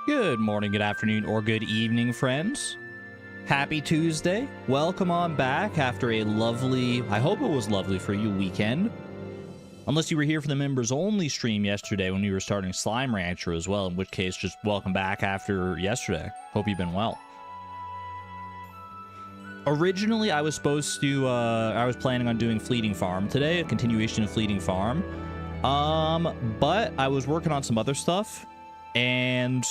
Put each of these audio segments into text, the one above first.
Good morning, good afternoon, or good evening, friends. Happy Tuesday. Welcome on back after a lovely, I hope it was lovely for you, weekend. Unless you were here for the members only stream yesterday when we were starting Slime Rancher as well, in which case just welcome back after yesterday. Hope you've been well. Originally, I was supposed to, I was planning on doing Fleeting Farm today, a continuation of Fleeting Farm. But I was working on some other stuff, and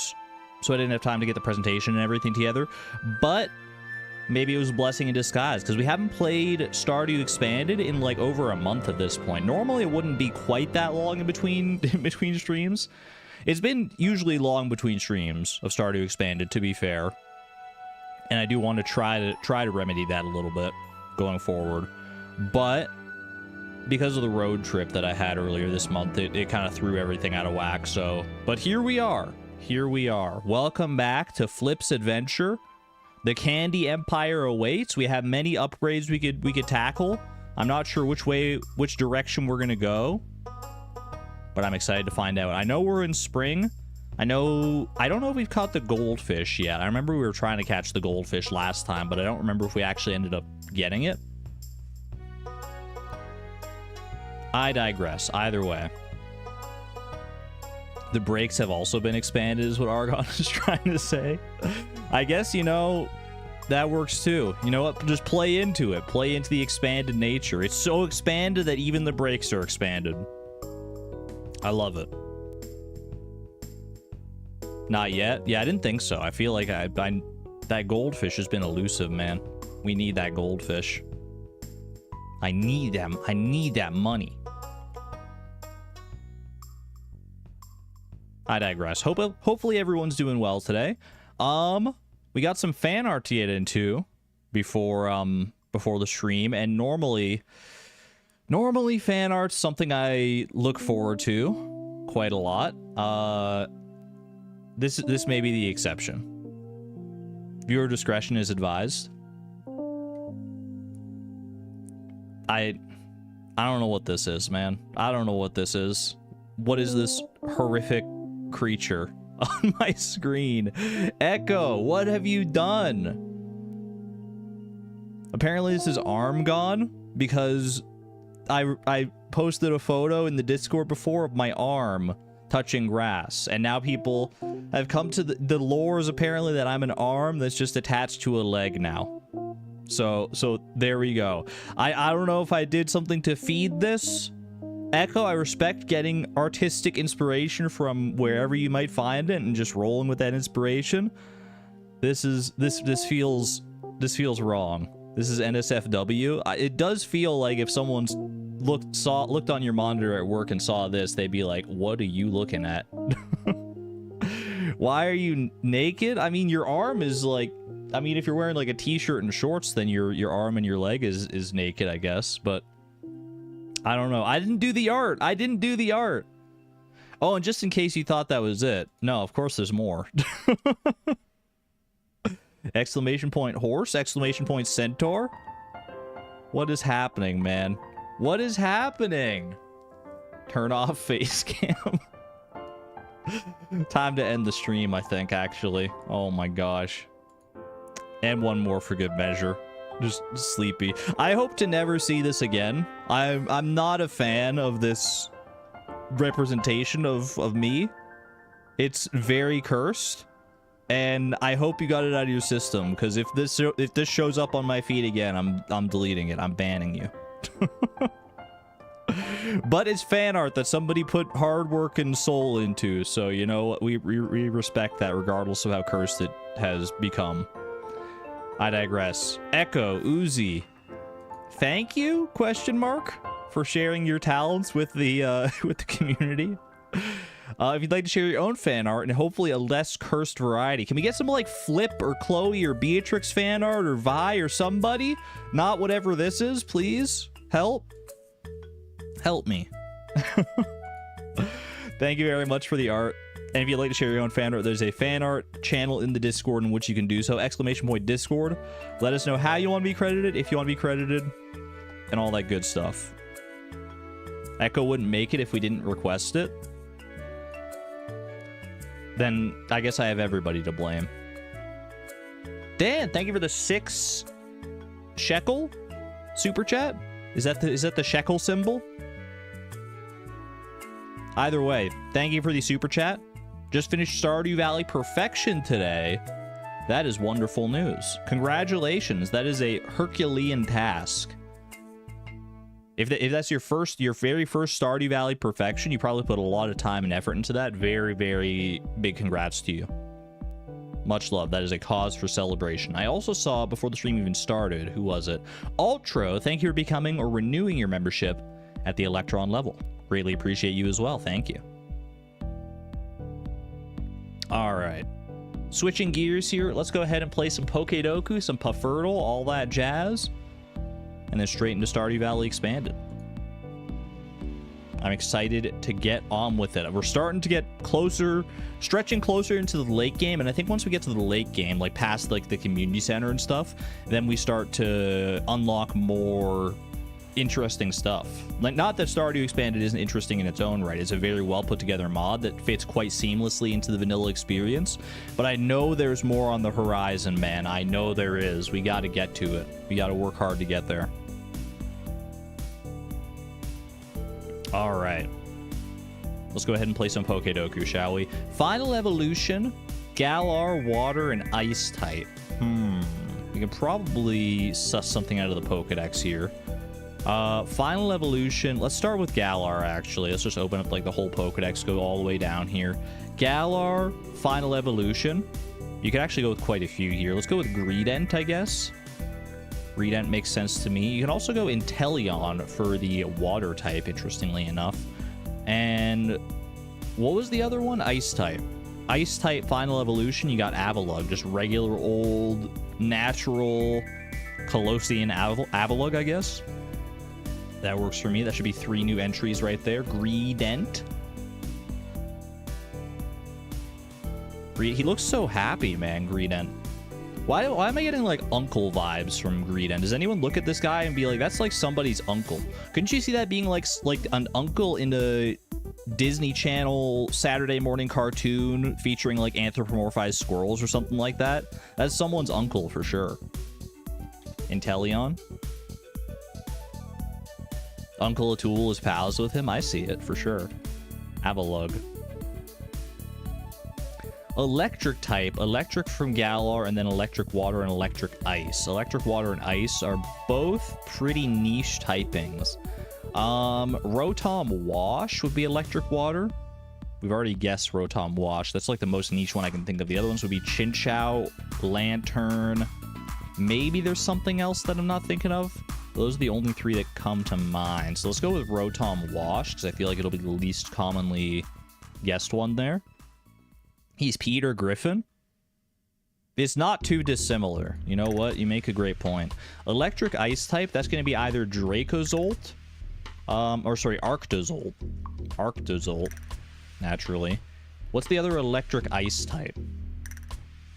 so I didn't have time to get the presentation and everything together. But maybe it was a blessing in disguise, because we haven't played Stardew Expanded in like over a month at this point. Normally, it wouldn't be quite that long in between streams. It's been usually long between streams of Stardew Expanded, to be fair. And I do want to try to remedy that a little bit going forward. But because of the road trip that I had earlier this month, it kind of threw everything out of whack. So, but here we are. Here we are. Welcome back to Flip's Adventure. The Candy Empire awaits. We have many upgrades we could tackle. I'm not sure which direction we're gonna go, but I'm excited to find out. I know we're in spring. I don't know if we've caught the goldfish yet. I remember we were trying to catch the goldfish last time, but I don't remember if we actually ended up getting it. I digress. Either way. The brakes have also been expanded, is what Argon is trying to say. I guess, you know, that works too. You know what? Just play into it. Play into the expanded nature. It's so expanded that even the brakes are expanded. I love it. Not yet? Yeah, I didn't think so. I feel like that goldfish has been elusive, man. We need that goldfish. I need them. I need that money. I digress. Hopefully everyone's doing well today. We got some fan art to get into before the stream, and normally fan art's something I look forward to quite a lot. This may be the exception. Viewer discretion is advised. I don't know what this is, man. I don't know what this is. What is this horrific creature on my screen? Echo, what have you done? Apparently this is arm gone, because I posted a photo in the Discord before of my arm touching grass, and now people have come to the lore is apparently that I'm an arm that's just attached to a leg now. So there we go. I don't know if I did something to feed this. Echo, I respect getting artistic inspiration from wherever you might find it and just rolling with that inspiration. This feels wrong. This is NSFW. It does feel like if someone's looked on your monitor at work and saw this, they'd be like, "What are you looking at? Why are you naked?" I mean, your arm is like, I mean, if you're wearing like a t-shirt and shorts, then your arm and your leg is naked, I guess, but I don't know. I didn't do the art. I didn't do the art. Oh, and just in case you thought that was it. No, of course there's more. Exclamation point horse, exclamation point centaur. What is happening, man? What is happening? Turn off face cam. Time to end the stream, I think, actually. Oh my gosh. And one more for good measure. Just sleepy. I hope to never see this again. I'm not a fan of this representation of me. It's very cursed, and I hope you got it out of your system, because if this shows up on my feed again, I'm deleting it. I'm banning you. But it's fan art that somebody put hard work and soul into, so you know we respect that regardless of how cursed it has become. I digress. Echo, Uzi, thank you, question mark, for sharing your talents with the community. If you'd like to share your own fan art and hopefully a less cursed variety, can we get some like Flip or Chloe or Beatrix fan art or Vi or somebody? Not whatever this is, please. Help me. Thank you very much for the art. And if you'd like to share your own fan art, there's a fan art channel in the Discord in which you can do so. Exclamation point Discord. Let us know how you want to be credited, if you want to be credited, and all that good stuff. Echo wouldn't make it if we didn't request it. then I guess I have everybody to blame. Dan, thank you for the 6 shekel super chat. Is that the shekel symbol? Either way, thank you for the super chat. Just finished Stardew Valley Perfection today. That is wonderful news. Congratulations. That is a Herculean task. If that's your very first Stardew Valley Perfection, you probably put a lot of time and effort into that. Very, very big congrats to you. Much love. That is a cause for celebration. I also saw, before the stream even started, who was it? Ultro, thank you for becoming or renewing your membership at the Electron level. Greatly appreciate you as well. Thank you. All right. Switching gears here, let's go ahead and play some Pokedoku, some Puffurtle, all that jazz, and then straight into Stardew Valley Expanded. I'm excited to get on with it. We're starting to get closer, stretching closer into the late game, and I think once we get to the late game, like past like the community center and stuff, then we start to unlock more interesting stuff. Like, not that Stardew Expanded isn't interesting in its own right. It's a very well put together mod that fits quite seamlessly into the vanilla experience, but I know there's more on the horizon, man. I know there is. We got to get to it. We got to work hard to get there. All right, let's go ahead and play some Pokedoku, shall we? Final evolution, Galar, water, and ice type. We can probably suss something out of the Pokedex here. Final evolution, let's start with Galar, actually. Let's just open up like the whole Pokedex, go all the way down here. Galar, final evolution. You could actually go with quite a few here. Let's go with Greedent, I guess. Greedent makes sense to me. You can also go Inteleon for the water type, interestingly enough. And what was the other one? Ice type. Ice type final evolution, you got Avalugg, just regular old natural Colossian Avalugg, I guess. That works for me. That should be 3 new entries right there. Greedent. He looks so happy, man, Greedent. Why am I getting like uncle vibes from Greedent? Does anyone look at this guy and be like, that's like somebody's uncle? Couldn't you see that being like an uncle in a Disney Channel Saturday morning cartoon featuring like anthropomorphized squirrels or something like that? That's someone's uncle for sure. Inteleon. Uncle Atul is pals with him. I see it for sure. Avalugg. Electric type, electric from Galar, and then electric water and electric ice. Electric water and ice are both pretty niche typings. Rotom Wash would be electric water. We've already guessed Rotom Wash. That's like the most niche one I can think of. The other ones would be Chinchou, Lantern. Maybe there's something else that I'm not thinking of. Those are the only 3 that come to mind. So let's go with Rotom Wash, because I feel like it'll be the least commonly guessed one there. He's Peter Griffin. It's not too dissimilar. You know what? You make a great point. Electric ice type, that's going to be either Dracozolt, or sorry, Arctozolt. Arctozolt, naturally. What's the other electric ice type?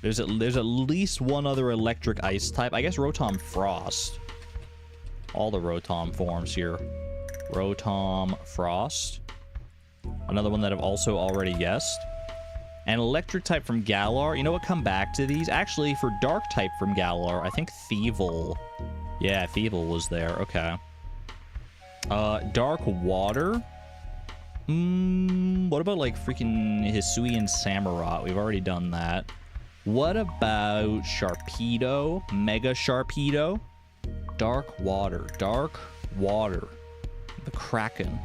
There's at least one other electric ice type. I guess Rotom Frost. All the Rotom forms here. Rotom Frost. Another one that I've also already guessed. And electric type from Galar. You know what? Come back to these. Actually, for dark type from Galar, I think Thievul. Yeah, Thievul was there. Okay. Dark water. What about like freaking Hisuian Samurott? We've already done that. What about Sharpedo? Mega Sharpedo? Dark water. Dark water. The Kraken.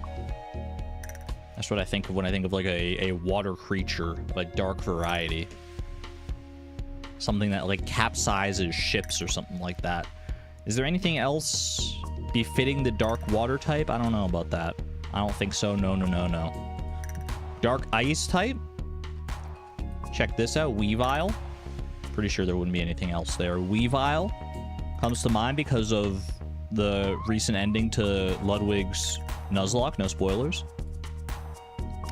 That's what I think of when I think of like a water creature, like dark variety. Something that like capsizes ships or something like that. Is there anything else befitting the dark water type? I don't know about that. I don't think so. No. Dark ice type? Check this out. Weavile. Pretty sure there wouldn't be anything else there. Weavile comes to mind because of the recent ending to Ludwig's Nuzlocke. No spoilers.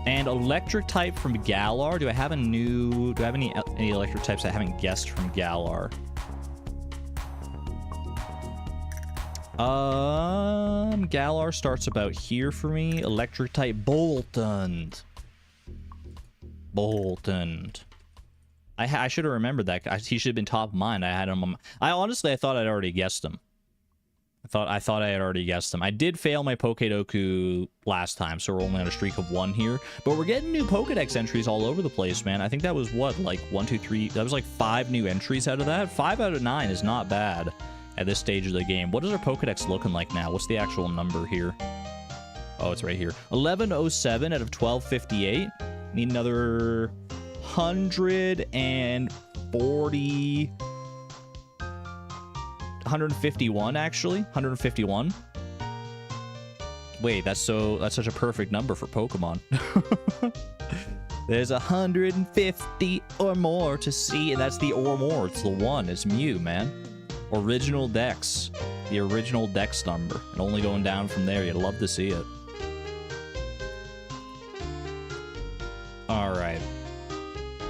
And electric type from Galar. Do I have any electric types I haven't guessed from Galar? Galar starts about here for me. Electric type Boltund. Bolton. I should have remembered that. He should have been top of mind. I had him on... I thought I'd already guessed him. I thought I had already guessed him. I did fail my Pokedoku last time, so we're only on a streak of 1 here. But we're getting new Pokedex entries all over the place, man. I think that was, what, like 1, 2, 3... That was like 5 new entries out of that. 5 out of 9 is not bad at this stage of the game. What is our Pokedex looking like now? What's the actual number here? Oh, it's right here. 1107 out of 1258. Need another 140... 151, actually. 151. Wait, that's such a perfect number for Pokemon. There's 150 or more to see, and that's the or more. It's the 1. It's Mew, man. Original Dex. The original Dex number. And only going down from there. You'd love to see it. Alright.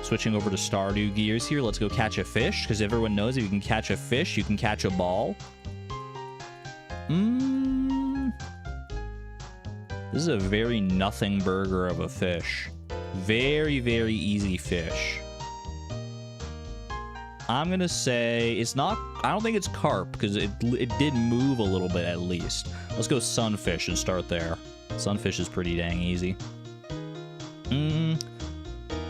Switching over to Stardew gears here. Let's go catch a fish, because everyone knows if you can catch a fish, you can catch a ball. This is a very nothing burger of a fish. Very, very easy fish. I'm gonna say it's not... I don't think it's carp, because it did move a little bit at least. Let's go sunfish and start there. Sunfish is pretty dang easy.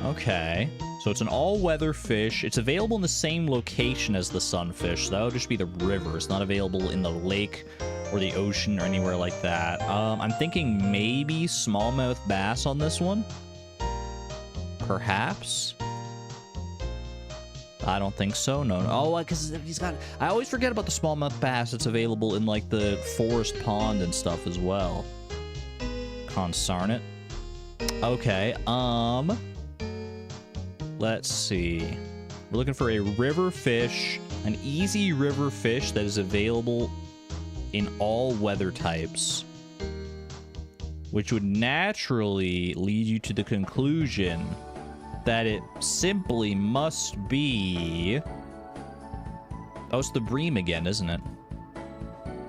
Okay. So it's an all-weather fish. It's available in the same location as the sunfish. So that would just be the river. It's not available in the lake or the ocean or anywhere like that. I'm thinking maybe smallmouth bass on this one. Perhaps. I don't think so. No. Oh, because he's got... I always forget about the smallmouth bass. It's available in, like, the forest pond and stuff as well. Consarn it. Okay, let's see. We're looking for a river fish, an easy river fish that is available in all weather types, which would naturally lead you to the conclusion that it simply must be... Oh, it's the bream again, isn't it?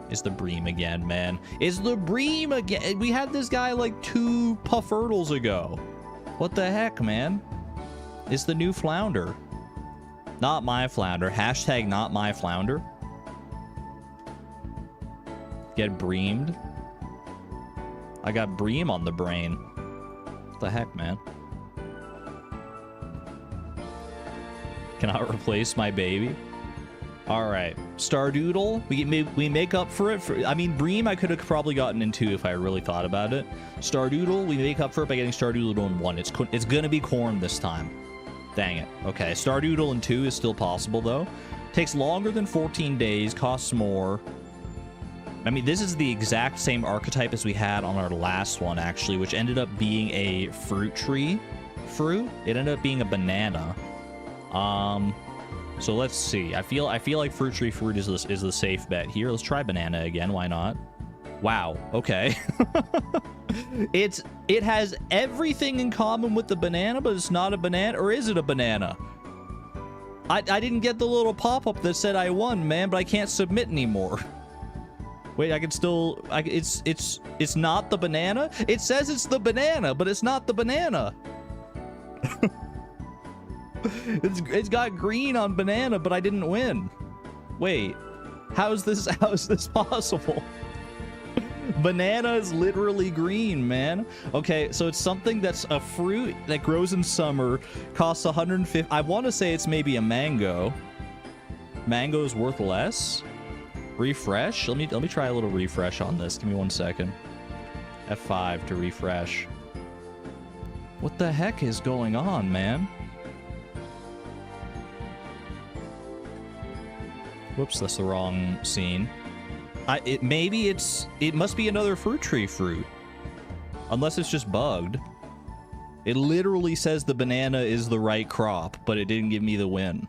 It's the bream again, man. It's the bream again. We had this guy like 2 Puffurtles ago. What the heck, man? It's the new flounder. Not my flounder. Hashtag not my flounder. Get breamed. I got bream on the brain. What the heck, man? Cannot replace my baby. All right, Stardewdle. We make up for it. I mean, bream I could have probably gotten in 2 if I really thought about it. Stardewdle, we make up for it by getting Stardewdle in 1. It's gonna be corn this time. Dang it. Okay, Stardewdle in 2 is still possible though. Takes longer than 14 days. Costs more. I mean, this is the exact same archetype as we had on our last one actually, which ended up being a fruit tree fruit. It ended up being a banana. So let's see. I feel like fruit tree fruit is the safe bet here. Let's try banana again. Why not? Wow. Okay. It has everything in common with the banana, but it's not a banana. Or is it a banana? I didn't get the little pop-up that said I won, man, but I can't submit anymore. Wait, I can still... It's not the banana? It says it's the banana, but it's not the banana. It's got green on banana, but I didn't win. Wait, how is this possible? Banana is literally green, man. Okay, so it's something that's a fruit that grows in summer, costs 150. I want to say it's maybe a mango. Mango is worth less. Refresh. Let me try a little refresh on this. Give me 1 second. F5 to refresh. What the heck is going on, man? Whoops, that's the wrong scene. It must be another fruit tree fruit. Unless it's just bugged. It literally says the banana is the right crop, but it didn't give me the win.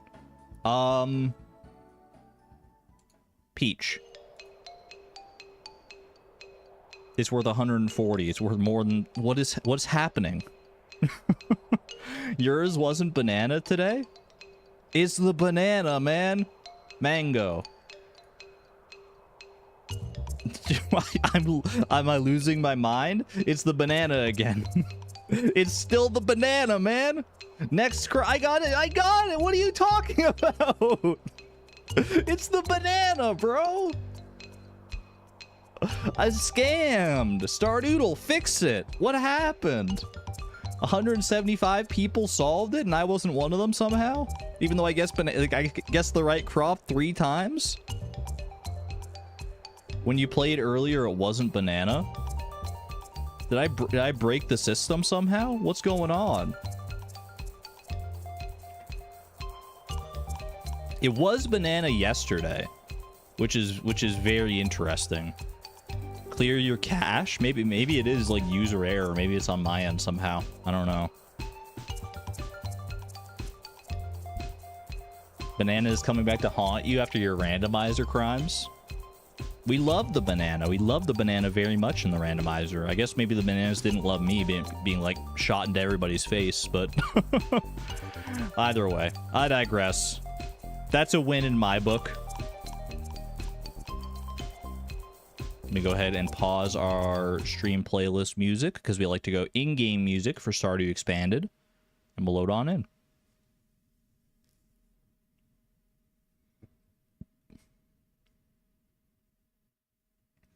Peach. It's worth 140. It's worth more than... What's happening? Yours wasn't banana today? It's the banana, man. Mango. Am I losing my mind? It's the banana again. It's still the banana, man. Next I got it. I got it. What are you talking about? It's the banana, bro. I scammed. Stardewdle, fix it. What happened? 175 people solved it, and I wasn't one of them somehow? Even though I guess I guessed the right crop 3 times? When you played earlier, it wasn't banana? Did I break the system somehow? What's going on? It was banana yesterday, which is very interesting. Clear your cache? Maybe it is like user error. Maybe it's on my end somehow. I don't know. Banana is coming back to haunt you after your randomizer crimes. We love the banana. We love the banana very much in the randomizer. I guess maybe the bananas didn't love me being like shot into everybody's face, but either way, I digress. That's a win in my book. Let me go ahead and pause our stream playlist music because we like to go in-game music for Stardew Expanded, and we'll load on in.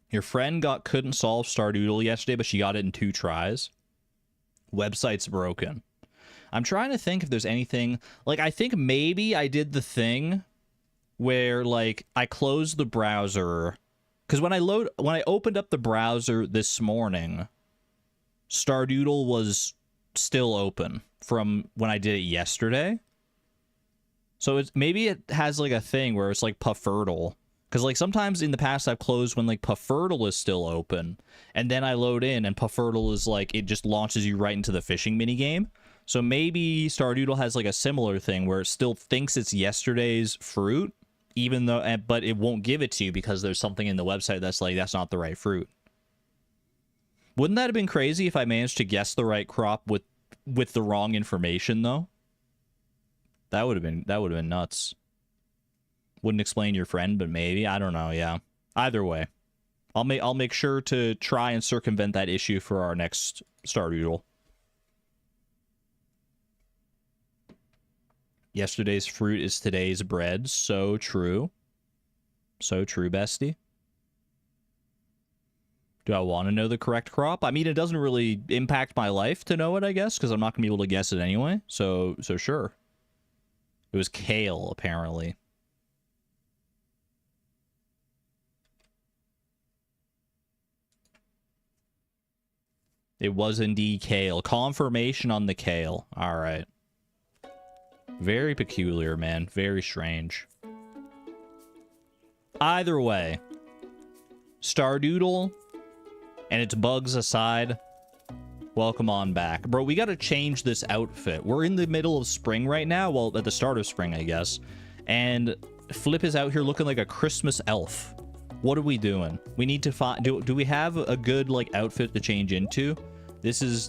Your friend couldn't solve Stardewdle yesterday, but she got it in 2 tries. Website's broken. I'm trying to think if there's anything... Like, I think maybe I did the thing where, like, I closed the browser... Because when I opened up the browser this morning, Stardewdle was still open from when I did it yesterday. So maybe it has, like, a thing where it's, like, Pufferdle. Because, like, sometimes in the past I've closed when, like, Pufferdle is still open. And then I load in, and Pufferdle is, like, it just launches you right into the fishing minigame. So maybe Stardewdle has, like, a similar thing where it still thinks it's yesterday's fruit, even though, but it won't give it to you because there's something in the website that's, like, that's not the right fruit. Wouldn't that have been crazy if I managed to guess the right crop with the wrong information, though? That would have been nuts. Wouldn't explain your friend, but maybe. I don't know, yeah. Either way. I'll make sure to try and circumvent that issue for our next Stardewdle. Yesterday's fruit is today's bread. So true. So true, bestie. Do I want to know the correct crop? I mean, it doesn't really impact my life to know it, I guess, because I'm not going to be able to guess it anyway. So sure. It was kale, apparently. It was indeed kale. Confirmation on the kale. All right. Very peculiar, man. Very strange. Either way, Stardewdle and its bugs aside, welcome on back. Bro, we got to change this outfit. We're in the middle of spring right now. Well, at the start of spring, I guess. And Flip is out here looking like a Christmas elf. What are we doing? We need to find... Do we have a good, like, outfit to change into? This is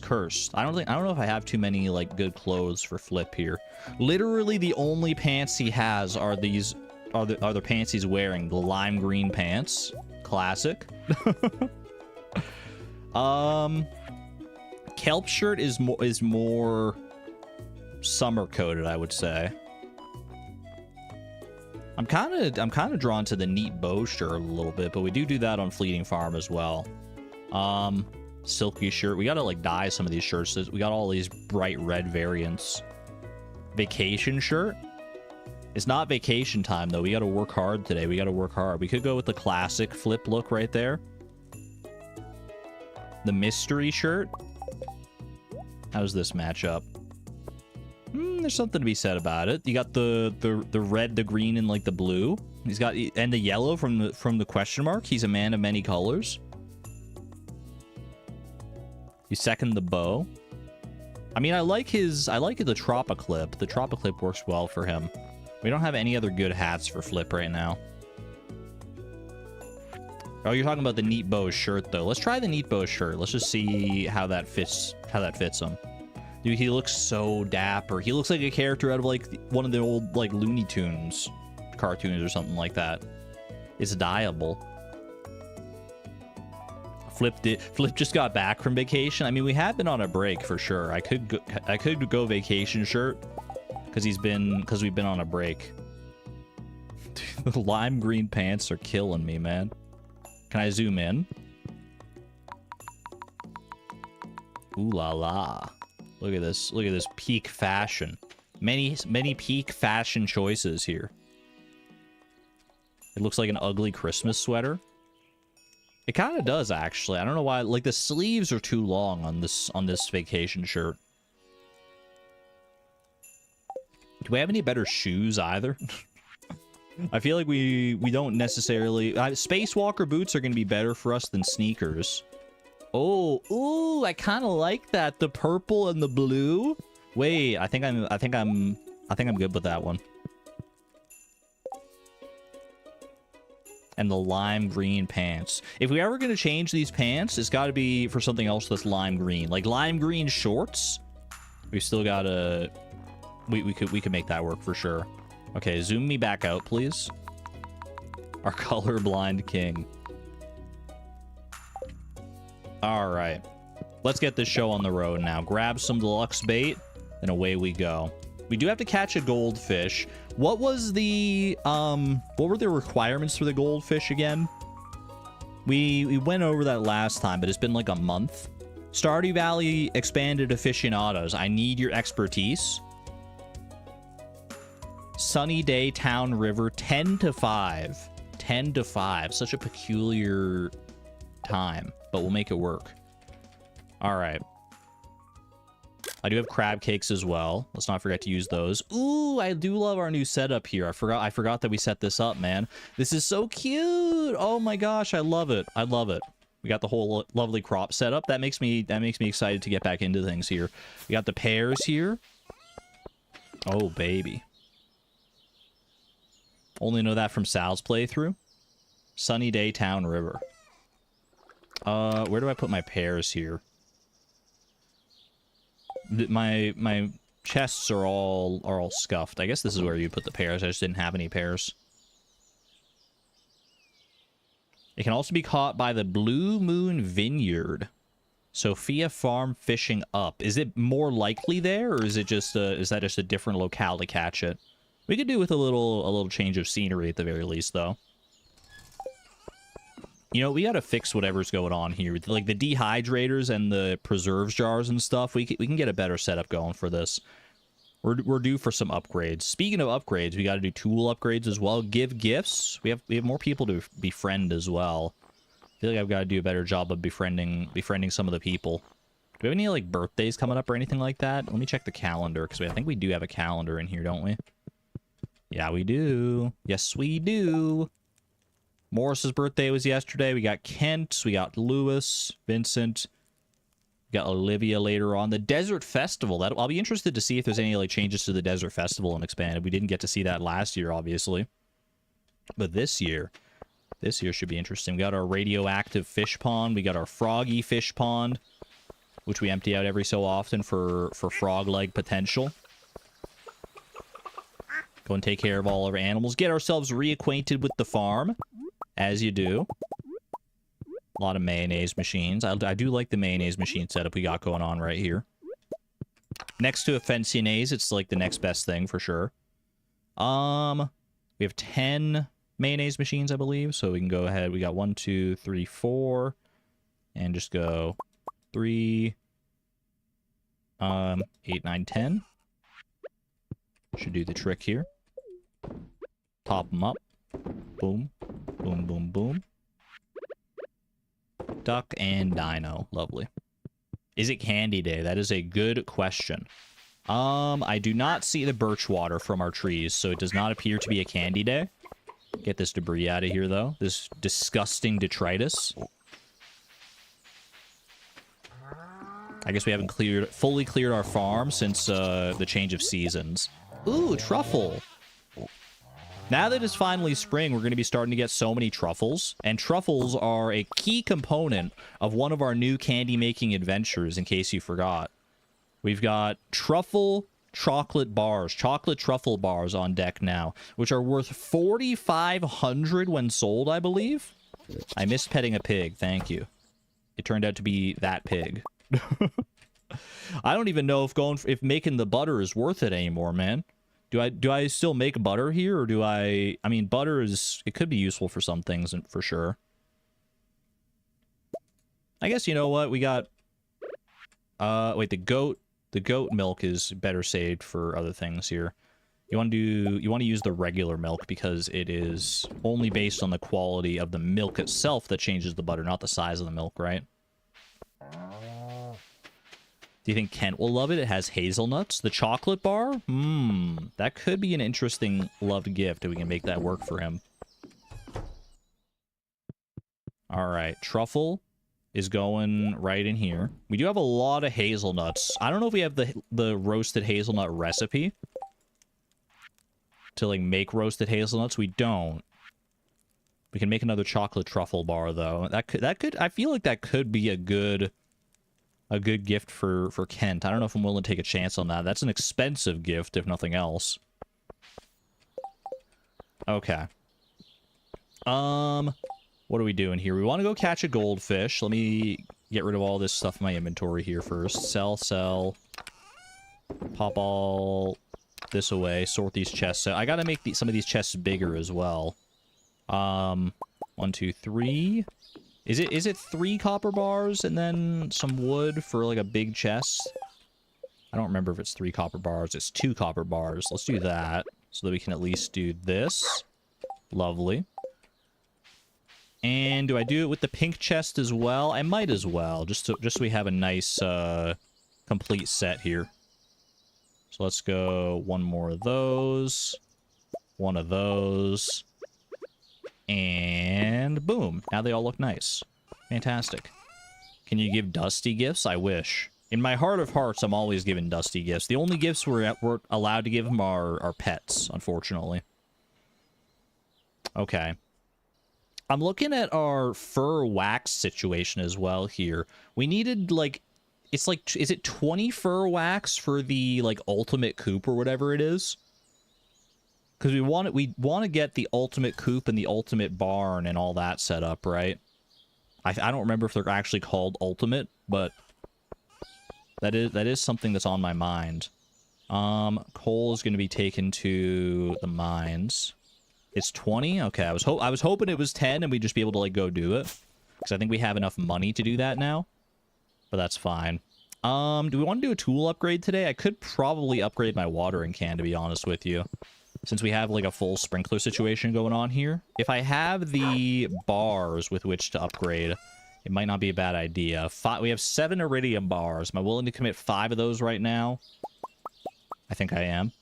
cursed. I don't know if I have too many, like, good clothes for Flip here. Literally the only pants he has are these are the pants he's wearing, the lime green pants. Classic. Kelp shirt is more summer coated, I would say. I'm kind of drawn to the neat bow shirt a little bit, but we do that on Fleeting Farm as well. Silky shirt. We gotta, like, dye some of these shirts. We got all these bright red variants. Vacation shirt. It's not vacation time, though. We gotta work hard today. We gotta work hard. We could go with the classic Flip look right there. The mystery shirt. How's this match up? There's something to be said about it. You got the red, the green, and, like, the blue. He's got, and the yellow from the question mark. He's a man of many colors. You second the bow. I mean, I like the Tropiclip. The Tropiclip works well for him. We don't have any other good hats for Flip right now. Oh, you're talking about the neat bow shirt, though. Let's try the neat bow shirt. Let's just see how that fits him. Dude, he looks so dapper. He looks like a character out of, like, one of the old, like, Looney Tunes cartoons or something like that. It's dyeable. Flip just got back from vacation. I mean, we have been on a break for sure. I could go vacation shirt because we've been on a break. Dude, the lime green pants are killing me, man. Can I zoom in? Ooh la la. Look at this. Look at this peak fashion. Many peak fashion choices here. It looks like an ugly Christmas sweater. It kind of does, actually. I don't know why. Like, the sleeves are too long on this vacation shirt. Do we have any better shoes either? I feel like we don't necessarily... Spacewalker boots are going to be better for us than sneakers. Oh, ooh, I kind of like that. The purple and the blue. Wait, I think I'm good with that one. And the lime green pants. If we're ever going to change these pants, it's got to be for something else that's lime green. Like lime green shorts. We still got to... We could make that work for sure. Okay, zoom me back out, please. Our colorblind king. All right. Let's get this show on the road now. Grab some deluxe bait, and away we go. We do have to catch a goldfish. What was the, what were the requirements for the goldfish again? We went over that last time, but it's been like a month. Stardew Valley Expanded aficionados. I need your expertise. Sunny day, town, river, 10 to 5. 10 to 5. Such a peculiar time, but we'll make it work. All right. I do have crab cakes as well. Let's not forget to use those. Ooh, I do love our new setup here. I forgot that we set this up, man. This is so cute. Oh my gosh, I love it. I love it. We got the whole lovely crop setup. That makes me excited to get back into things here. We got the pears here. Oh baby. Only know that from Sal's playthrough. Sunny day, town, river. Where do I put my pears here? My chests are all scuffed. I guess this is where you put the pears. I just didn't have any pears. It can also be caught by the Blue Moon Vineyard. Sophia Farm fishing up. Is it more likely there, or is it just is that just a different locale to catch it? We could do with a little change of scenery at the very least, though. You know, we gotta fix whatever's going on here. Like the dehydrators and the preserves jars and stuff. We can get a better setup going for this. We're due for some upgrades. Speaking of upgrades, we gotta do tool upgrades as well. Give gifts. We have more people to befriend as well. I feel like I've got to do a better job of befriending some of the people. Do we have any like birthdays coming up or anything like that? Let me check the calendar, because I think we do have a calendar in here, don't we? Yeah, we do. Yes, we do. Morris's birthday was yesterday. We got Kent. We got Lewis, Vincent. We got Olivia later on. The Desert Festival. I'll be interested to see if there's any like changes to the Desert Festival in Expanded. We didn't get to see that last year, obviously. But this year should be interesting. We got our radioactive fish pond. We got our froggy fish pond, which we empty out every so often for frog leg potential. Go and take care of all our animals. Get ourselves reacquainted with the farm. As you do. A lot of mayonnaise machines. I do like the mayonnaise machine setup we got going on right here. Next to a Fencinaise, it's like the next best thing for sure. We have 10 mayonnaise machines, I believe. So we can go ahead. We got 1, 2, 3, 4. And just go 3, 8, 9, 10. Should do the trick here. Top them up. Boom. Boom, boom, boom. Duck and dino. Lovely. Is it candy day? That is a good question. I do not see the birch water from our trees, so it does not appear to be a candy day. Get this debris out of here, though. This disgusting detritus. I guess we haven't fully cleared our farm since the change of seasons. Ooh, truffle. Now that it's finally spring, we're going to be starting to get so many truffles. And truffles are a key component of one of our new candy-making adventures, in case you forgot. We've got truffle chocolate bars, chocolate truffle bars on deck now, which are worth 4,500 when sold, I believe. I missed petting a pig. Thank you. it turned out to be that pig. I don't even know if making the butter is worth it anymore, man. Do I still make butter here, or do I mean, butter is, it could be useful for some things, and for sure. I guess, you know what, we got wait, the goat milk is better saved for other things here. You want to use the regular milk because it is only based on the quality of the milk itself that changes the butter, not the size of the milk, right? Do you think Kent will love it? It has hazelnuts. The chocolate bar? That could be an interesting loved gift if we can make that work for him. All right, truffle is going right in here. We do have a lot of hazelnuts. I don't know if we have the roasted hazelnut recipe to, like, make roasted hazelnuts. We don't. We can make another chocolate truffle bar, though. That could I feel like that could be a good gift for Kent. I don't know if I'm willing to take a chance on that. That's an expensive gift, if nothing else. Okay. What are we doing here? We want to go catch a goldfish. Let me get rid of all this stuff in my inventory here first. Sell. Pop all this away. Sort these chests out. I gotta make some of these chests bigger as well. 1, 2, 3. Is it 3 copper bars and then some wood for, like, a big chest? I don't remember if it's 3 copper bars. It's 2 copper bars. Let's do that so that we can at least do this. Lovely. And do I do it with the pink chest as well? I might as well, just so we have a nice complete set here. So let's go 1 more of those. 1 of those. And boom. Now they all look nice. Fantastic. Can you give Dusty gifts? I wish. In my heart of hearts, I'm always giving Dusty gifts. The only gifts we're allowed to give him are pets, unfortunately. Okay. I'm looking at our fur wax situation as well here. We needed, like, it's like, is it 20 fur wax for the, like, ultimate coop or whatever it is? Because we want to get the ultimate coop and the ultimate barn and all that set up, right? I don't remember if they're actually called ultimate, but that is something that's on my mind. Coal is going to be taken to the mines. It's 20? Okay, I was hoping it was 10 and we'd just be able to, like, go do it. Because I think we have enough money to do that now. But that's fine. Do we want to do a tool upgrade today? I could probably upgrade my watering can, to be honest with you. Since we have, like, a full sprinkler situation going on here. If I have the bars with which to upgrade, it might not be a bad idea. We have 7 iridium bars. Am I willing to commit 5 of those right now? I think I am.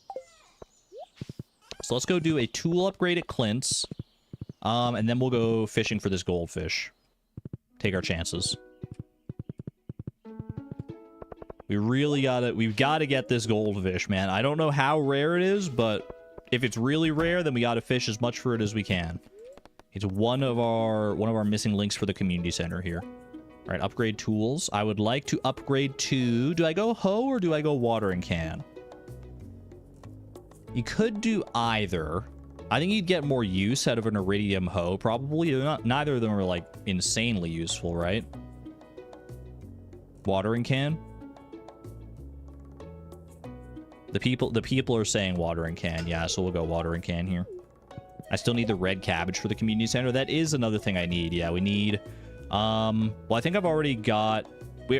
So let's go do a tool upgrade at Clint's. And then we'll go fishing for this goldfish. Take our chances. We've gotta get this goldfish, man. I don't know how rare it is, but if it's really rare, then we gotta fish as much for it as we can. It's one of our missing links for the community center here. All right, upgrade tools. I would like to upgrade to, do I go hoe or do I go watering can? You could do either. I think you'd get more use out of an iridium hoe, probably. Neither of them are, like, insanely useful, right? Watering can? The people are saying watering can, yeah, so we'll go watering can here. I still need the red cabbage for the community center. That is another thing I need. Yeah, we need... well, I think I've already got...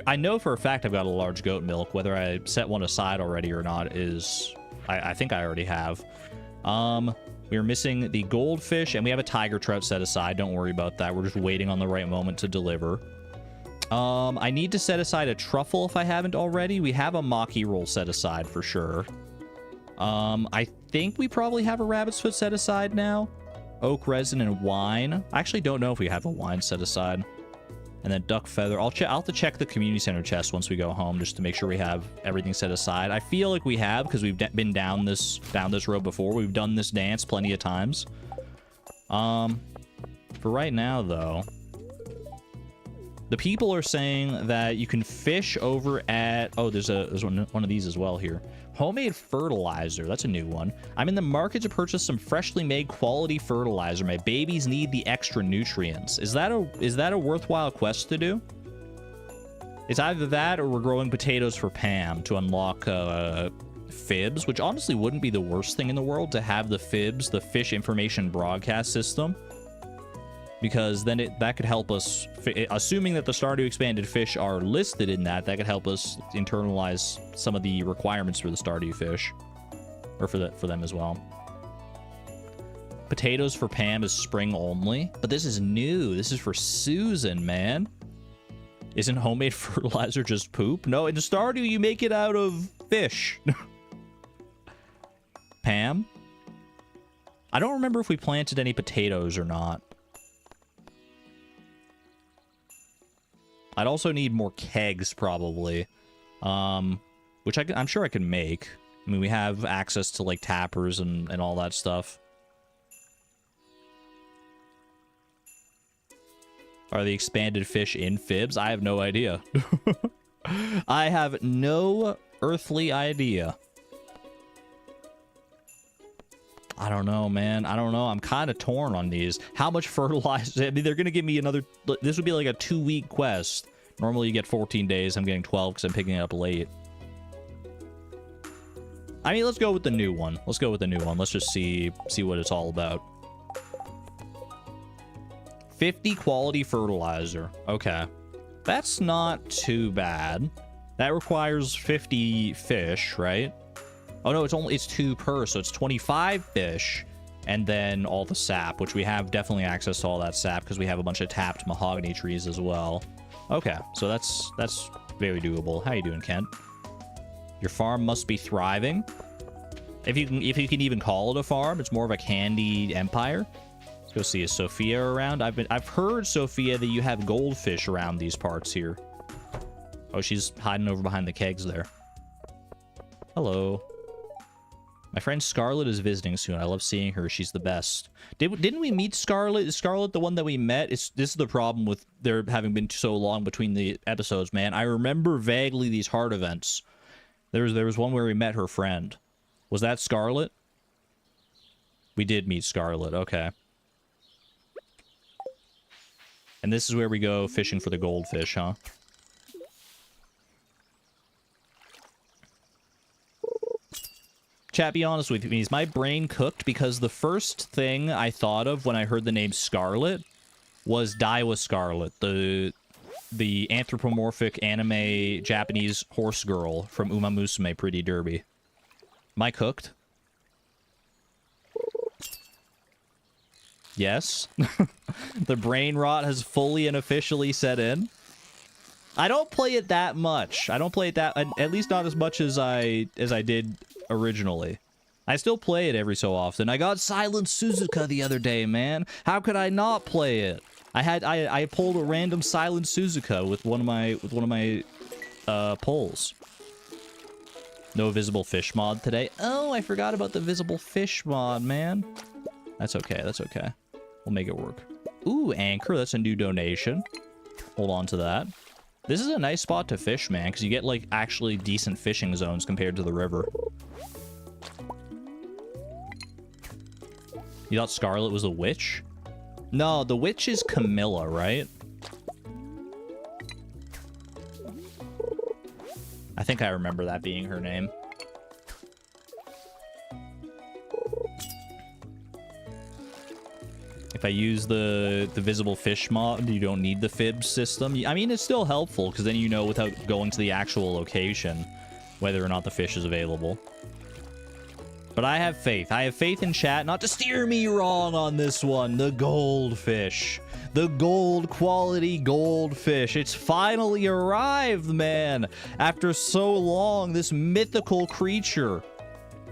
I know for a fact I've got a large goat milk. Whether I set one aside already or not is... I think I already have. We are missing the goldfish, and we have a tiger trout set aside. Don't worry about that. We're just waiting on the right moment to deliver. I need to set aside a truffle if I haven't already. We have a maki roll set aside for sure. I think we probably have a rabbit's foot set aside now. Oak resin and wine. I actually don't know if we have a wine set aside. And then duck feather. I'll have to check the community center chest once we go home just to make sure we have everything set aside. I feel like we have because we've been down this road before. We've done this dance plenty of times. For right now though, the people are saying that you can fish over at... Oh, there's one of these as well here. Homemade fertilizer. That's a new one. I'm in the market to purchase some freshly made quality fertilizer. My babies need the extra nutrients. Is that a worthwhile quest to do? It's either that or we're growing potatoes for Pam to unlock fibs, which honestly wouldn't be the worst thing in the world to have the fibs, the fish information broadcast system, because then that could help us, assuming that the Stardew Expanded fish are listed in that could help us internalize some of the requirements for the Stardew fish, or for them as well. Potatoes for Pam is spring only, but this is new. This is for Susan, man. Isn't homemade fertilizer just poop? No, in Stardew you make it out of fish. Pam? I don't remember if we planted any potatoes or not. I'd also need more kegs, probably. Which I'm sure I can make. I mean, we have access to, like, tappers and all that stuff. Are the expanded fish in fibs? I have no idea. I have no earthly idea. I don't know, man. I don't know. I'm kind of torn on these. How much fertilizer? I mean, they're going to give me another... This would be like a 2-week quest. Normally you get 14 days. I'm getting 12 because I'm picking it up late. I mean, let's go with the new one. Let's go with the new one. Let's just see what it's all about. 50 quality fertilizer. Okay. That's not too bad. That requires 50 fish, right? Oh no, it's 2 per, so it's 25 fish. And then all the sap, which we have definitely access to all that sap because we have a bunch of tapped mahogany trees as well. Okay, so that's very doable. How you doing, Kent? Your farm must be thriving. If you can even call it a farm, it's more of a candy empire. Go see, is Sophia around? I've heard, Sophia, that you have goldfish around these parts here. Oh, she's hiding over behind the kegs there. Hello. My friend Scarlet is visiting soon. I love seeing her. She's the best. Didn't we meet Scarlet? Is Scarlet the one that we met? This is the problem with there having been so long between the episodes, man. I remember vaguely these heart events. There was one where we met her friend. Was that Scarlet? We did meet Scarlet. Okay. And this is where we go fishing for the goldfish, huh? Chat, be honest with me. Is my brain cooked? Because the first thing I thought of when I heard the name Scarlet was Daiwa Scarlet, the anthropomorphic anime Japanese horse girl from Uma Musume Pretty Derby. Am I cooked? Yes. The brain rot has fully and officially set in. I don't play it that much. I don't play it that... At least not as much as I did originally. I still play it every so often. I got Silent Suzuka the other day, man. How could I not play it? I pulled a random Silent Suzuka with one of my pulls. No visible fish mod today. Oh, I forgot about the visible fish mod, man. That's okay. That's okay. We'll make it work. Ooh, Anchor. That's a new donation. Hold on to that. This is a nice spot to fish, man, because you get, like, actually decent fishing zones compared to the river. You thought Scarlet was a witch? No, the witch is Camilla, right? I think I remember that being her name. If I use the visible fish mod, you don't need the fib system. I mean, it's still helpful, because then you know without going to the actual location whether or not the fish is available. But I have faith. I have faith in chat not to steer me wrong on this one. The goldfish. The gold quality goldfish. It's finally arrived, man. After so long, this mythical creature.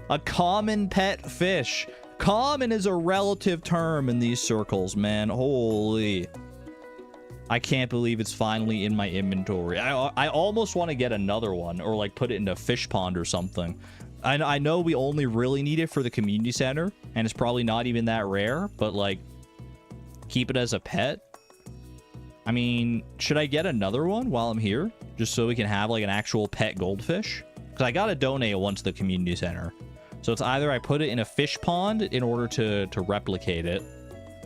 A common pet fish. Common is a relative term in these circles, man. Holy. I can't believe it's finally in my inventory. I almost want to get another one, or like put it in a fish pond or something. I know we only really need it for the community center, and it's probably not even that rare, but like, keep it as a pet. I mean, should I get another one while I'm here? Just so we can have like an actual pet goldfish? Because I gotta donate one to the community center. So it's either I put it in a fish pond in order to replicate it,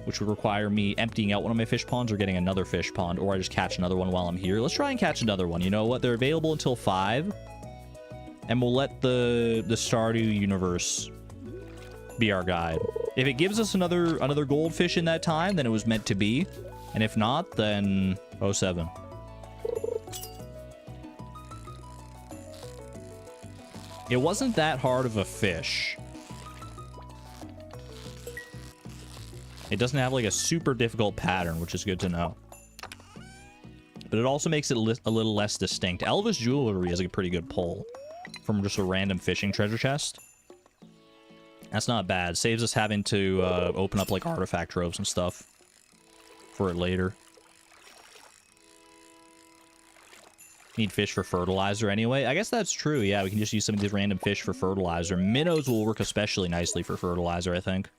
which would require me emptying out one of my fish ponds or getting another fish pond, or I just catch another one while I'm here. Let's try and catch another one. You know what? They're available until 5, and we'll let the Stardew universe be our guide. If it gives us another goldfish in that time, then it was meant to be, and if not, then 07. It wasn't that hard of a fish. It doesn't have like a super difficult pattern, which is good to know. But it also makes it a little less distinct. Elvis Jewelry has a pretty good pull from just a random fishing treasure chest. That's not bad. Saves us having to open up like artifact troves and stuff for it later. Need fish for fertilizer anyway. I guess that's true. Yeah, we can just use some of these random fish for fertilizer. Minnows will work especially nicely for fertilizer, I think.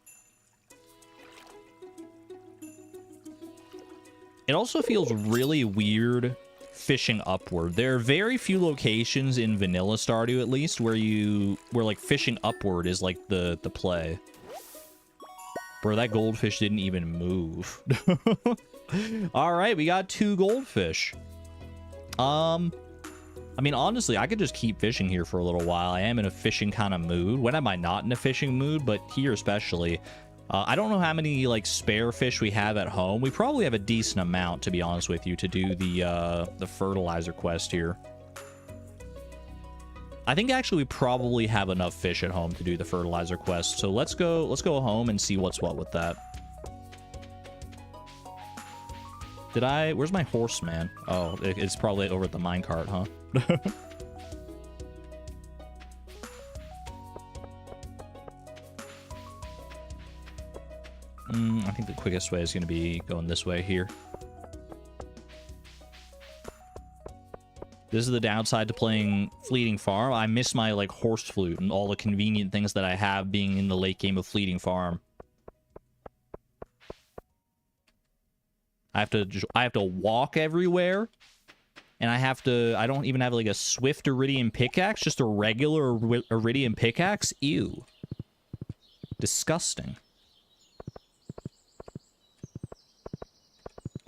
It also feels really weird fishing upward. There are very few locations in vanilla Stardew, at least, where like fishing upward is like the play. Bro, that goldfish didn't even move. All right, we got 2 goldfish. I mean, honestly, I could just keep fishing here for a little while. I am in a fishing kind of mood. When am I not in a fishing mood? But here especially. I don't know how many, like, spare fish we have at home. We probably have a decent amount, to be honest with you, to do the fertilizer quest here. I think, actually, we probably have enough fish at home to do the fertilizer quest. So let's go home and see what's what with that. Where's my horse, man? Oh, it's probably over at the minecart, huh? I think the quickest way is going to be going this way here. This is the downside to playing Fleeting Farm. I miss my, like, horse flute and all the convenient things that I have being in the late game of Fleeting Farm. I have to walk everywhere, and I don't even have, like, a swift iridium pickaxe, just a regular iridium pickaxe. Ew. Disgusting.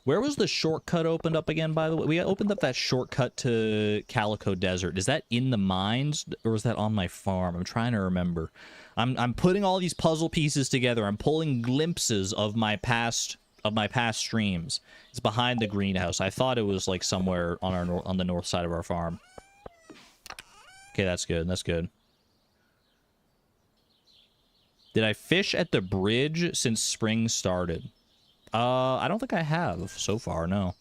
Where was the shortcut opened up again, by the way? We opened up that shortcut to Calico Desert. Is that in the mines, or is that on my farm? I'm trying to remember. I'm putting all these puzzle pieces together. I'm pulling glimpses of my past streams. It's behind the greenhouse. I thought it was like somewhere on the north side of our farm. Okay, that's good. That's good. Did I fish at the bridge since spring started? I don't think I have so far, no.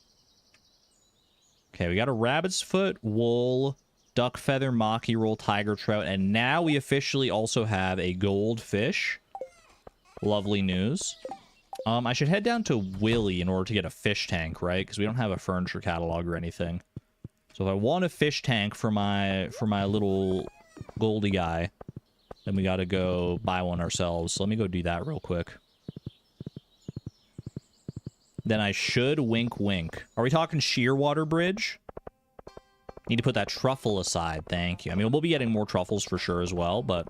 Okay, we got a rabbit's foot, wool, duck feather, maki roll, tiger trout, and now we officially also have a goldfish. Lovely news. I should head down to Willy in order to get a fish tank, right? Because we don't have a furniture catalog or anything. So if I want a fish tank for my little Goldie guy, then we gotta go buy one ourselves. So let me go do that real quick. Then I should wink wink. Are we talking Shearwater Bridge? Need to put that truffle aside, thank you. I mean, we'll be getting more truffles for sure as well, but...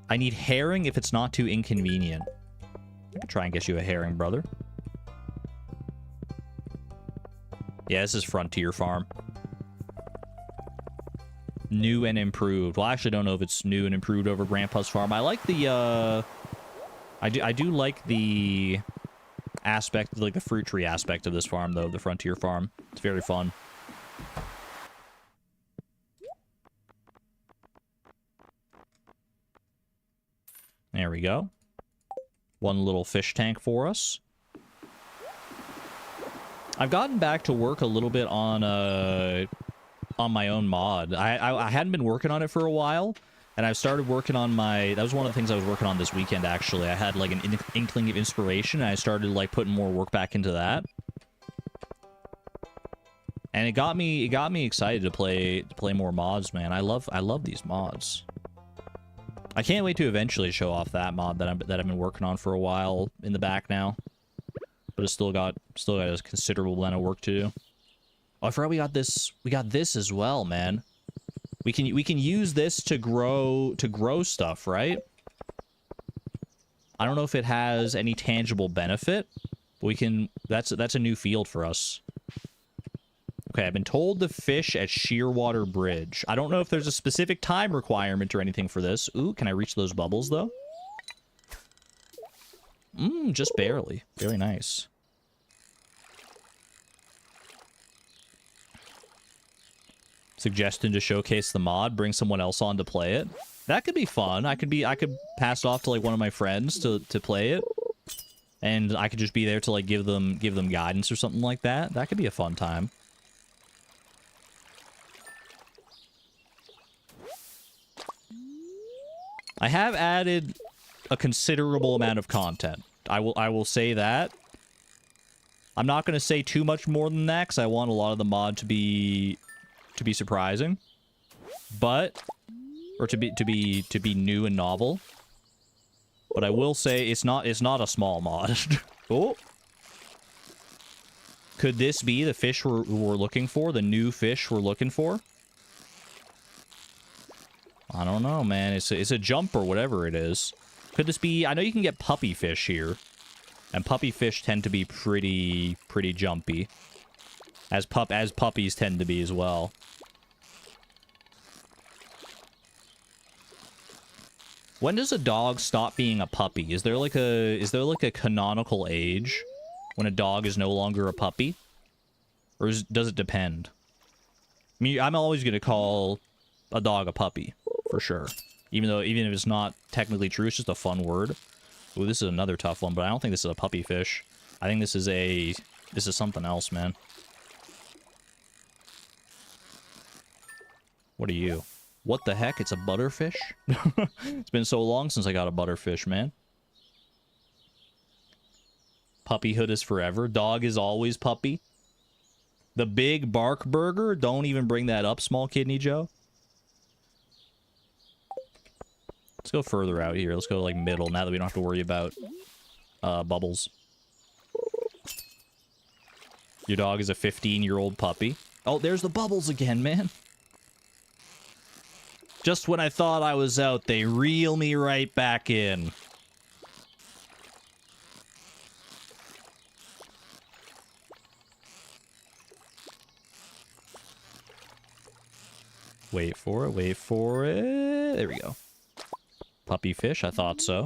I need herring if it's not too inconvenient. I could try and get you a herring, brother. Yeah, this is Frontier Farm. New and improved. Well, I actually don't know if it's new and improved over Grandpa's farm. I like the, I do like the aspect, like the fruit tree aspect of this farm, though, the Frontier Farm. It's very fun. There we go. One little fish tank for us. I've gotten back to work a little bit on my own mod. I hadn't been working on it for a while, and I've started working on my... That was one of the things I was working on this weekend, actually. I had, like, an inkling of inspiration, and I started, like, putting more work back into that. And it got me excited to play more mods, man. I love these mods. I can't wait to eventually show off that mod that I've been working on for a while in the back now. But it's still got a considerable amount of work to do. Oh, I forgot we got this as well, man. We can use this to grow stuff, right? I don't know if it has any tangible benefit. We can... That's a new field for us. Okay, I've been told to fish at Shearwater Bridge. I don't know if there's a specific time requirement or anything for this. Ooh, can I reach those bubbles, though? Just barely. Very nice. Suggestion to showcase the mod, bring someone else on to play it. That could be fun. I could pass it off to like one of my friends to play it. And I could just be there to like give them guidance or something like that. That could be a fun time. I have added a considerable amount of content. I will say that. I'm not going to say too much more than that because I want a lot of the mod to be surprising, but or to be new and novel. But I will say it's not a small mod. Oh, could this be the fish we're looking for? The new fish we're looking for? I don't know, man. It's a jump or whatever it is. Could this be... I know you can get puppy fish here. And puppy fish tend to be pretty jumpy. As puppies tend to be as well. When does a dog stop being a puppy? Is there like a canonical age when a dog is no longer a puppy? Or does it depend? I mean, I'm always going to call a dog a puppy. For sure. Even if it's not technically true, it's just a fun word. Ooh, this is another tough one, but I don't think this is a puppy fish. I think this is something else, man. What are you? What the heck? It's a butterfish? It's been so long since I got a butterfish, man. Puppyhood is forever. Dog is always puppy. The big bark burger? Don't even bring that up, small kidney Joe. Let's go further out here. Let's go like middle now that we don't have to worry about bubbles. Your dog is a 15-year-old puppy. Oh, there's the bubbles again, man. Just when I thought I was out, they reel me right back in. Wait for it, wait for it. There we go. Puppy fish, I thought so.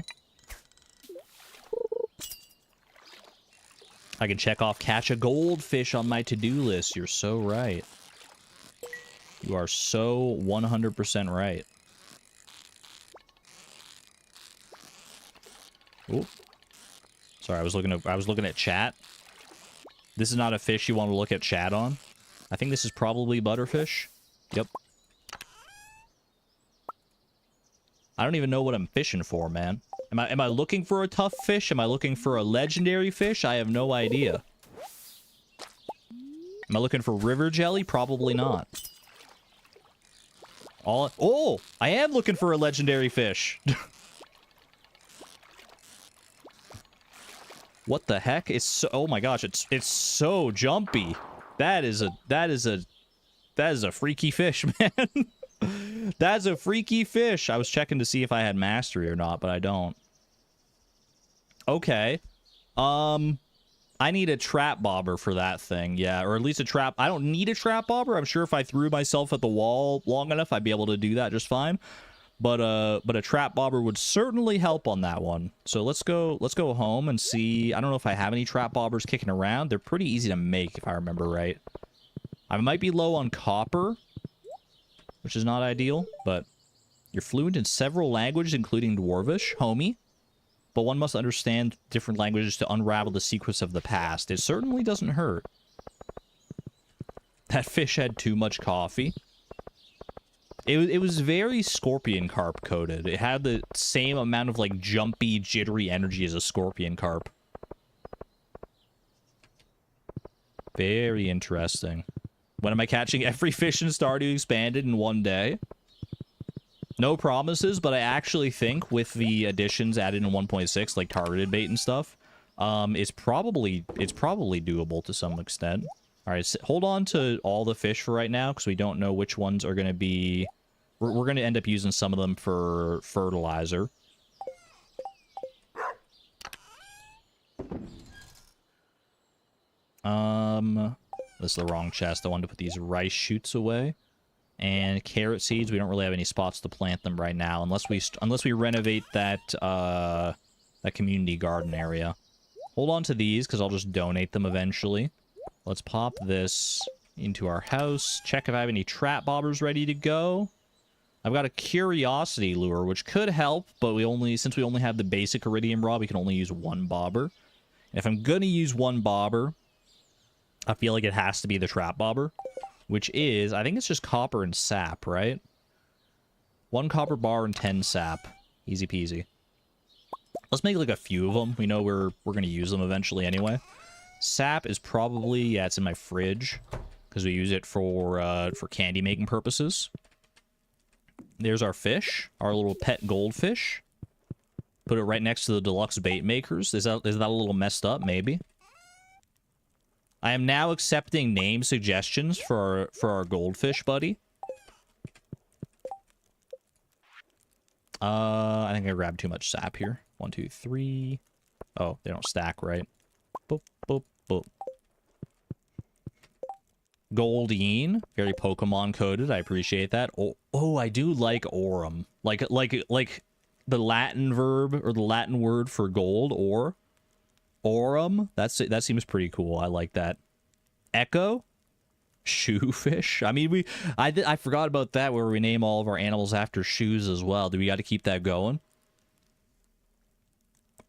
I can check off catch a goldfish on my to-do list. You're so right. You are so 100% right. Ooh. Sorry, I was looking at chat. This is not a fish you want to look at chat on. I think this is probably butterfish. Yep. I don't even know what I'm fishing for, man. Am I looking for a tough fish? Am I looking for a legendary fish? I have no idea. Am I looking for river jelly? Probably not. Oh, I am looking for a legendary fish. What the heck? It's so, oh my gosh, it's so jumpy. That is a freaky fish, man. That's a freaky fish. I was checking to see if I had mastery or not, but I don't. Okay. I need a trap bobber for that thing. Yeah, or at least a trap. I don't need a trap bobber. I'm sure if I threw myself at the wall long enough, I'd be able to do that just fine. But a trap bobber would certainly help on that one. So let's go home and see. I don't know if I have any trap bobbers kicking around. They're pretty easy to make if I remember right. I might be low on copper, which is not ideal, but you're fluent in several languages, including Dwarvish, homie. But one must understand different languages to unravel the secrets of the past. It certainly doesn't hurt. That fish had too much coffee. It was very scorpion carp coated. It had the same amount of like jumpy, jittery energy as a scorpion carp. Very interesting. When am I catching every fish in Stardew Expanded in one day? No promises, but I actually think with the additions added in 1.6, like targeted bait and stuff, it's probably doable to some extent. All right, so hold on to all the fish for right now, because we don't know which ones are going to be... We're going to end up using some of them for fertilizer. This is the wrong chest. I wanted to put these rice shoots away. And carrot seeds, we don't really have any spots to plant them right now, unless we renovate that that community garden area. Hold on to these, because I'll just donate them eventually. Let's pop this into our house. Check if I have any trap bobbers ready to go. I've got a curiosity lure, which could help, but since we only have the basic iridium rod, we can only use one bobber. And if I'm gonna use one bobber, I feel like it has to be the trap bobber. Which is, I think it's just copper and sap, right? 1 copper bar and 10 sap. Easy peasy. Let's make like a few of them. We know we're going to use them eventually anyway. Sap is probably, yeah, it's in my fridge. Because we use it for candy making purposes. There's our fish. Our little pet goldfish. Put it right next to the deluxe bait makers. Is that a little messed up? Maybe. I am now accepting name suggestions for our goldfish buddy. I think I grabbed too much sap here. 1, 2, 3. Oh, they don't stack right. Boop, boop, boop. Goldine, very Pokemon coded. I appreciate that. Oh, I do like Aurum. Like the Latin verb or the Latin word for gold, or Aurum. That seems pretty cool. I like that. Echo, shoefish. I mean, I forgot about that, where we name all of our animals after shoes as well. Do we got to keep that going?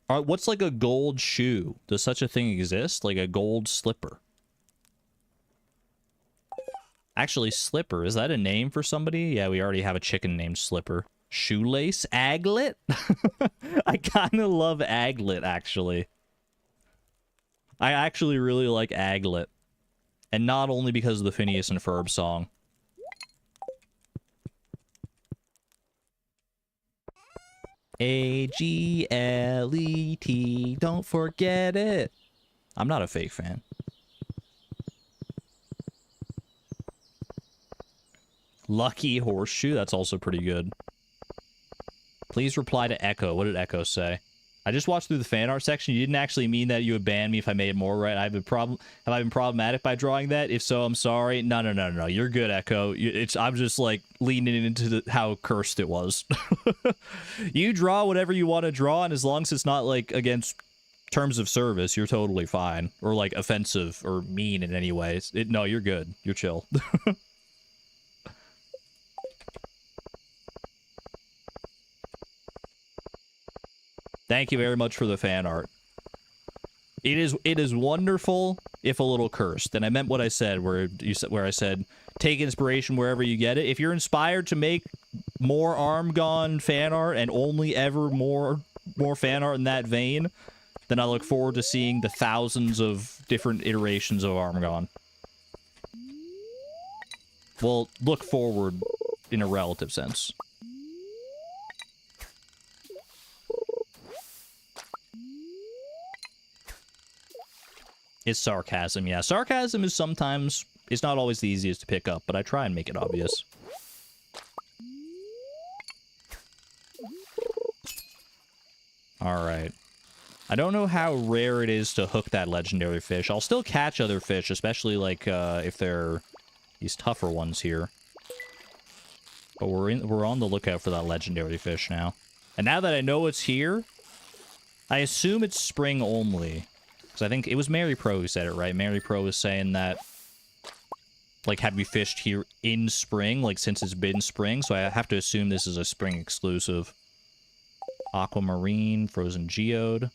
All right, what's like a gold shoe? Does such a thing exist? Like a gold slipper? Actually, Slipper, is that a name for somebody? Yeah, we already have a chicken named Slipper. Shoelace? Aglet? I kind of love Aglet, actually. I actually really like Aglet. And not only because of the Phineas and Ferb song. A-G-L-E-T, don't forget it. I'm not a fake fan. Lucky Horseshoe, that's also pretty good. Please reply to Echo. What did Echo say? I just watched through the fan art section. You didn't actually mean that you would ban me if I made more, right? Have I been problematic by drawing that? If so, I'm sorry. No. You're good, Echo. I'm just like leaning into how cursed it was. You draw whatever you want to draw, and as long as it's not like against terms of service, you're totally fine. Or like offensive or mean in any way. No, you're good. You're chill. Thank you very much for the fan art. It is wonderful, if a little cursed. And I meant what I said, where I said, take inspiration wherever you get it. If you're inspired to make more Armgon fan art and only ever more fan art in that vein, then I look forward to seeing the thousands of different iterations of Armgon. Well, look forward in a relative sense. It's sarcasm, yeah. Sarcasm is sometimes... It's not always the easiest to pick up, but I try and make it obvious. Alright. I don't know how rare it is to hook that legendary fish. I'll still catch other fish, especially, like, if they're these tougher ones here. But we're on the lookout for that legendary fish now. And now that I know it's here, I assume it's spring only. Because I think it was Mary Pro who said it, right? Mary Pro was saying that, like, had we fished here in spring, like, since it's been spring, so I have to assume this is a spring exclusive. Aquamarine, Frozen Geode.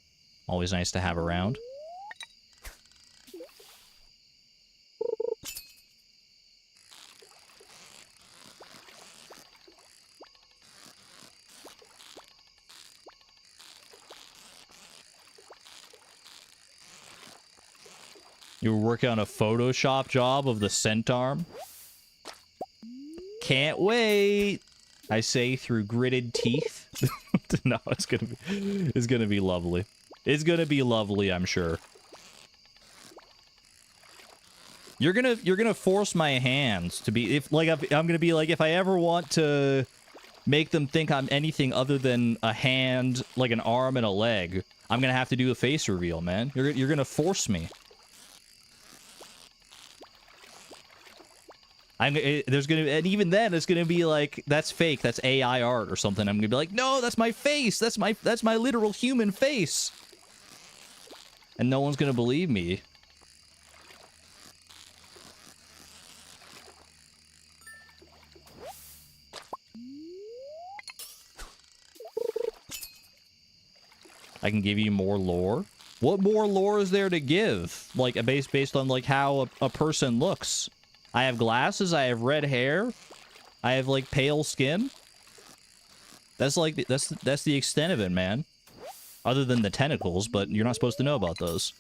Always nice to have around. You were working on a Photoshop job of the scent arm? Can't wait! I say through gritted teeth. No, it's gonna be lovely. It's gonna be lovely, I'm sure. You're gonna force my hands to be, I'm gonna be like, if I ever want to make them think I'm anything other than a hand, like an arm and a leg, I'm gonna have to do a face reveal, man. You're gonna force me. There's gonna, and even then it's gonna be like, that's fake, that's AI art or something. I'm gonna be like, no, that's my face, that's my literal human face, and no one's gonna believe me. I can give you more lore. What more lore is there to give? Like, based on like how a person looks. I have glasses, I have red hair, I have like pale skin. That's like, that's the extent of it, man. Other than the tentacles, but you're not supposed to know about those.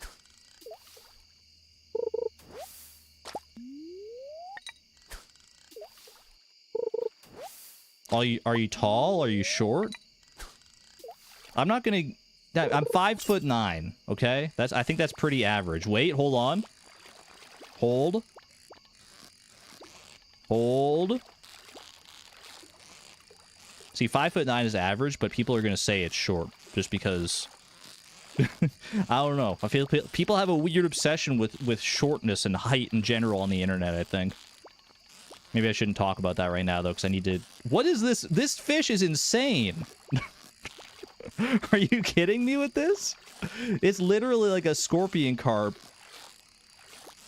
Are you tall? Are you short? I'm not gonna... I'm 5'9", okay? I think that's pretty average. Wait, hold on. Hold. Hold. See, 5'9" is average, but people are gonna say it's short just because... I don't know. I feel people have a weird obsession with shortness and height in general on the internet, I think. Maybe I shouldn't talk about that right now, though, because I need to... What is this? This fish is insane! Are you kidding me with this? It's literally like a scorpion carp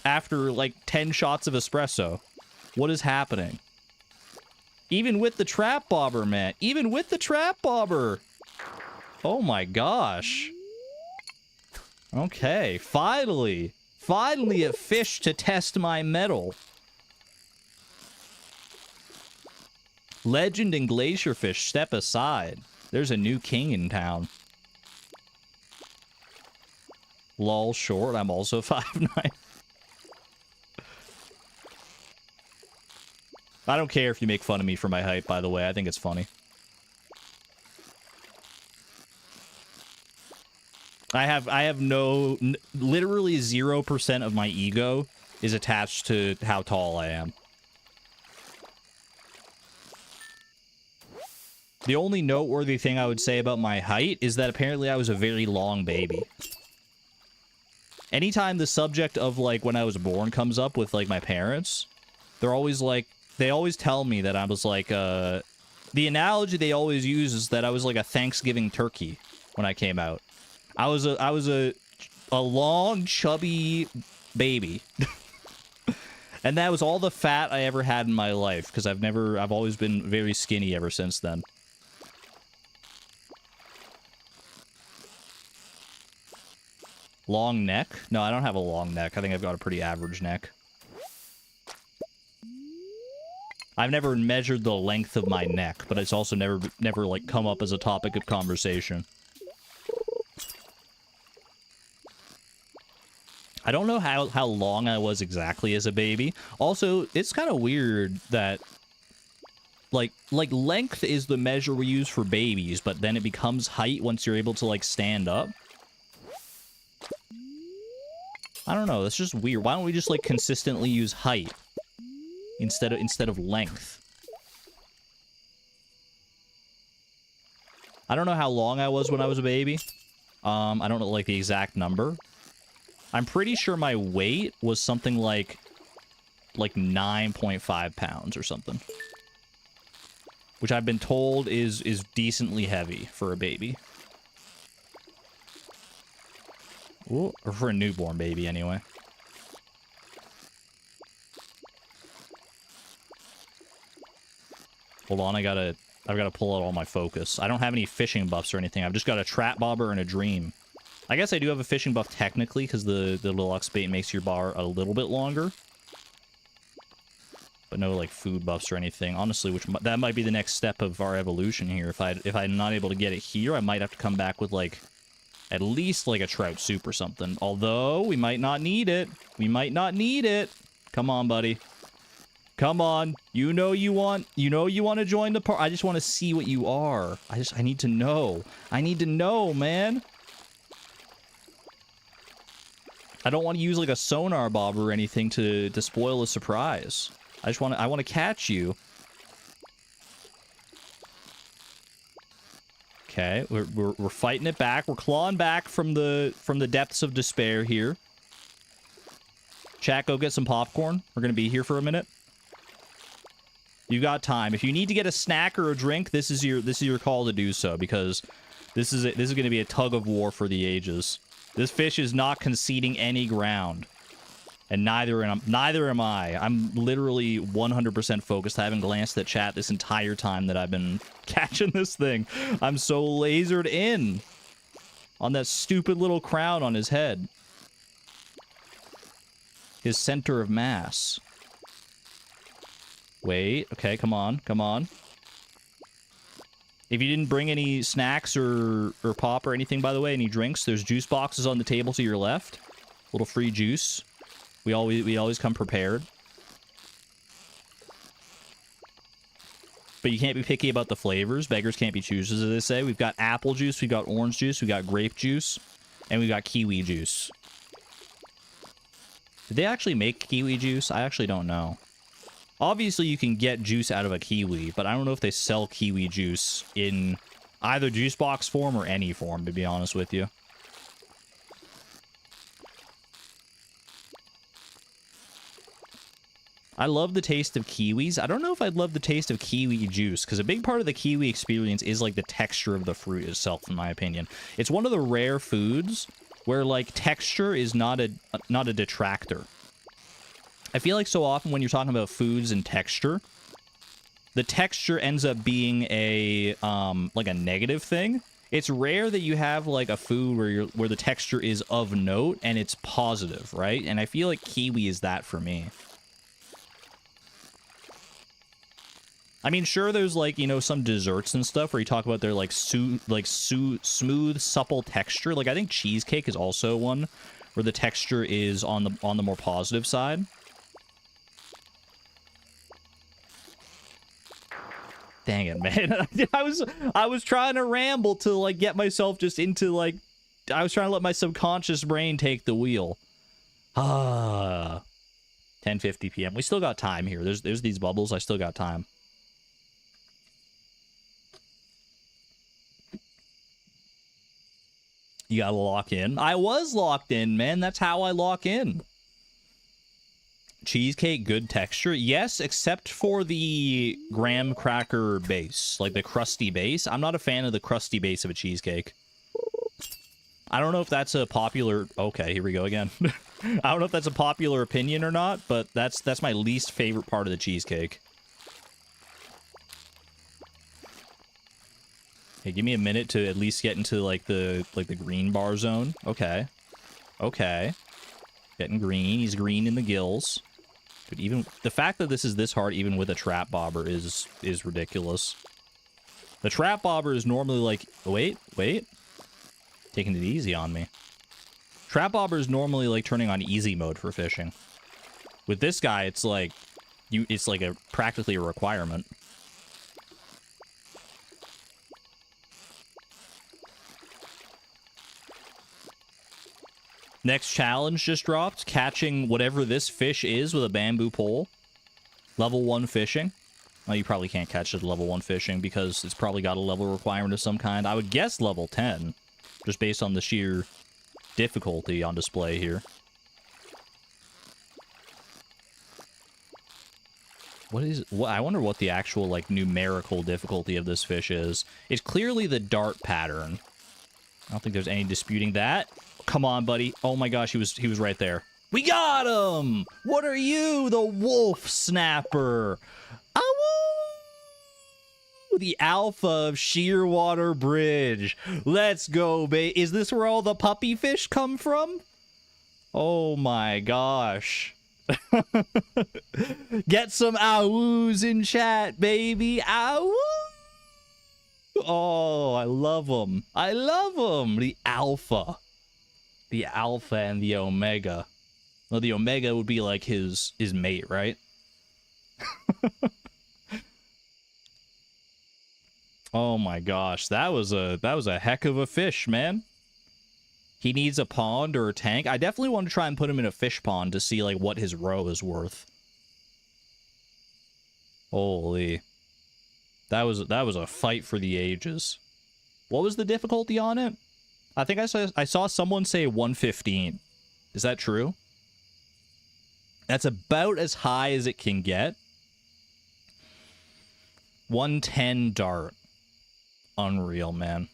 after, like, 10 shots of espresso. What is happening? Even with the trap bobber, man. Even with the trap bobber! Oh my gosh. Okay, finally. Finally a fish to test my mettle. Legend and glacierfish, step aside. There's a new king in town. Lol, short. I'm also 5'9". I don't care if you make fun of me for my height, by the way. I think it's funny. I have no... Literally 0% of my ego is attached to how tall I am. The only noteworthy thing I would say about my height is that apparently I was a very long baby. Anytime the subject of, like, when I was born comes up with, like, my parents, they're always, like... They always tell me that I was, like, The analogy they always use is that I was, like, a Thanksgiving turkey when I came out. I was a long, chubby baby. And that was all the fat I ever had in my life, because I've always been very skinny ever since then. Long neck? No, I don't have a long neck. I think I've got a pretty average neck. I've never measured the length of my neck, but it's also never like come up as a topic of conversation. I don't know how long I was exactly as a baby. Also, it's kind of weird that like length is the measure we use for babies, but then it becomes height once you're able to like stand up. I don't know, that's just weird. Why don't we just like consistently use height instead of length? I don't know how long I was when I was a baby. I don't know like the exact number. I'm pretty sure my weight was something like 9.5 pounds or something. Which I've been told is decently heavy for a baby. Ooh, or for a newborn baby, anyway. Hold on, I've got to pull out all my focus. I don't have any fishing buffs or anything. I've just got a trap bobber and a dream. I guess I do have a fishing buff technically, because the deluxe bait makes your bar a little bit longer. But no, like, food buffs or anything. Honestly, that might be the next step of our evolution here. If I'm not able to get it here, I might have to come back with, like, at least, like, a trout soup or something. Although, we might not need it. We might not need it. Come on, buddy. Come on. You know you want to join the party. I just want to see what you are. I need to know. I need to know, man. I don't want to use, like, a sonar bob or anything to spoil a surprise. I want to catch you. Okay, we're fighting it back. We're clawing back from the depths of despair here. Chat, go get some popcorn. We're gonna be here for a minute. You got time. If you need to get a snack or a drink, this is your call to do so, because this is going to be a tug of war for the ages. This fish is not conceding any ground, and neither am I. I'm literally 100% focused. I haven't glanced at chat this entire time that I've been catching this thing. I'm so lasered in on that stupid little crown on his head. His center of mass. Wait, okay, come on, come on. If you didn't bring any snacks or pop or anything, by the way, any drinks, there's juice boxes on the table to your left. Little free juice. We always come prepared. But you can't be picky about the flavors. Beggars can't be choosers, as they say. We've got apple juice, we've got orange juice, we've got grape juice, and we've got kiwi juice. Did they actually make kiwi juice? I actually don't know. Obviously, you can get juice out of a kiwi, but I don't know if they sell kiwi juice in either juice box form or any form, to be honest with you. I love the taste of kiwis. I don't know if I'd love the taste of kiwi juice, because a big part of the kiwi experience is, like, the texture of the fruit itself, in my opinion. It's one of the rare foods where, like, texture is not a detractor. I feel like so often when you're talking about foods and texture, the texture ends up being a, like a negative thing. It's rare that you have, like, a food where the texture is of note and it's positive, right? And I feel like kiwi is that for me. I mean, sure, there's, like, you know, some desserts and stuff where you talk about their, like, smooth, supple texture. Like, I think cheesecake is also one where the texture is on the more positive side. Dang it, man. I was trying to ramble to, like, get myself just into, like... I was trying to let my subconscious brain take the wheel. 10:50 p.m. We still got time here. There's these bubbles. I still got time. You gotta lock in. I was locked in, man. That's how I lock in. Cheesecake, good texture. Yes, except for the graham cracker base. Like the crusty base. I'm not a fan of the crusty base of a cheesecake. I don't know if that's a popular... Okay, here we go again. I don't know if that's a popular opinion or not, but that's my least favorite part of the cheesecake. Hey, give me a minute to at least get into, like, the green bar zone. Okay. Okay. Getting green. He's green in the gills. But even... The fact that this is this hard, even with a trap bobber, is ridiculous. The trap bobber is normally, like... Wait. Taking it easy on me. Trap bobber is normally, like, turning on easy mode for fishing. With this guy, it's like... It's like practically a requirement. Next challenge just dropped. Catching whatever this fish is with a bamboo pole. Level 1 fishing. Well, you probably can't catch it at level 1 fishing because it's probably got a level requirement of some kind. I would guess level 10. Just based on the sheer difficulty on display here. I wonder what the actual, like, numerical difficulty of this fish is. It's clearly the dart pattern. I don't think there's any disputing that. Come on, buddy. Oh my gosh, he was right there. We got him! What are you? The wolf snapper. Ow! The alpha of Shearwater Bridge. Let's go, babe. Is this where all the puppy fish come from? Oh my gosh. Get some owoos in chat, baby. Ow! Oh, I love them. I love them. The alpha. The alpha and the omega. Well, the omega would be like his mate, right? Oh my gosh, that was a heck of a fish, man. He needs a pond or a tank. I definitely want to try and put him in a fish pond to see, like, what his roe is worth. Holy. That was a fight for the ages. What was the difficulty on it? I think I saw someone say 115. Is that true? That's about as high as it can get. 110 dart. Unreal, man.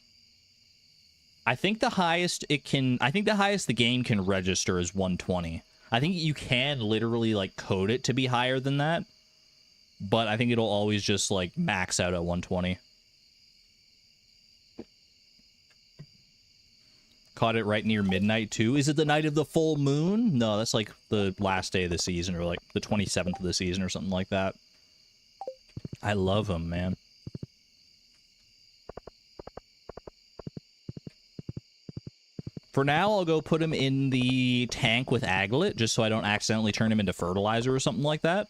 I think the highest the game can register is 120. I think you can literally like code it to be higher than that, but I think it'll always just like max out at 120. Caught it right near midnight too. Is it the night of the full moon? No, that's like the last day of the season, or like the 27th of the season or something like that. I love him, man. For now, I'll go put him in the tank with Aglet, just so I don't accidentally turn him into fertilizer or something like that.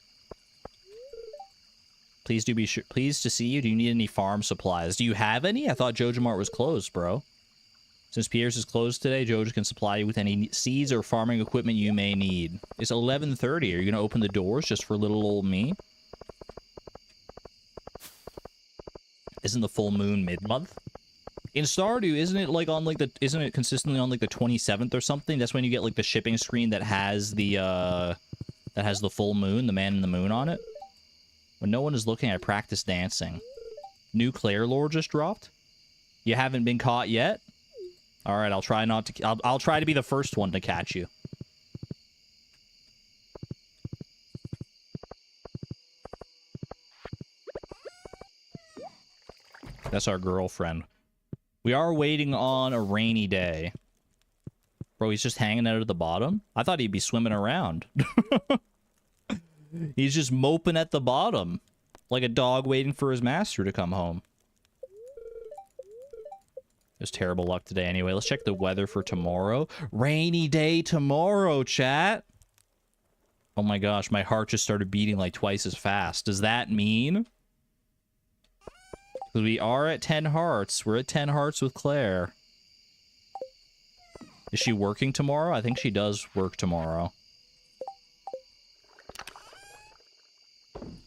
Please do be sure. Pleased to see you. Do you need any farm supplies? Do you have any? I thought JojaMart was closed, bro. Since Pierre's is closed today, Joja can supply you with any seeds or farming equipment you may need. It's 11:30. Are you going to open the doors just for little old me? Isn't the full moon mid-month? In Stardew, isn't it like on like isn't it consistently on like the 27th or something? That's when you get like the shipping screen that has the full moon, the man in the moon on it. When no one is looking, I practice dancing. New Claire lore just dropped. You haven't been caught yet? All right, I'll try not to. I'll try to be the first one to catch you. That's our girlfriend. We are waiting on a rainy day. Bro, he's just hanging out at the bottom? I thought he'd be swimming around. He's just moping at the bottom. Like a dog waiting for his master to come home. There's terrible luck today anyway. Let's check the weather for tomorrow. Rainy day tomorrow, chat. Oh my gosh, my heart just started beating like twice as fast. Does that mean... We are at 10 hearts. We're at 10 hearts with Claire. Is she working tomorrow? I think she does work tomorrow.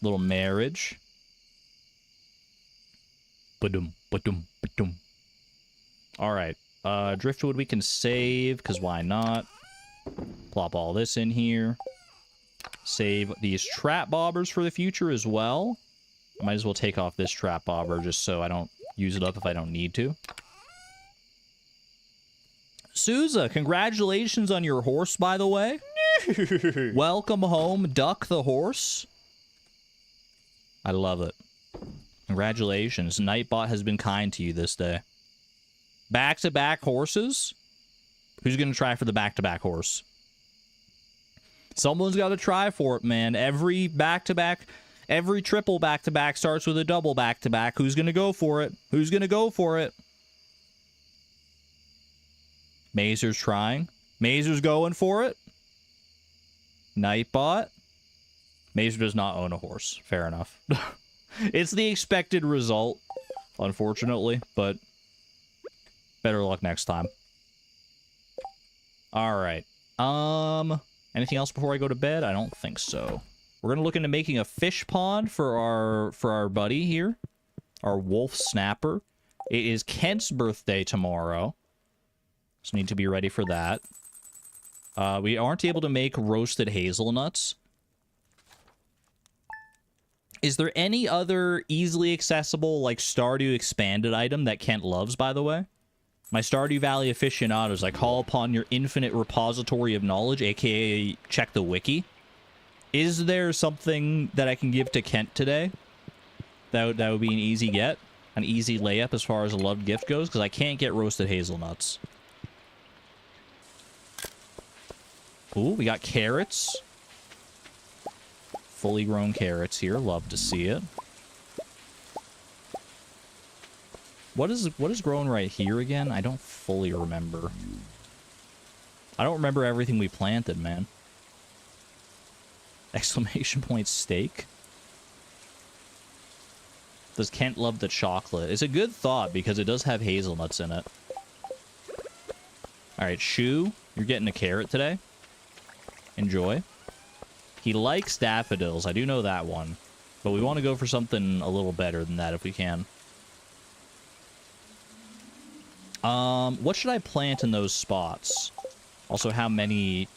Little marriage. Ba-dum, ba-dum, ba-dum. Alright. Driftwood we can save, because why not? Plop all this in here. Save these trap bobbers for the future as well. I might as well take off this trap bobber just so I don't use it up if I don't need to. Souza, congratulations on your horse, by the way. Welcome home, Duck the horse. I love it. Congratulations. Nightbot has been kind to you this day. Back-to-back horses? Who's going to try for the back-to-back horse? Someone's got to try for it, man. Every back-to-back... Every triple back-to-back starts with a double back-to-back. Who's going to go for it? Who's going to go for it? Mazer's trying. Mazer's going for it. Nightbot. Mazer does not own a horse. Fair enough. It's the expected result, unfortunately, but better luck next time. All right. Anything else before I go to bed? I don't think so. We're going to look into making a fish pond for our buddy here. Our wolf snapper. It is Kent's birthday tomorrow. So need to be ready for that. We aren't able to make roasted hazelnuts. Is there any other easily accessible, like, Stardew Expanded item that Kent loves, by the way? My Stardew Valley aficionados, I call upon your infinite repository of knowledge, aka check the wiki. Is there something that I can give to Kent today? That would be an easy get. An easy layup as far as a loved gift goes, because I can't get roasted hazelnuts. Ooh, we got carrots. Fully grown carrots here. Love to see it. What is growing right here again? I don't fully remember. I don't remember everything we planted, man. Exclamation point steak. Does Kent love the chocolate? It's a good thought because it does have hazelnuts in it. Alright, Shu, you're getting a carrot today. Enjoy. He likes daffodils. I do know that one. But we want to go for something a little better than that if we can. What should I plant in those spots? Also, how many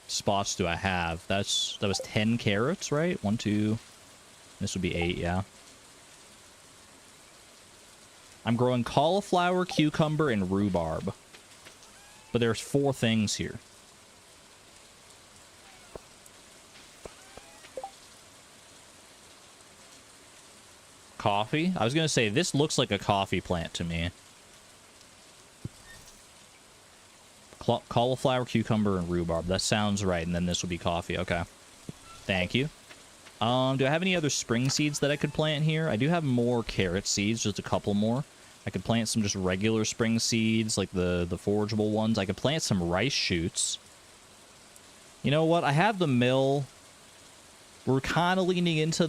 spots do I have? That was 10 carrots, right? 1, 2... This would be 8, yeah. I'm growing cauliflower, cucumber, and rhubarb. But there's 4 things here. Coffee? I was going to say, this looks like a coffee plant to me. Cauliflower, cucumber, and rhubarb. That sounds right, and then this will be coffee. Okay. Thank you. Do I have any other spring seeds that I could plant here? I do have more carrot seeds, just a couple more. I could plant some just regular spring seeds, like the forageable ones. I could plant some rice shoots. You know what? I have the mill. We're kind of leaning into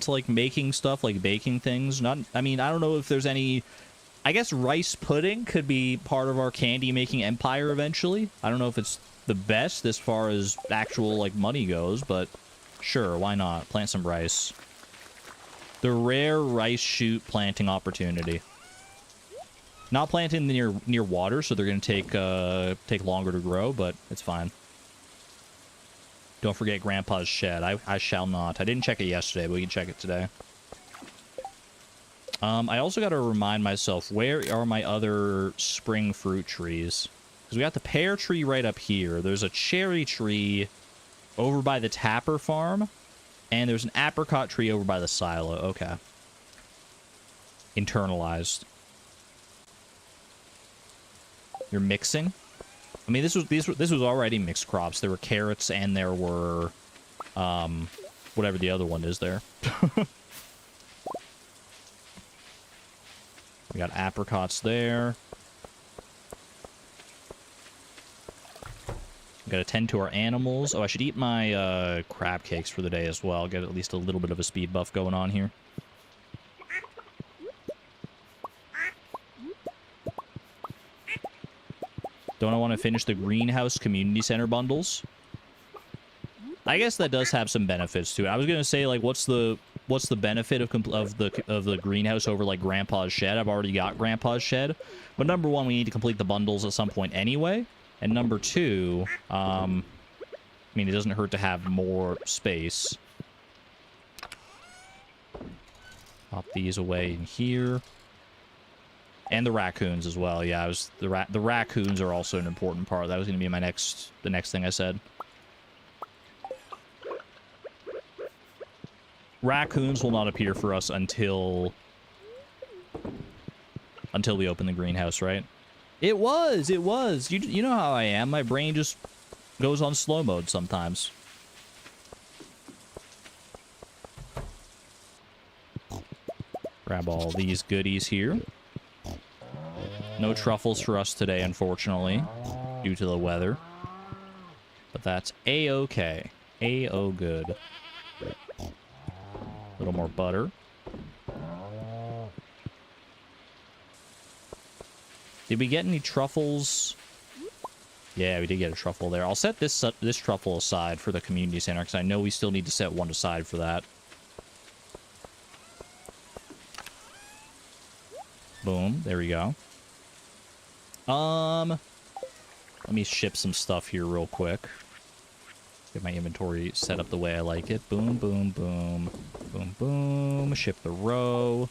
like making stuff, like baking things. I mean, I don't know if there's any. I guess rice pudding could be part of our candy making empire eventually. I don't know if it's the best as far as actual like money goes, but sure, why not? Plant some rice. The rare rice shoot planting opportunity. Not planting near water, so they're gonna take longer to grow, but it's fine. Don't forget Grandpa's shed. I shall not. I didn't check it yesterday, but we can check it today. I also got to remind myself, where are my other spring fruit trees? Because we got the pear tree right up here. There's a cherry tree over by the Tapper farm. And there's an apricot tree over by the silo. Okay. Internalized. You're mixing? I mean, this was already mixed crops. There were carrots and there were, whatever the other one is there. We got apricots there. We gotta tend to our animals. Oh, I should eat my crab cakes for the day as well. Get at least a little bit of a speed buff going on here. Don't I want to finish the greenhouse community center bundles? I guess that does have some benefits to it. I was gonna say, like, what's the benefit of the greenhouse over like Grandpa's shed? I've already got Grandpa's shed, but number one, we need to complete the bundles at some point anyway, and number two, I mean, it doesn't hurt to have more space. Pop these away in here. And the raccoons as well. Yeah, the raccoons are also an important part. That was going to be the next thing I said. Raccoons will not appear for us until we open the greenhouse, right? It was. You know how I am. My brain just goes on slow mode sometimes. Grab all these goodies here. No truffles for us today, unfortunately, due to the weather. But that's A-okay. A-o-good. A little more butter. Did we get any truffles? Yeah, we did get a truffle there. I'll set this truffle aside for the community center, because I know we still need to set one aside for that. Boom. There we go. Let me ship some stuff here real quick. Get my inventory set up the way I like it. Boom, boom, boom. Boom, boom. Ship the row.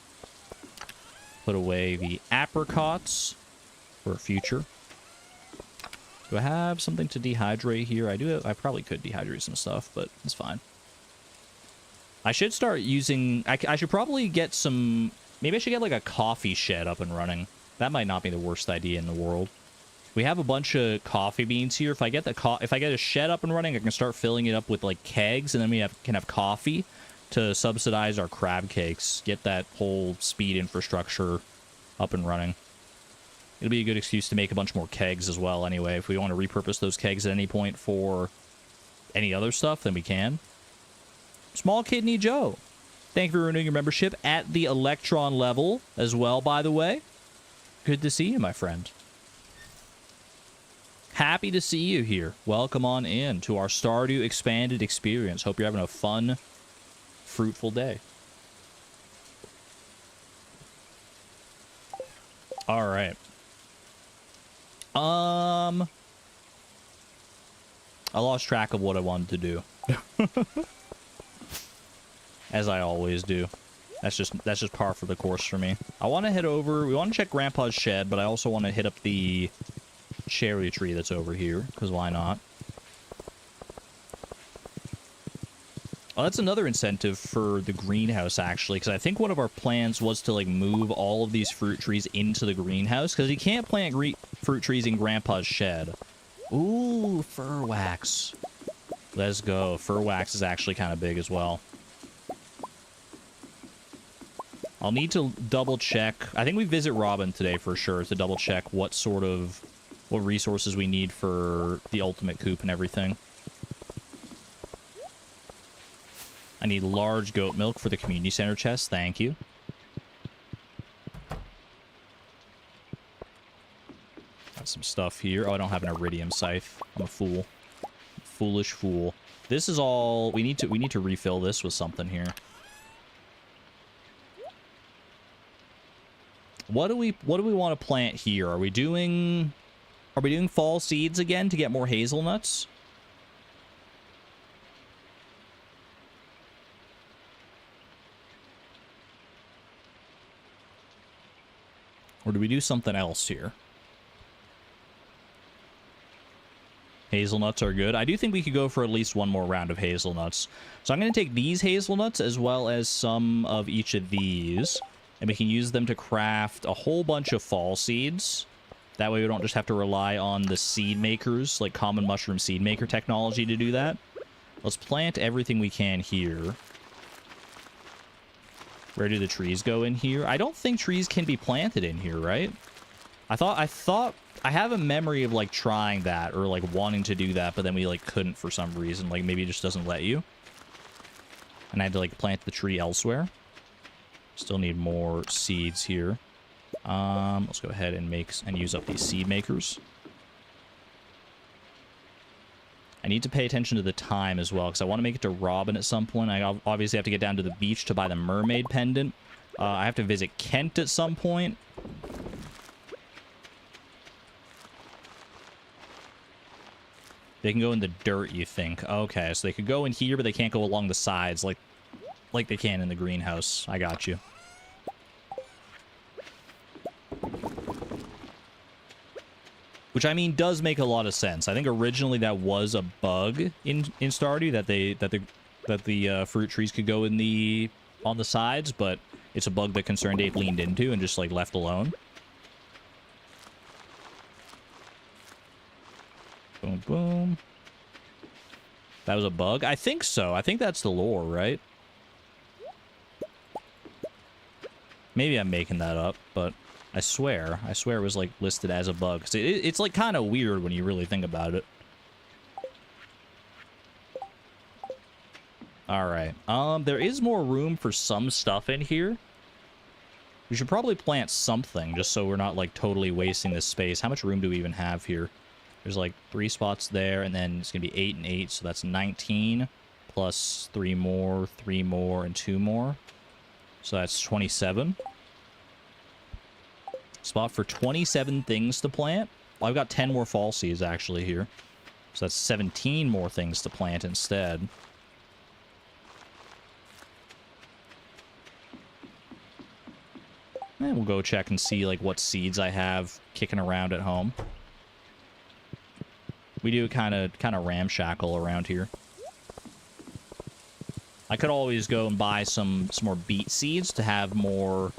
Put away the apricots for future. Do I have something to dehydrate here? I do. I probably could dehydrate some stuff, but it's fine. I should start using... I should probably get some... Maybe I should get like a coffee shed up and running. That might not be the worst idea in the world. We have a bunch of coffee beans here. If I get a shed up and running, I can start filling it up with like kegs, and then we can have coffee to subsidize our crab cakes. Get that whole speed infrastructure up and running. It'll be a good excuse to make a bunch more kegs as well. Anyway, if we want to repurpose those kegs at any point for any other stuff, then we can. Small Kidney Joe, thank you for renewing your membership at the Electron level as well, by the way. Good to see you, my friend. Happy to see you here. Welcome on in to our Stardew Expanded experience. Hope you're having a fun, fruitful day. All right. I lost track of what I wanted to do. As I always do. That's just par for the course for me. I want to head over. We want to check Grandpa's shed, but I also want to hit up the cherry tree that's over here, because why not? Oh, that's another incentive for the greenhouse, actually, because I think one of our plans was to, like, move all of these fruit trees into the greenhouse, because you can't plant fruit trees in Grandpa's shed. Ooh, fur wax. Let's go. Fur wax is actually kind of big as well. I'll need to double check. I think we visit Robin today for sure to double check what resources we need for the ultimate coop and everything. I need large goat milk for the community center chest. Thank you. Got some stuff here. Oh, I don't have an iridium scythe. I'm a fool. Foolish fool. This is all we need to refill this with something here. What do we want to plant here? Are we doing fall seeds again to get more hazelnuts? Or do we do something else here? Hazelnuts are good. I do think we could go for at least one more round of hazelnuts. So I'm going to take these hazelnuts as well as some of each of these. And we can use them to craft a whole bunch of fall seeds. That way we don't just have to rely on the seed makers, like common mushroom seed maker technology to do that. Let's plant everything we can here. Where do the trees go in here? I don't think trees can be planted in here, right? I thought I have a memory of like trying that or like wanting to do that, but then we like couldn't for some reason. Like maybe it just doesn't let you. And I had to like plant the tree elsewhere. Still need more seeds here. Let's go ahead and use up these seed makers. I need to pay attention to the time as well, because I want to make it to Robin at some point. I obviously have to get down to the beach to buy the mermaid pendant. I have to visit Kent at some point. They can go in the dirt, you think. Okay, so they could go in here, but they can't go along the sides like they can in the greenhouse. I got you. Which, I mean, does make a lot of sense. I think originally that was a bug in Stardew, that the fruit trees could go in on the sides, but it's a bug that Concerned Ape leaned into and just, like, left alone. Boom, boom. That was a bug? I think so. I think that's the lore, right? Maybe I'm making that up, but I swear it was like listed as a bug. It's like kind of weird when you really think about it. All right. There is more room for some stuff in here. We should probably plant something just so we're not like totally wasting this space. How much room do we even have here? There's like 3 spots there, and then it's gonna be 8 and 8, so that's 19 plus 3 more, 3 more, and 2 more. So that's 27. Spot for 27 things to plant. Well, I've got 10 more fall seeds actually here. So that's 17 more things to plant instead. And we'll go check and see like what seeds I have kicking around at home. We do kind of ramshackle around here. I could always go and buy some more beet seeds to have more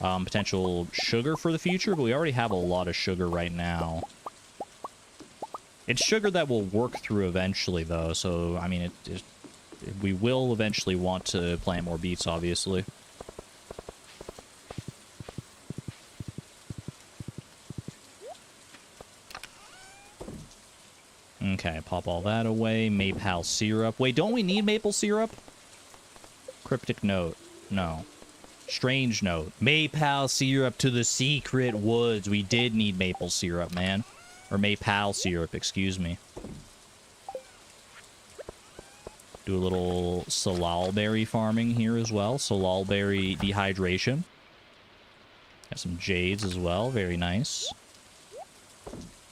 potential sugar for the future, but we already have a lot of sugar right now. It's sugar that we'll work through eventually, though, so, I mean, we will eventually want to plant more beets, obviously. Okay, pop all that away. Maple syrup. Wait, don't we need maple syrup? Cryptic note. No. Strange note. Maple syrup to the secret woods. We did need maple syrup, man. Or maple syrup, excuse me. Do a little salalberry farming here as well. Salalberry dehydration. Got some jades as well. Very nice.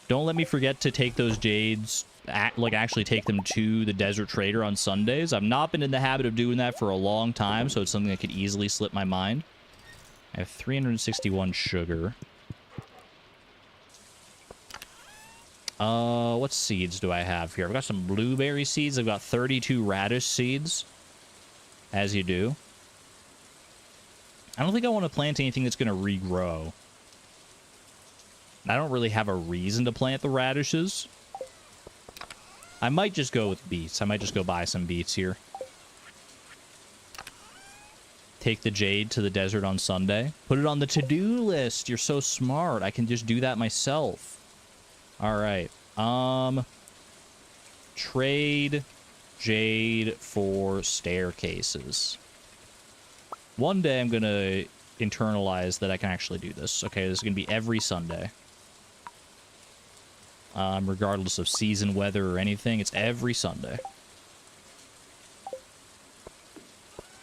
Don't let me forget to take those jades actually take them to the desert trader on Sundays. I've not been in the habit of doing that for a long time, so it's something that could easily slip my mind. I have 361 sugar. What seeds do I have here? I've got some blueberry seeds. I've got 32 radish seeds, as you do. I don't think I want to plant anything that's going to regrow. I don't really have a reason to plant the radishes. I might just go with beets. I might just go buy some beets here. Take the jade to the desert on Sunday. Put it on the to-do list. You're so smart. I can just do that myself. All right. Trade jade for staircases. One day I'm going to internalize that I can actually do this. Okay, this is going to be every Sunday. Regardless of season, weather, or anything, it's every Sunday.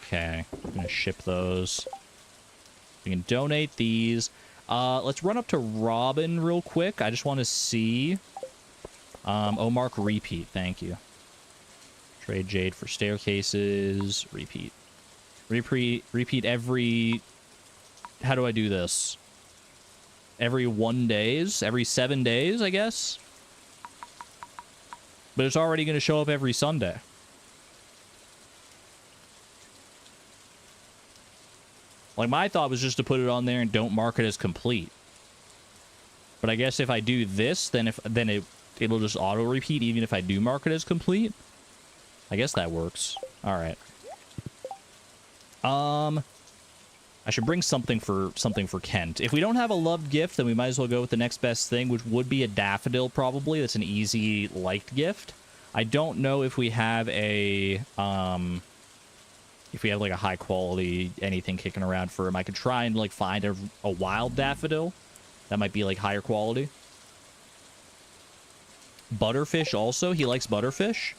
Okay, I'm going to ship those. We can donate these. Let's run up to Robin real quick. I just want to see. Oh, Mark, repeat. Thank you. Trade jade for staircases. Repeat. Repeat every... How do I do this? Every 1 days? Every 7 days, I guess? But it's already going to show up every Sunday. Like, my thought was just to put it on there and don't mark it as complete. But I guess if I do this, then it'll just auto-repeat even if I do mark it as complete. I guess that works. Alright. I should bring something for Kent. If we don't have a loved gift, then we might as well go with the next best thing, which would be a daffodil, probably. That's an easy, liked gift. I don't know if we have a... If we have, like, a high-quality anything kicking around for him. I could try and, like, find a wild daffodil. That might be, like, higher quality. Butterfish also. He likes butterfish.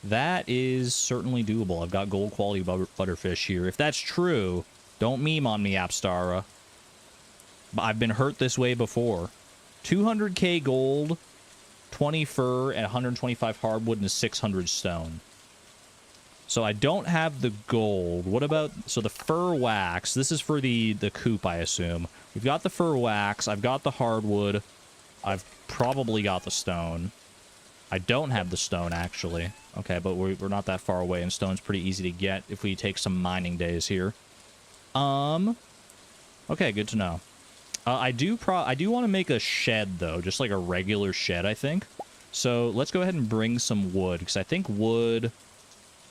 That is certainly doable. I've got gold quality butterfish here. If that's true, don't meme on me, Apstara. I've been hurt this way before. 200k gold, 20 fur, and 125 hardwood, and 600 stone. So I don't have the gold. What about... So the fur wax. This is for the coop, I assume. We've got the fur wax. I've got the hardwood. I've probably got the stone. I don't have the stone, actually. Okay, but we're not that far away, and stone's pretty easy to get if we take some mining days here. Okay, good to know. I do want to make a shed, though. Just like a regular shed, I think. So let's go ahead and bring some wood, because I think wood...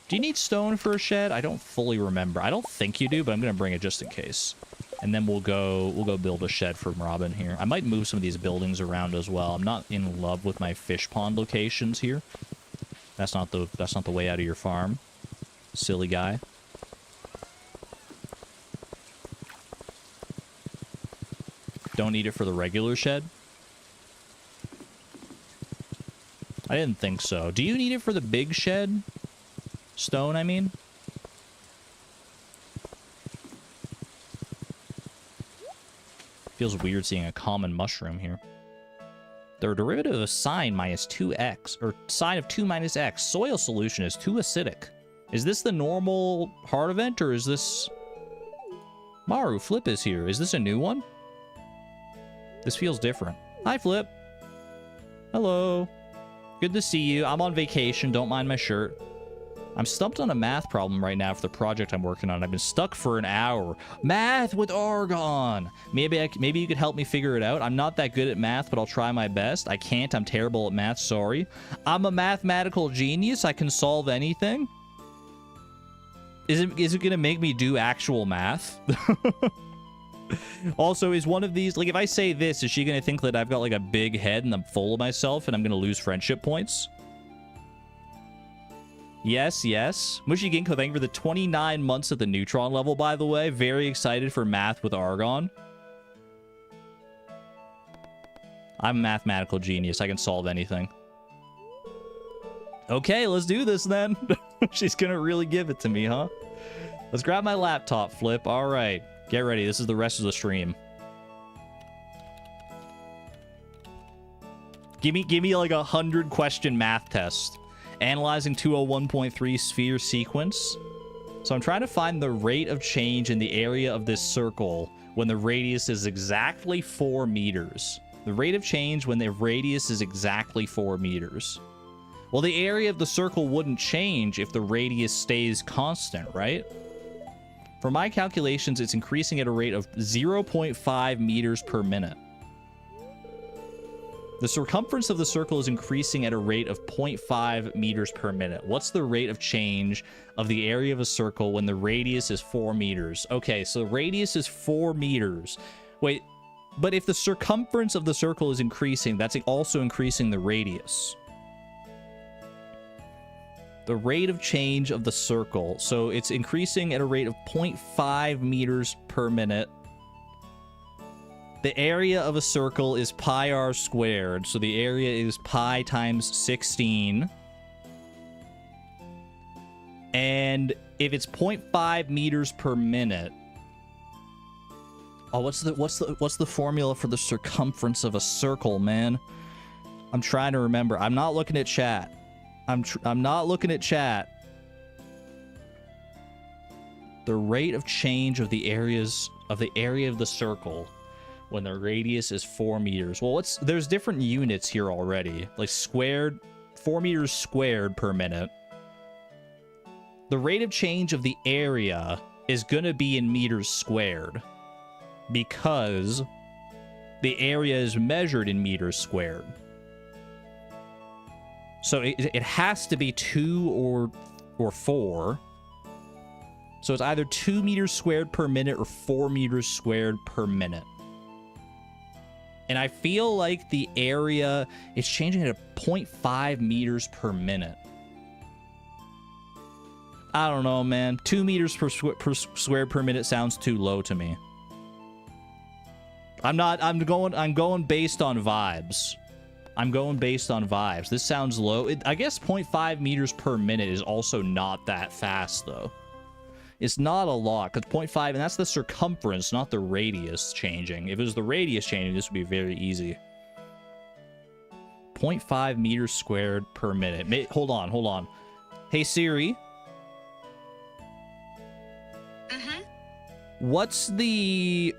Do you need stone for a shed? I don't fully remember. I don't think you do, but I'm going to bring it just in case. And then we'll go build a shed for Robin here. I might move some of these buildings around as well. I'm not in love with my fish pond locations here. That's not the way out of your farm. Silly guy. Don't need it for the regular shed? I didn't think so. Do you need it for the big shed? Stone, I mean? Feels weird seeing a common mushroom here. The derivative of sine minus 2x, or sine of 2 minus x. Soil solution is too acidic. Is this the normal heart event, or is this... Maru, Flip is here. Is this a new one? This feels different. Hi, Flip. Hello. Good to see you. I'm on vacation. Don't mind my shirt. I'm stumped on a math problem right now for the project I'm working on. I've been stuck for an hour. Math with argon! Maybe you could help me figure it out. I'm not that good at math, but I'll try my best. I can't. I'm terrible at math. Sorry. I'm a mathematical genius. I can solve anything. Is it going to make me do actual math? Also, is one of these... Like, if I say this, is she going to think that I've got, like, a big head and I'm full of myself and I'm going to lose friendship points? Yes, yes. Mushy Ginkgo, thank you for the 29 months at the neutron level, by the way. Very excited for math with argon. I'm a mathematical genius. I can solve anything. Okay, let's do this then. She's gonna really give it to me, huh? Let's grab my laptop, Flip. All right. Get ready. This is the rest of the stream. Give me like 100 question math test. Analyzing 201.3 sphere sequence. So I'm trying to find the rate of change in the area of this circle when the radius is exactly 4 meters. The rate of change when the radius is exactly 4 meters. Well, the area of the circle wouldn't change if the radius stays constant, right? For my calculations, it's increasing at a rate of 0.5 meters per minute. The circumference of the circle is increasing at a rate of 0.5 meters per minute. What's the rate of change of the area of a circle when the radius is 4 meters? Okay, so the radius is 4 meters. Wait, but if the circumference of the circle is increasing, that's also increasing the radius. The rate of change of the circle. So it's increasing at a rate of 0.5 meters per minute. The area of a circle is pi r squared, so the area is pi times 16. And if it's 0.5 meters per minute, oh, what's the formula for the circumference of a circle, man? I'm trying to remember. I'm not looking at chat. I'm not looking at chat. The rate of change of the area of the circle when the radius is 4 meters. Well, there's different units here already. Like squared, 4 meters squared per minute. The rate of change of the area is going to be in meters squared because the area is measured in meters squared. So it has to be 2 or 4. So it's either 2 meters squared per minute or 4 meters squared per minute. And I feel like the area is changing at 0.5 meters per minute. I don't know, man. 2 meters per squared per minute sounds too low to me. I'm going based on vibes. I'm going based on vibes. This sounds low. I guess 0.5 meters per minute is also not that fast, though. It's not a lot, because 0.5, and that's the circumference, not the radius changing. If it was the radius changing, this would be very easy. 0.5 meters squared per minute. Hold on. Hey, Siri. Mm-hmm. What's the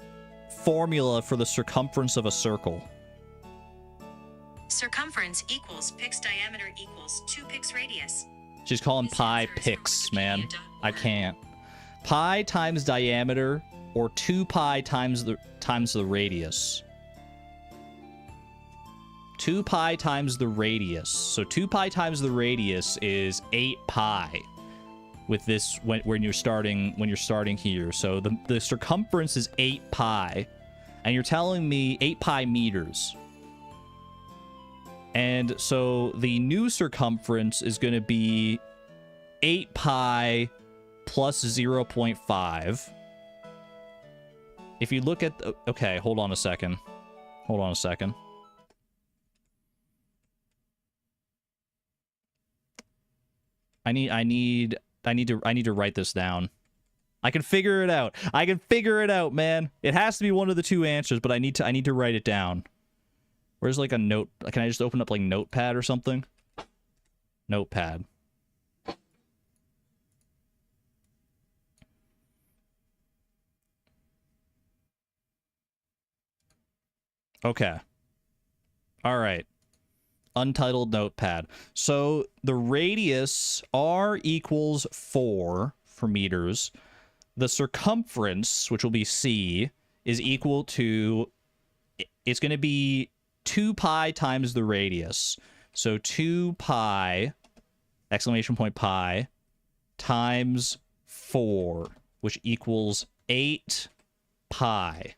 formula for the circumference of a circle? Circumference equals pix diameter equals 2 pix radius. She's calling pi pix, man. I can't. Pi times diameter or 2 pi times the radius. 2 pi times the radius. So 2 pi times the radius is 8 pi. With this, when you're starting here, so the circumference is 8 pi, and you're telling me 8 pi meters. And so the new circumference is going to be 8 pi plus 0.5. If you look at okay, hold on a second. I need to write this down. I can figure it out. Man. It has to be one of the two answers, but I need to write it down. Where's like a note? Can I just open up like Notepad or something? Notepad. Okay. All right. Untitled Notepad. So the radius r equals 4 for meters. The circumference, which will be c, is equal to, it's going to be 2 pi times the radius. So 2 pi, exclamation point pi, times 4, which equals 8 pi.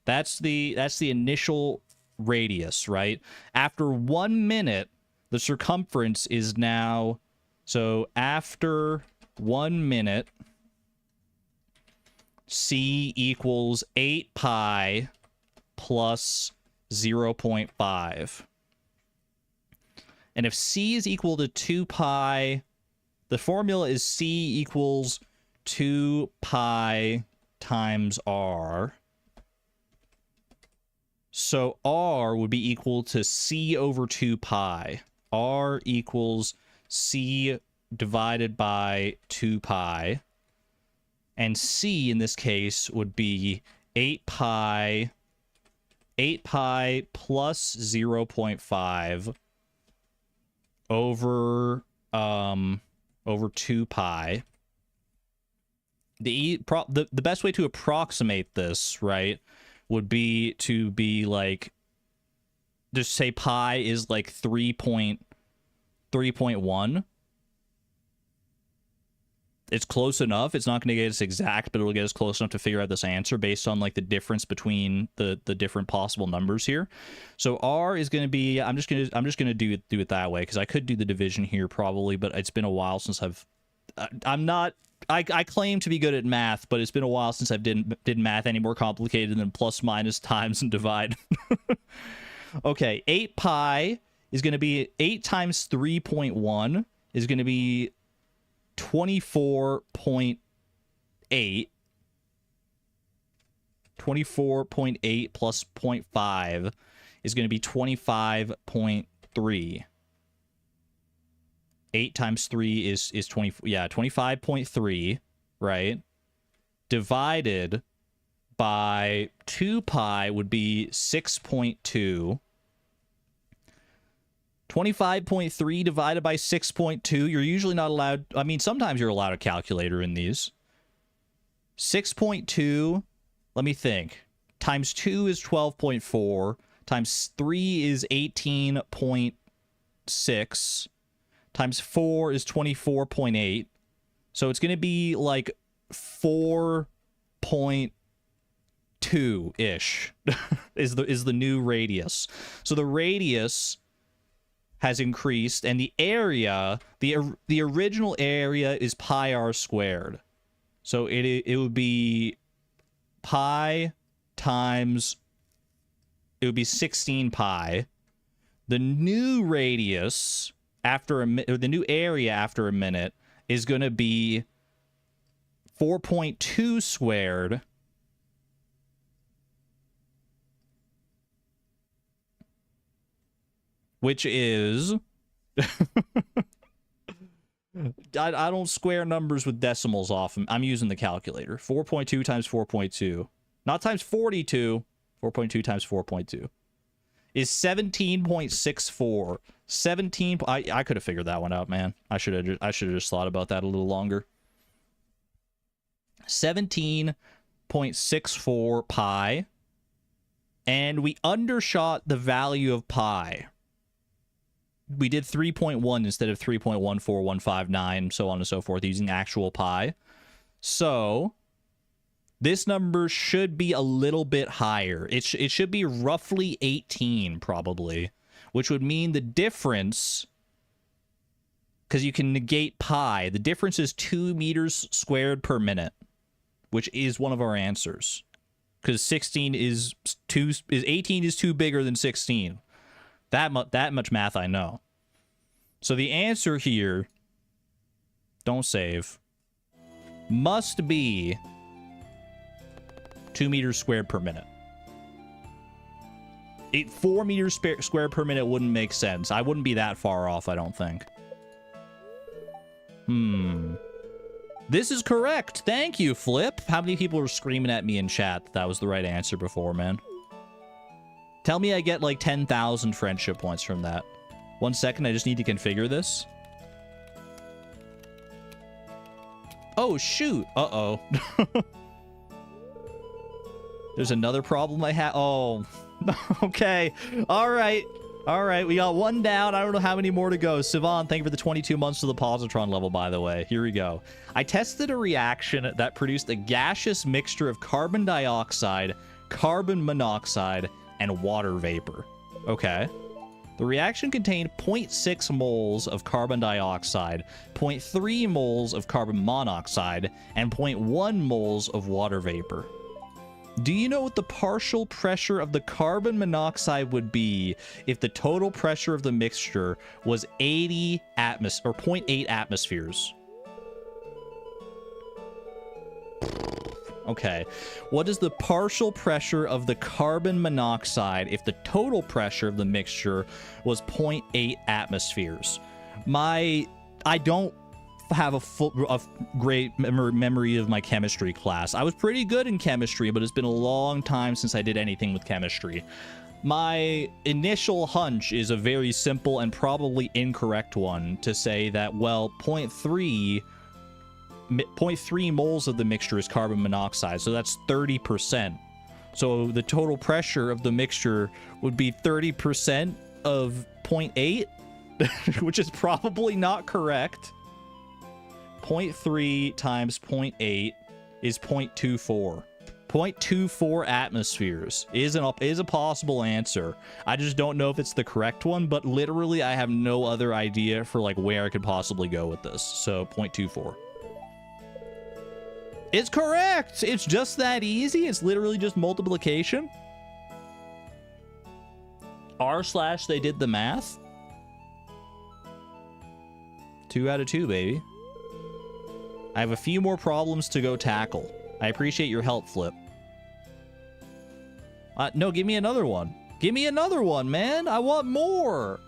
That's the initial radius, right? After 1 minute, the circumference is now, so after 1 minute, c equals 8 pi plus 0.5. And if c is equal to 2 pi, the formula is c equals 2 pi times r. So R would be equal to C over 2 pi. R equals C divided by 2 pi. And C in this case would be 8 pi plus 0.5 over 2 pi. The best way to approximate this, right, would be to be like, just say pi is like 3.1. It's close enough. It's not going to get us exact, but it'll get us close enough to figure out this answer based on like the difference between the different possible numbers here. So R is going to be, I'm just going to do it that way, because I could do the division here probably, but it's been a while since I claim to be good at math, but it's been a while since I did math any more complicated than plus, minus, times, and divide. Okay, 8 pi is going to be 8 times 3.1 is going to be 24.8. 24.8 plus 0.5 is going to be 25.3. 8 times 3 is 20, yeah, 25.3, right? Divided by 2 pi would be 6.2. 25.3 divided by 6.2, you're usually not allowed, I mean, sometimes you're allowed a calculator in these. 6.2, let me think. Times 2 is 12.4, times 3 is 18.6, times 4 is 24.8. So it's going to be like 4.2-ish is the new radius. So the radius has increased, and the area, the original area is pi r squared. So it would be pi times, it would be 16 pi. The new radius after a minute, or the new area after a minute, is going to be 4.2 squared which is I don't square numbers with decimals often. I'm using the calculator. 4.2 times 4.2, not times 42. 4.2 times 4.2 is 17.64. 17. I could have figured that one out, man. I should have just thought about that a little longer. 17.64 pi, and we undershot the value of pi. We did 3.1 instead of 3.14159, so on and so forth, using actual pi. So this number should be a little bit higher. It should be roughly 18, probably, which would mean the difference, because you can negate pi, the difference is 2 meters squared per minute, which is one of our answers, because 18 is too bigger than 16. That much math I know. So the answer here, don't save, must be 2 meters squared per minute. 4 meters squared per minute wouldn't make sense. I wouldn't be that far off, I don't think. This is correct. Thank you, Flip. How many people were screaming at me in chat that was the right answer before, man? Tell me I get like 10,000 friendship points from that. 1 second, I just need to configure this. Oh, shoot. Uh-oh. There's another problem I have. Oh, okay. All right. All right. We got one down. I don't know how many more to go. Sivan, thank you for the 22 months to the positron level, by the way. Here we go. I tested a reaction that produced a gaseous mixture of carbon dioxide, carbon monoxide, and water vapor. Okay. The reaction contained 0.6 moles of carbon dioxide, 0.3 moles of carbon monoxide, and 0.1 moles of water vapor. Do you know what the partial pressure of the carbon monoxide would be if the total pressure of the mixture was 80 atmospheres, or 0.8 atmospheres? Okay. What is the partial pressure of the carbon monoxide if the total pressure of the mixture was 0.8 atmospheres? I don't have a great memory of my chemistry class. I was pretty good in chemistry, but it's been a long time since I did anything with chemistry. My initial hunch is a very simple and probably incorrect one to say that, well, 0.3 moles of the mixture is carbon monoxide, so that's 30%. So the total pressure of the mixture would be 30% of 0.8, which is probably not correct. 0.3 times 0.8 is 0.24. 0.24 atmospheres is a possible answer. I just don't know if it's the correct one, but literally I have no other idea for like where I could possibly go with this. So 0.24. It's correct. It's just that easy. It's literally just multiplication. r/ they did the math. 2 out of 2, baby. I have a few more problems to go tackle. I appreciate your help, Flip. No, give me another one. Give me another one, man. I want more.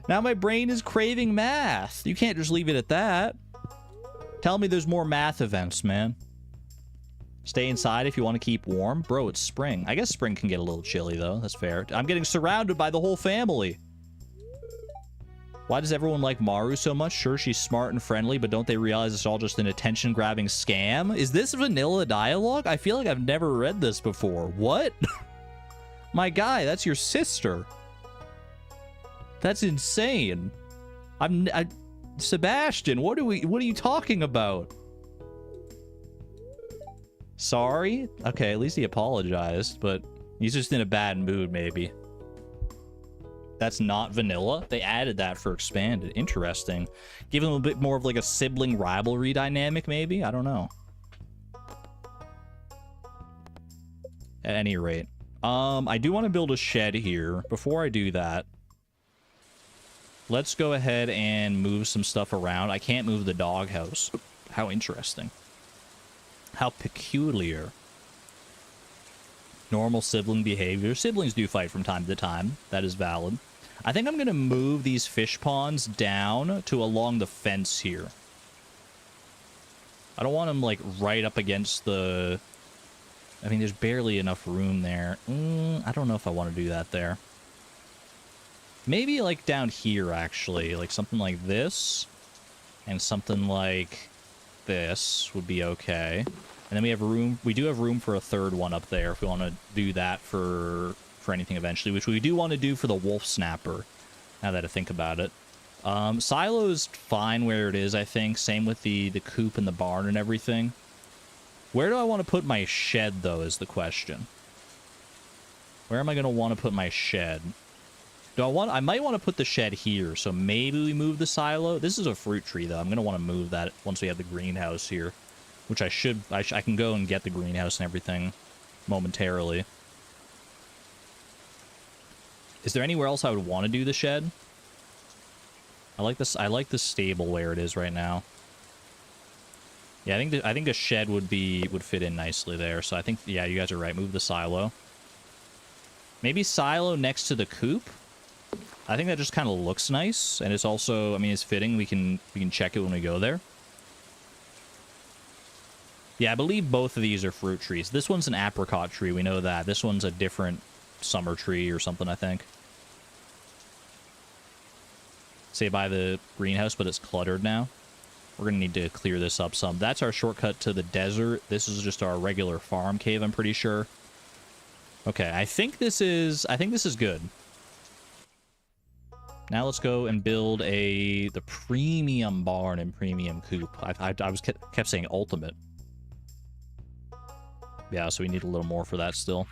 Now my brain is craving math. You can't just leave it at that. Tell me there's more math events, man. Stay inside if you want to keep warm. Bro, it's spring. I guess spring can get a little chilly, though. That's fair. I'm getting surrounded by the whole family. Why does everyone like Maru so much? Sure, she's smart and friendly, but don't they realize it's all just an attention-grabbing scam? Is this vanilla dialogue? I feel like I've never read this before. What? My guy, that's your sister. That's insane. Sebastian, what are you talking about? Sorry? Okay, at least he apologized, but he's just in a bad mood, maybe. That's not vanilla. They added that for Expanded. Interesting. Give them a bit more of like a sibling rivalry dynamic, maybe? I don't know. At any rate. I do want to build a shed here. Before I do that, let's go ahead and move some stuff around. I can't move the doghouse. How interesting. How peculiar. Normal sibling behavior. Siblings do fight from time to time. That is valid. I think I'm going to move these fish ponds down to along the fence here. I don't want them, like, right up against the... I mean, there's barely enough room there. I don't know if I want to do that there. Maybe, like, down here, actually. Like, something like this. And something like this would be okay. And then we have room... We do have room for a third one up there if we want to do that for anything eventually, which we do want to do for the wolf snapper, now that I think about it. Silo's fine where it is, I think. Same with the coop and the barn and everything. Where do I want to put my shed, though, is the question. Where am I going to want to put my shed? I might want to put the shed here, so maybe we move the silo. This is a fruit tree, though. I'm going to want to move that once we have the greenhouse here, which I can go and get the greenhouse and everything momentarily. Is there anywhere else I would want to do the shed? I like this. I like the stable where it is right now. Yeah, I think a shed would fit in nicely there. So I think, yeah, you guys are right. Move the silo. Maybe silo next to the coop. I think that just kind of looks nice, and it's also, I mean, it's fitting. We can check it when we go there. Yeah, I believe both of these are fruit trees. This one's an apricot tree. We know that. This one's a different summer tree or something, I think. Say by the greenhouse, but it's cluttered now. We're going to need to clear this up some. That's our shortcut to the desert. This is just our regular farm cave, I'm pretty sure. Okay, I think this is good. Now let's go and build the premium barn and premium coop. I kept saying ultimate. Yeah, so we need a little more for that still.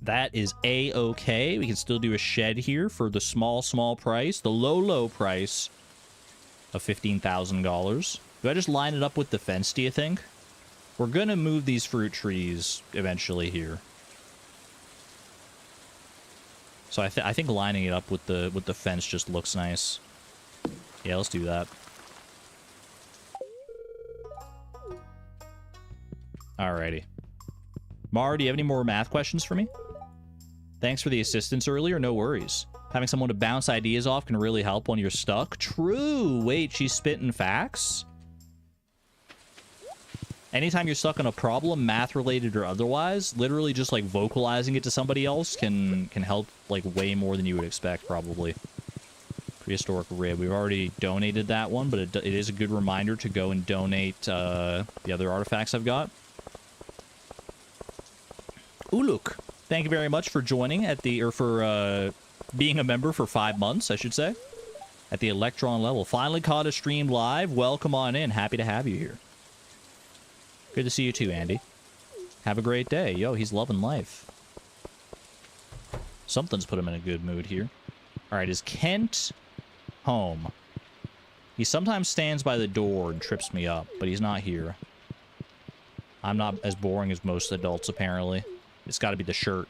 That is a-okay. We can still do a shed here for the small price, the low price of $15,000. Do I just line it up with the fence, do you think? We're gonna move these fruit trees eventually here. So I think lining it up with the fence just looks nice. Yeah, let's do that. Alrighty. Mar, do you have any more math questions for me? Thanks for the assistance earlier. No worries. Having someone to bounce ideas off can really help when you're stuck. True. Wait, she's spitting facts? Anytime you're stuck on a problem, math-related or otherwise, literally just, like, vocalizing it to somebody else can help, like, way more than you would expect, probably. Prehistoric rib. We've already donated that one, but it is a good reminder to go and donate the other artifacts I've got. Uluk, thank you very much for joining at the, or for being a member for 5 months, I should say, at the Electron level. Finally caught a stream live. Welcome on in. Happy to have you here. Good to see you too, Andy. Have a great day. Yo, he's loving life. Something's put him in a good mood here. All right, is Kent home? He sometimes stands by the door and trips me up, but he's not here. I'm not as boring as most adults, apparently. It's got to be the shirt.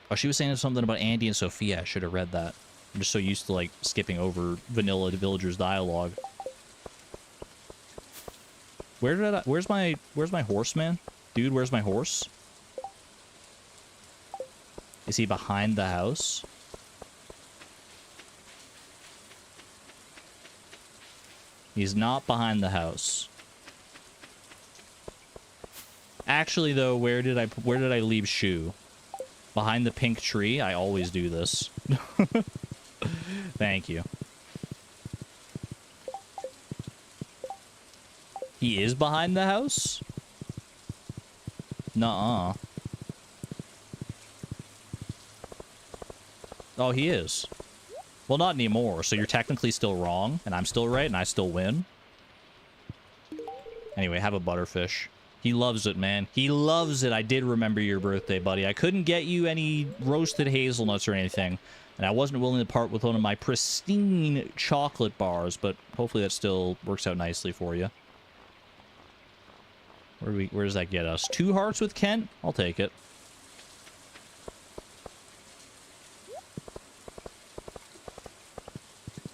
Oh, she was saying something about Andy and Sophia. I should have read that. I'm just so used to, like, skipping over vanilla villagers dialogue. Where's my horse, man? Dude, where's my horse? Is he behind the house? He's not behind the house. Actually, though, where did I leave Shu? Behind the pink tree? I always do this. Thank you. He is behind the house? Nuh-uh. Oh, he is. Well, not anymore, so you're technically still wrong, and I'm still right, and I still win. Anyway, have a butterfish. He loves it, man. He loves it. I did remember your birthday, buddy. I couldn't get you any roasted hazelnuts or anything, and I wasn't willing to part with one of my pristine chocolate bars, but hopefully that still works out nicely for you. Where does that get us? 2 hearts with Kent? I'll take it.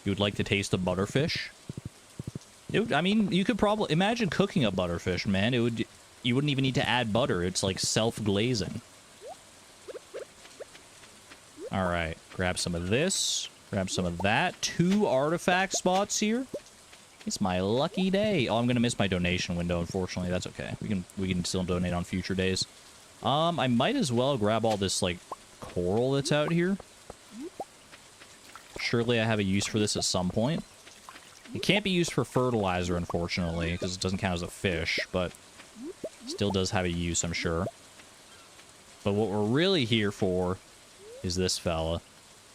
You would like to taste a butterfish? I mean, you could probably imagine cooking a butterfish, man. You wouldn't even need to add butter. It's like self-glazing. All right, grab some of this. Grab some of that. 2 artifact spots here. It's my lucky day. Oh, I'm gonna miss my donation window. Unfortunately, that's okay. We can still donate on future days. I might as well grab all this like coral that's out here. Surely I have a use for this at some point. It can't be used for fertilizer, unfortunately, because it doesn't count as a fish, but still does have a use, I'm sure. But what we're really here for is this fella.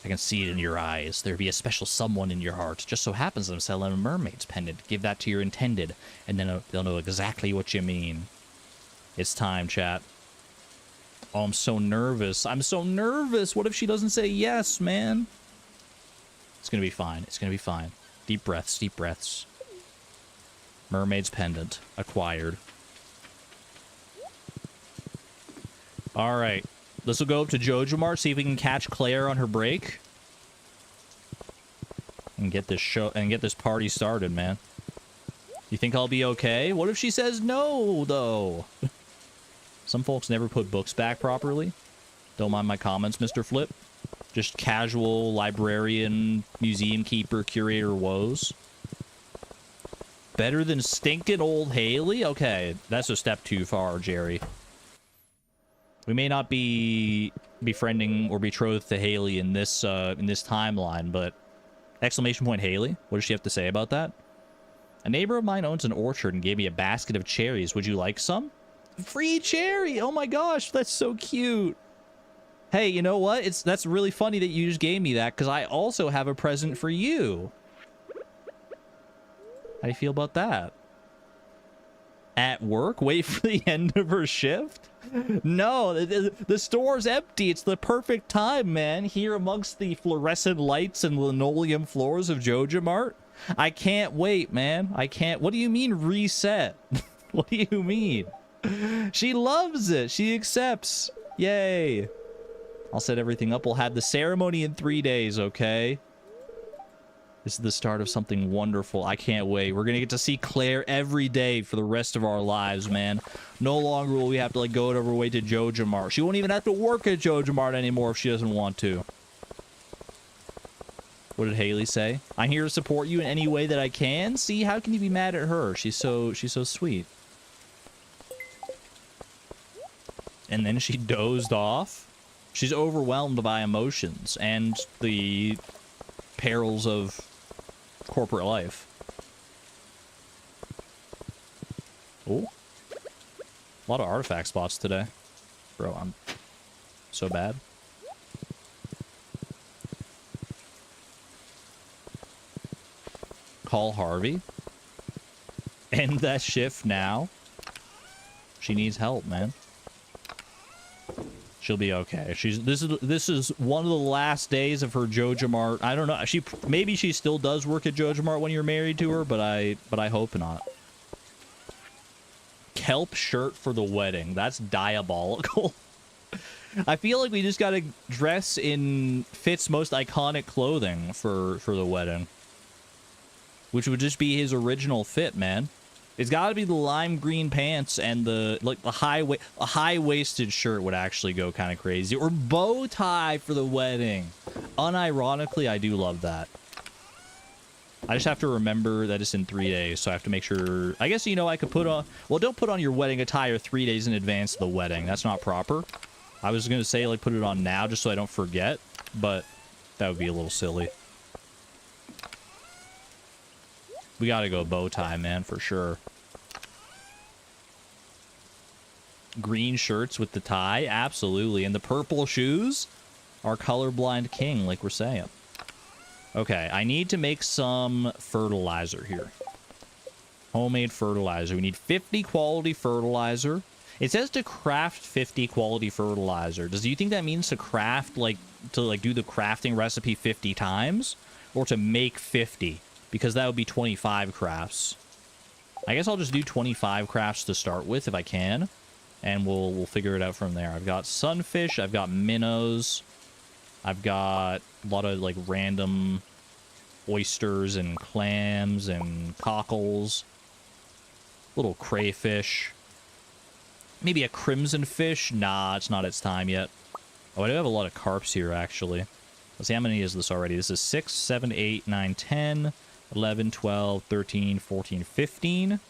I can see it in your eyes. There be a special someone in your heart. Just so happens I'm selling a mermaid's pendant. Give that to your intended, and then they'll know exactly what you mean. It's time, chat. Oh, I'm so nervous. I'm so nervous. What if she doesn't say yes, man? It's gonna be fine. It's gonna be fine. Deep breaths, deep breaths. Mermaid's pendant. Acquired. Alright. This will go up to Jojo Mart, see if we can catch Claire on her break. And get this party started, man. You think I'll be okay? What if she says no, though? Some folks never put books back properly. Don't mind my comments, Mr. Flip. Just casual librarian, museum keeper, curator woes. Better than stinking old Haley? Okay, that's a step too far, Jerry. We may not be befriending or betrothed to Haley in this timeline, but exclamation point Haley. What does she have to say about that? A neighbor of mine owns an orchard and gave me a basket of cherries. Would you like some? Free cherry! Oh my gosh, that's so cute. Hey, you know what? That's really funny that you just gave me that, because I also have a present for you. How do you feel about that? At work? Wait for the end of her shift? No, the store's empty. It's the perfect time, man. Here amongst the fluorescent lights and linoleum floors of Jojo Mart. I can't wait, man. I can't. What do you mean reset? What do you mean? She loves it. She accepts. Yay. I'll set everything up. We'll have the ceremony in 3 days, okay? This is the start of something wonderful. I can't wait. We're gonna get to see Claire every day for the rest of our lives, man. No longer will we have to, like, go over way to Joja Mart. She won't even have to work at Joja Mart anymore if she doesn't want to. What did Haley say? I'm here to support you in any way that I can. See, how can you be mad at her? She's so sweet. And then she dozed off. She's overwhelmed by emotions and the perils of corporate life. Oh, a lot of artifact spots today. Bro, I'm so bad. Call Harvey. End that shift now. She needs help, man. She'll be okay. This is one of the last days of her Joja Mart. I don't know. Maybe she still does work at Joja Mart when you're married to her, but I hope not. Kelp shirt for the wedding. That's diabolical. I feel like we just gotta dress in Fit's most iconic clothing for the wedding, which would just be his original fit, man. It's got to be the lime green pants and the a high-waisted shirt would actually go kind of crazy, or bow tie for the wedding. Unironically, I do love that. I just have to remember that it's in 3 days, so I have to make sure. I guess, you know, I could put on. Well, don't put on your wedding attire 3 days in advance of the wedding. That's not proper. I was gonna say, like, put it on now just so I don't forget, but that would be a little silly. We gotta go bow tie, man, for sure. Green shirts with the tie, absolutely. And the purple shoes are colorblind king, like we're saying. Okay, I need to make some fertilizer here. Homemade fertilizer. We need 50 quality fertilizer. It says to craft 50 quality fertilizer. Do you think that means to craft, like, do the crafting recipe 50 times? Or to make 50? Because that would be 25 crafts. I guess I'll just do 25 crafts to start with if I can. And we'll figure it out from there. I've got sunfish. I've got minnows. I've got a lot of, like, random oysters and clams and cockles. Little crayfish. Maybe a crimson fish. Nah, it's not its time yet. Oh, I do have a lot of carps here, actually. Let's see, how many is this already? This is 6, 7, 8, 9, 10... 11, 12, 13, 14, 15.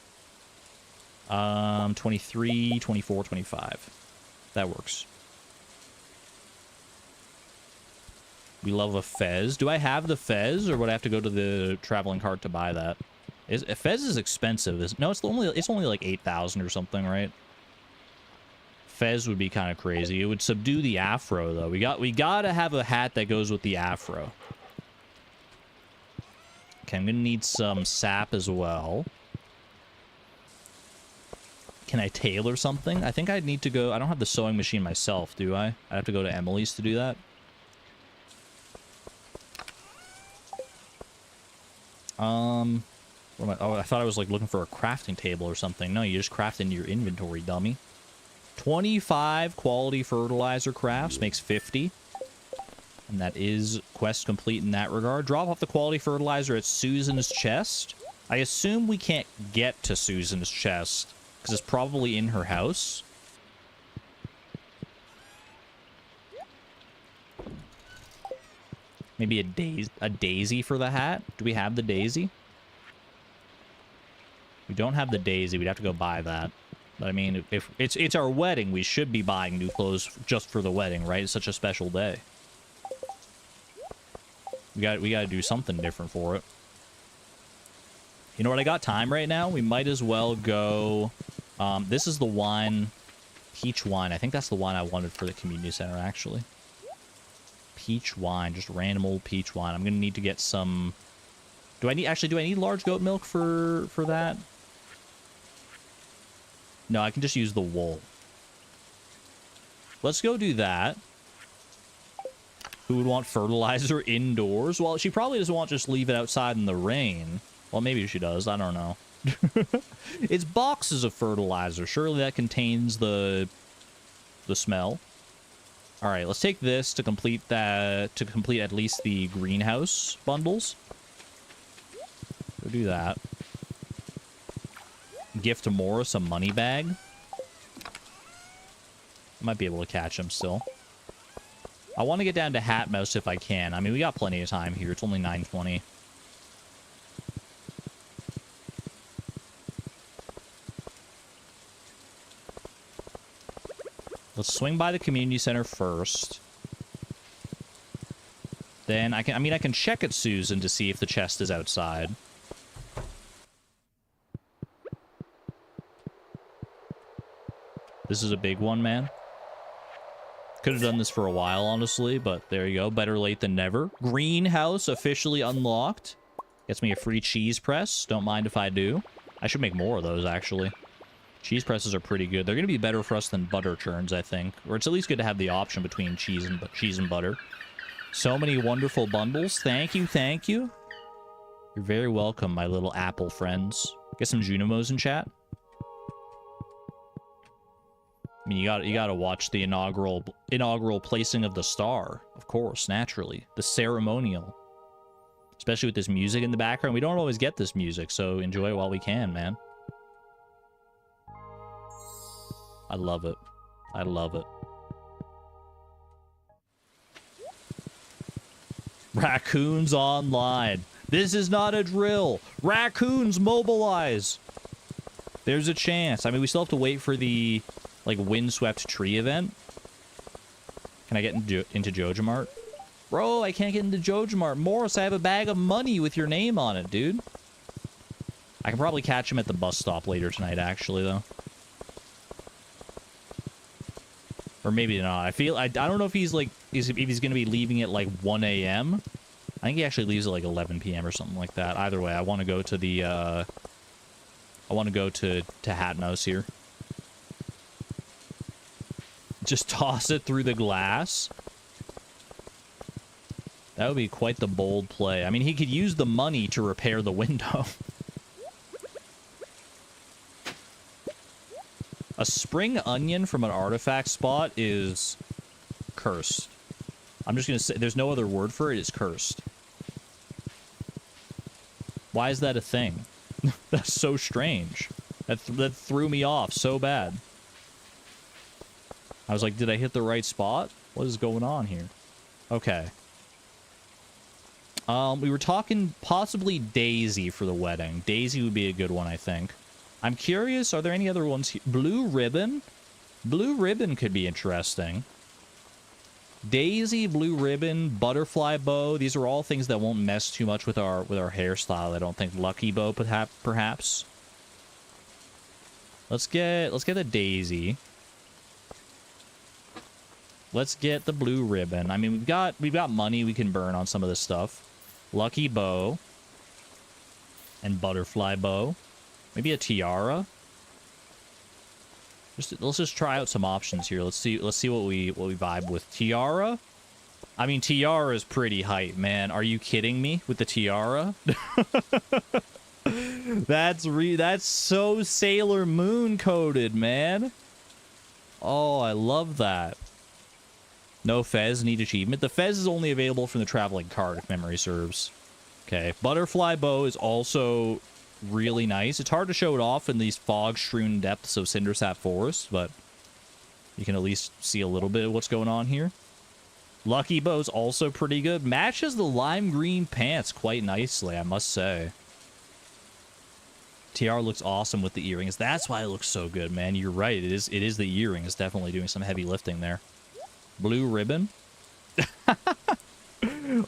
23, 24, 25. That works. We love a fez. Do I have the fez, or would I have to go to the traveling cart to buy that? Fez is expensive. No, it's only like 8,000 or something, right? Fez would be kind of crazy. It would subdue the afro, though. We gotta have a hat that goes with the afro. Okay, I'm gonna need some sap as well. Can I tailor something? I think I'd need to go. I don't have the sewing machine myself, do I? I have to go to Emily's to do that. What am I? Oh, I thought I was, like, looking for a crafting table or something. No, you just craft into your inventory, dummy. 25 quality fertilizer crafts makes 50. And that is quest complete in that regard. Drop off the quality fertilizer at Susan's chest. I assume we can't get to Susan's chest because it's probably in her house. Maybe a daisy for the hat. Do we have the daisy? We don't have the daisy. We'd have to go buy that. But I mean, if it's our wedding, we should be buying new clothes just for the wedding, right? It's such a special day. We got to do something different for it. You know what? I got time right now. We might as well go. This is the wine, peach wine. I think that's the wine I wanted for the community center, actually. Peach wine, just random old peach wine. I'm gonna need to get some. Do I need large goat milk for that? No, I can just use the wool. Let's go do that. Who would want fertilizer indoors? Well, she probably doesn't want to just leave it outside in the rain. Well, maybe she does. I don't know. It's boxes of fertilizer. Surely that contains the smell. All right, let's take this to complete that. To complete at least the greenhouse bundles. Go do that. Gift to Morris a money bag. Might be able to catch him still. I want to get down to Hat Mouse if I can. I mean, we got plenty of time here. It's only 9:20. Let's swing by the community center first. Then I can check at Susan to see if the chest is outside. This is a big one, man. Could have done this for a while, honestly, but there you go. Better late than never. Greenhouse officially unlocked. Gets me a free cheese press. Don't mind if I do. I should make more of those, actually. Cheese presses are pretty good. They're going to be better for us than butter churns, I think. Or it's at least good to have the option between cheese and butter. So many wonderful bundles. Thank you, thank you. You're very welcome, my little apple friends. Get some Junimos in chat. I mean, you gotta watch the inaugural placing of the star, of course, naturally. The ceremonial. Especially with this music in the background. We don't always get this music, so enjoy it while we can, man. I love it. I love it. Raccoons online. This is not a drill. Raccoons mobilize. There's a chance. I mean, we still have to wait for the, like, windswept tree event. Can I get into JojaMart? Bro, I can't get into JojaMart. Morris, I have a bag of money with your name on it, dude. I can probably catch him at the bus stop later tonight, actually, though. Or maybe not. I don't know if he's like, if he's going to be leaving at like 1 a.m. I think he actually leaves at like 11 p.m. or something like that. Either way, I want to go to the, I want to go to Hat Mouse here. Just toss it through the glass. That would be quite the bold play. I mean, he could use the money to repair the window. A spring onion from an artifact spot is cursed. I'm just going to say, there's no other word for it, it's cursed. Why is that a thing? That's so strange. That threw me off so bad. I was like, did I hit the right spot? What is going on here? Okay. We were talking possibly Daisy for the wedding. Daisy would be a good one, I think. I'm curious, are there any other ones here? Blue Ribbon? Blue Ribbon could be interesting. Daisy, Blue Ribbon, Butterfly Bow. These are all things that won't mess too much with our hairstyle, I don't think. Lucky Bow, perhaps. Let's get the Daisy. Let's get the Blue Ribbon. I mean, we've got money we can burn on some of this stuff. Lucky Bow. And Butterfly Bow. Maybe a tiara. Let's just try out some options here. Let's see what we vibe with. Tiara? I mean, tiara is pretty hype, man. Are you kidding me with the tiara? That's so Sailor Moon coded, man. Oh, I love that. No Fez, need achievement. The Fez is only available from the traveling card, if memory serves. Okay, Butterfly Bow is also really nice. It's hard to show it off in these fog-strewn depths of Cindersap Forest, but you can at least see a little bit of what's going on here. Lucky Bow's also pretty good. Matches the lime green pants quite nicely, I must say. Tiara looks awesome with the earrings. That's why it looks so good, man. You're right. It is the earrings. Definitely doing some heavy lifting there. Blue Ribbon.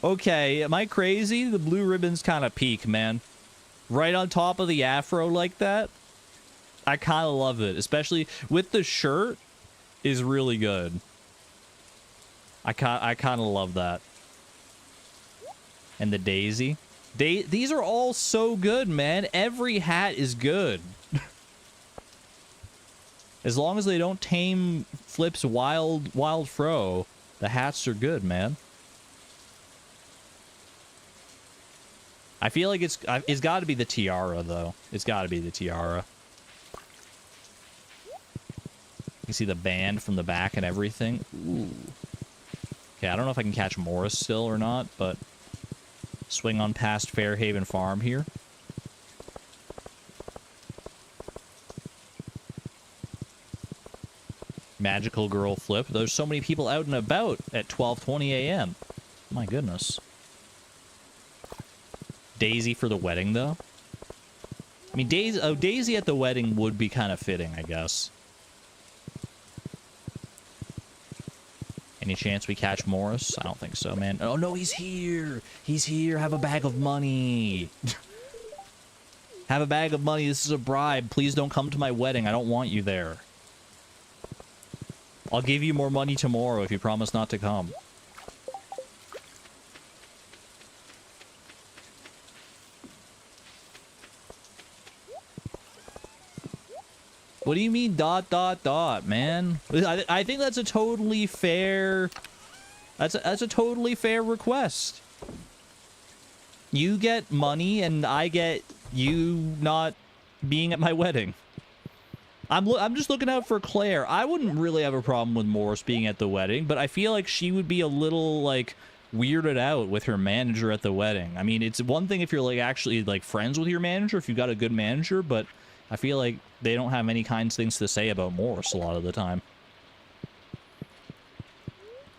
Okay, am I crazy? The Blue Ribbon's kind of peak, man. Right on top of the afro like that. I kind of love it, especially with the shirt is really good. I kind of love that. And the Daisy. These are all so good, man. Every hat is good. As long as they don't tame Flip's wild fro, the hats are good, man. I feel like it's got to be the tiara, though. It's got to be the tiara. You can see the band from the back and everything. Ooh. Okay, I don't know if I can catch Morris still or not, but swing on past Fairhaven Farm here. Magical girl flip. There's so many people out and about at 12:20 a.m. My goodness. Daisy for the wedding, though? I mean, Daisy at the wedding would be kind of fitting, I guess. Any chance we catch Morris? I don't think so, man. Oh, no, he's here. He's here. Have a bag of money. Have a bag of money. This is a bribe. Please don't come to my wedding. I don't want you there. I'll give you more money tomorrow if you promise not to come. What do you mean ... man? I think that's a totally fair... That's a totally fair request. You get money and I get you not being at my wedding. I'm just looking out for Claire. I wouldn't really have a problem with Morris being at the wedding, but I feel like she would be a little, like, weirded out with her manager at the wedding. I mean, it's one thing if you're, like, actually, like, friends with your manager, if you've got a good manager, but I feel like they don't have many kinds of things to say about Morris a lot of the time.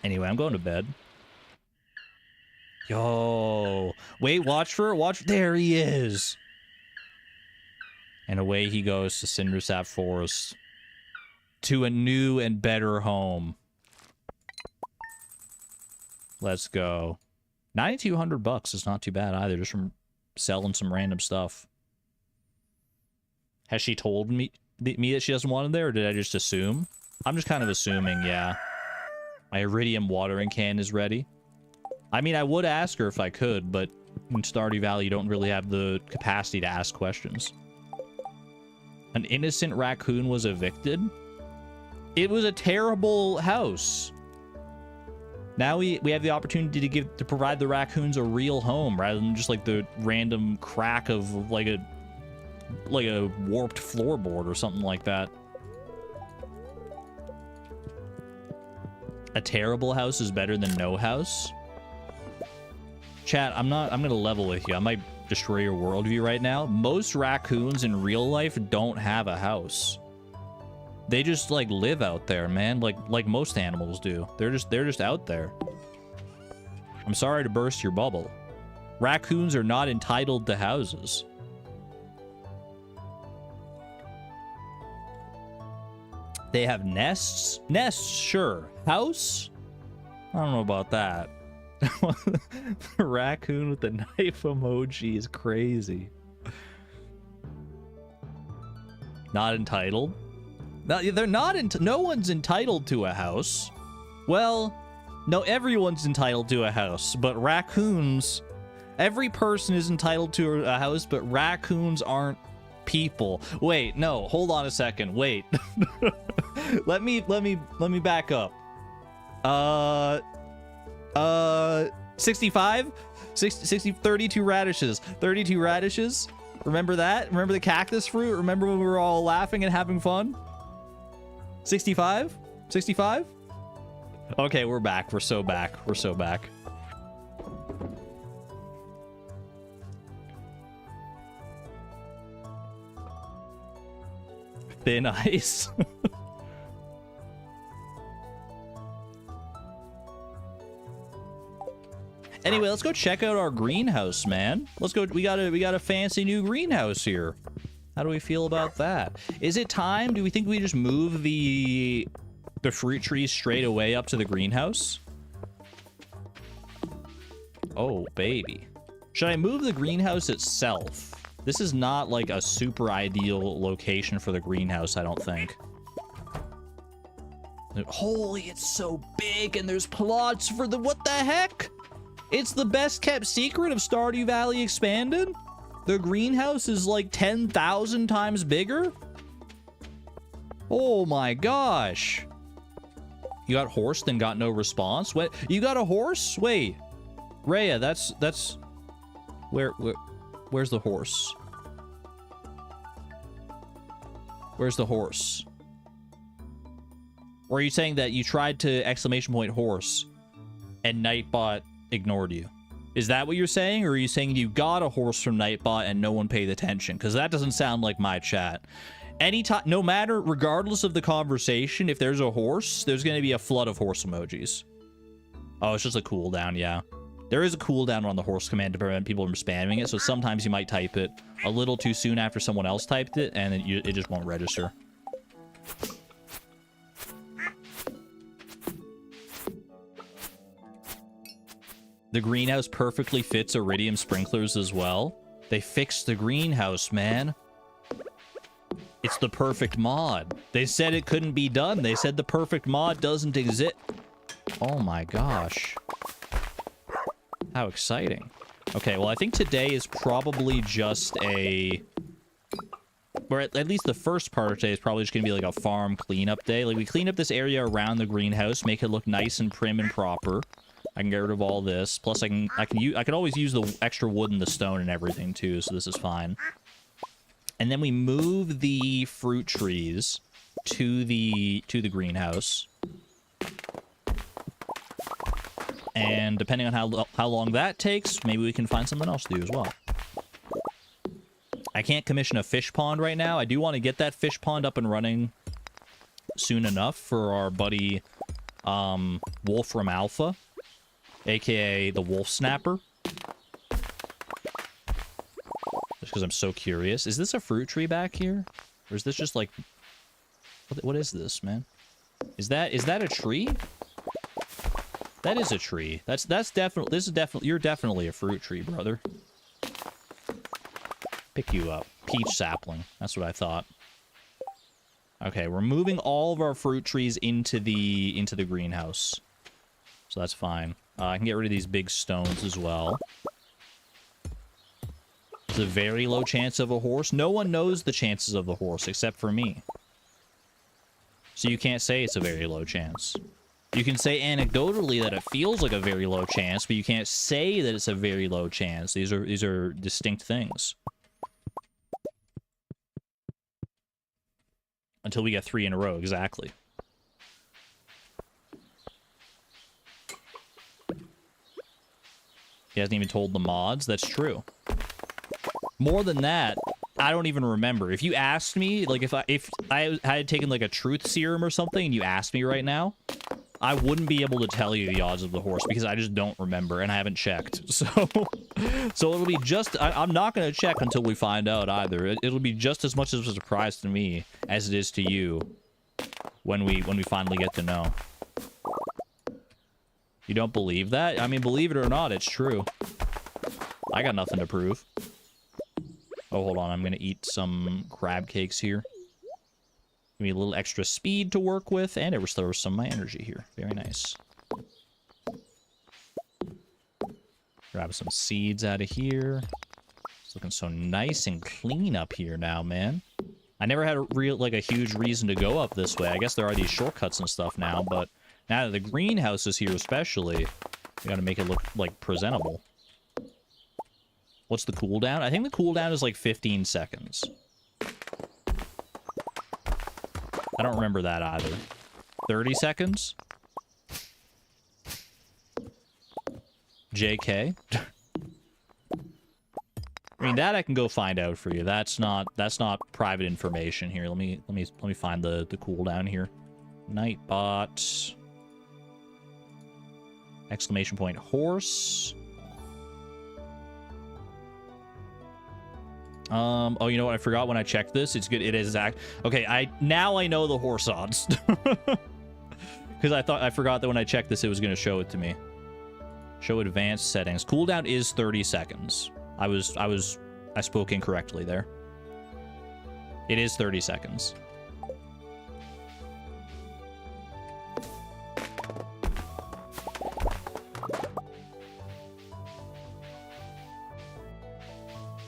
Anyway, I'm going to bed. Yo. Wait, watch for it. Watch. There he is. And away he goes to Cindersap Forest. To a new and better home. Let's go. 9,200 bucks is not too bad either, just from selling some random stuff. Has she told me that she doesn't want it there, or did I just assume? I'm just kind of assuming, yeah. My iridium watering can is ready. I mean, I would ask her if I could, but in Stardew Valley, you don't really have the capacity to ask questions. An innocent raccoon was evicted? It was a terrible house. Now we have the opportunity to provide the raccoons a real home, rather than just like the random crack of like a warped floorboard or something like that. A terrible house is better than no house. Chat, I'm gonna level with you. I might destroy your worldview right now. Most raccoons in real life don't have a house. They just like live out there, man, like most animals do. They're just out there. I'm sorry to burst your bubble. Raccoons are not entitled to houses. They have nests? Nests, sure. House? I don't know about that. The raccoon with the knife emoji is crazy. Not entitled? No, they're not. No one's entitled to a house. Well, no, everyone's entitled to a house, but raccoons... Every person is entitled to a house, but raccoons aren't people. Wait, no, hold on a second. Wait. let me back up. 65? 32 radishes. 32 radishes? Remember that? Remember the cactus fruit? Remember when we were all laughing and having fun? 65? 65? Okay, we're back. We're so back. We're so back. Thin ice. Anyway, let's go check out our greenhouse, man. Let's go. We got a fancy new greenhouse here. How do we feel about that? Is it time? Do we think we just move the fruit trees straight away up to the greenhouse? Oh, baby. Should I move the greenhouse itself? This is not like a super ideal location for the greenhouse, I don't think. Holy, it's so big and there's plots for the... What the heck? It's the best kept secret of Stardew Valley Expanded? The greenhouse is like 10,000 times bigger? Oh my gosh. You got horse, then got no response? What? You got a horse? Wait. Rhea, that's... Where's the horse? Where's the horse? Or are you saying that you tried to exclamation point horse and Nightbot ignored you? Is that what you're saying? Or are you saying you got a horse from Nightbot and no one paid attention? Because that doesn't sound like my chat. Anytime, no matter, regardless of the conversation, if there's a horse, there's going to be a flood of horse emojis. Oh, it's just a cooldown, yeah. There is a cooldown on the horse command to prevent people from spamming it, so sometimes you might type it a little too soon after someone else typed it, and it just won't register. The greenhouse perfectly fits iridium sprinklers as well. They fixed the greenhouse, man. It's the perfect mod. They said it couldn't be done. They said the perfect mod doesn't exist. Oh my gosh. How exciting. Okay, well, I think today is probably just a... Or at least the first part of today is probably just going to be like a farm cleanup day. Like, we clean up this area around the greenhouse, make it look nice and prim and proper. I can get rid of all this. Plus, I can always use the extra wood and the stone and everything, too, so this is fine. And then we move the fruit trees to the greenhouse. And depending on how long that takes, maybe we can find something else to do as well. I can't commission a fish pond right now. I do want to get that fish pond up and running soon enough for our buddy Wolfram Alpha, aka the Wolf Snapper. Just because I'm so curious. Is this a fruit tree back here? Or is this just like... What is this, man? Is that a tree? That is a tree. That's definitely... You're definitely a fruit tree, brother. Pick you up. Peach sapling. That's what I thought. Okay, we're moving all of our fruit trees into the greenhouse. So that's fine. I can get rid of these big stones as well. There's a very low chance of a horse. No one knows the chances of the horse except for me. So you can't say it's a very low chance. You can say anecdotally that it feels like a very low chance, but you can't say that it's a very low chance. These are distinct things. Until we get 3 in a row, exactly. He hasn't even told the mods. That's true. More than that, I don't even remember. If you asked me, like, if I had taken, like, a truth serum or something, and you asked me right now, I wouldn't be able to tell you the odds of the horse, because I just don't remember, and I haven't checked. So it'll be just... I'm not going to check until we find out, either. It'll be just as much of a surprise to me as it is to you when we finally get to know. You don't believe that? I mean, believe it or not, it's true. I got nothing to prove. Oh, hold on. I'm going to eat some crab cakes here. Give me a little extra speed to work with, and it restores some of my energy here. Very nice. Grab some seeds out of here. It's looking so nice and clean up here now, man. I never had a huge reason to go up this way. I guess there are these shortcuts and stuff now, but now that the greenhouse is here especially, we gotta make it look, like, presentable. What's the cooldown? I think the cooldown is, like, 15 seconds. I don't remember that either. 30 seconds? JK? I mean, that I can go find out for you. That's not private information here. Let me find the cooldown here. Nightbot. Exclamation point horse. Oh, you know what? I forgot when I checked this. It's good. It is okay, now I know the horse odds. Because I forgot that when I checked this, it was going to show it to me. Show advanced settings. Cooldown is 30 seconds. I spoke incorrectly there. It is 30 seconds.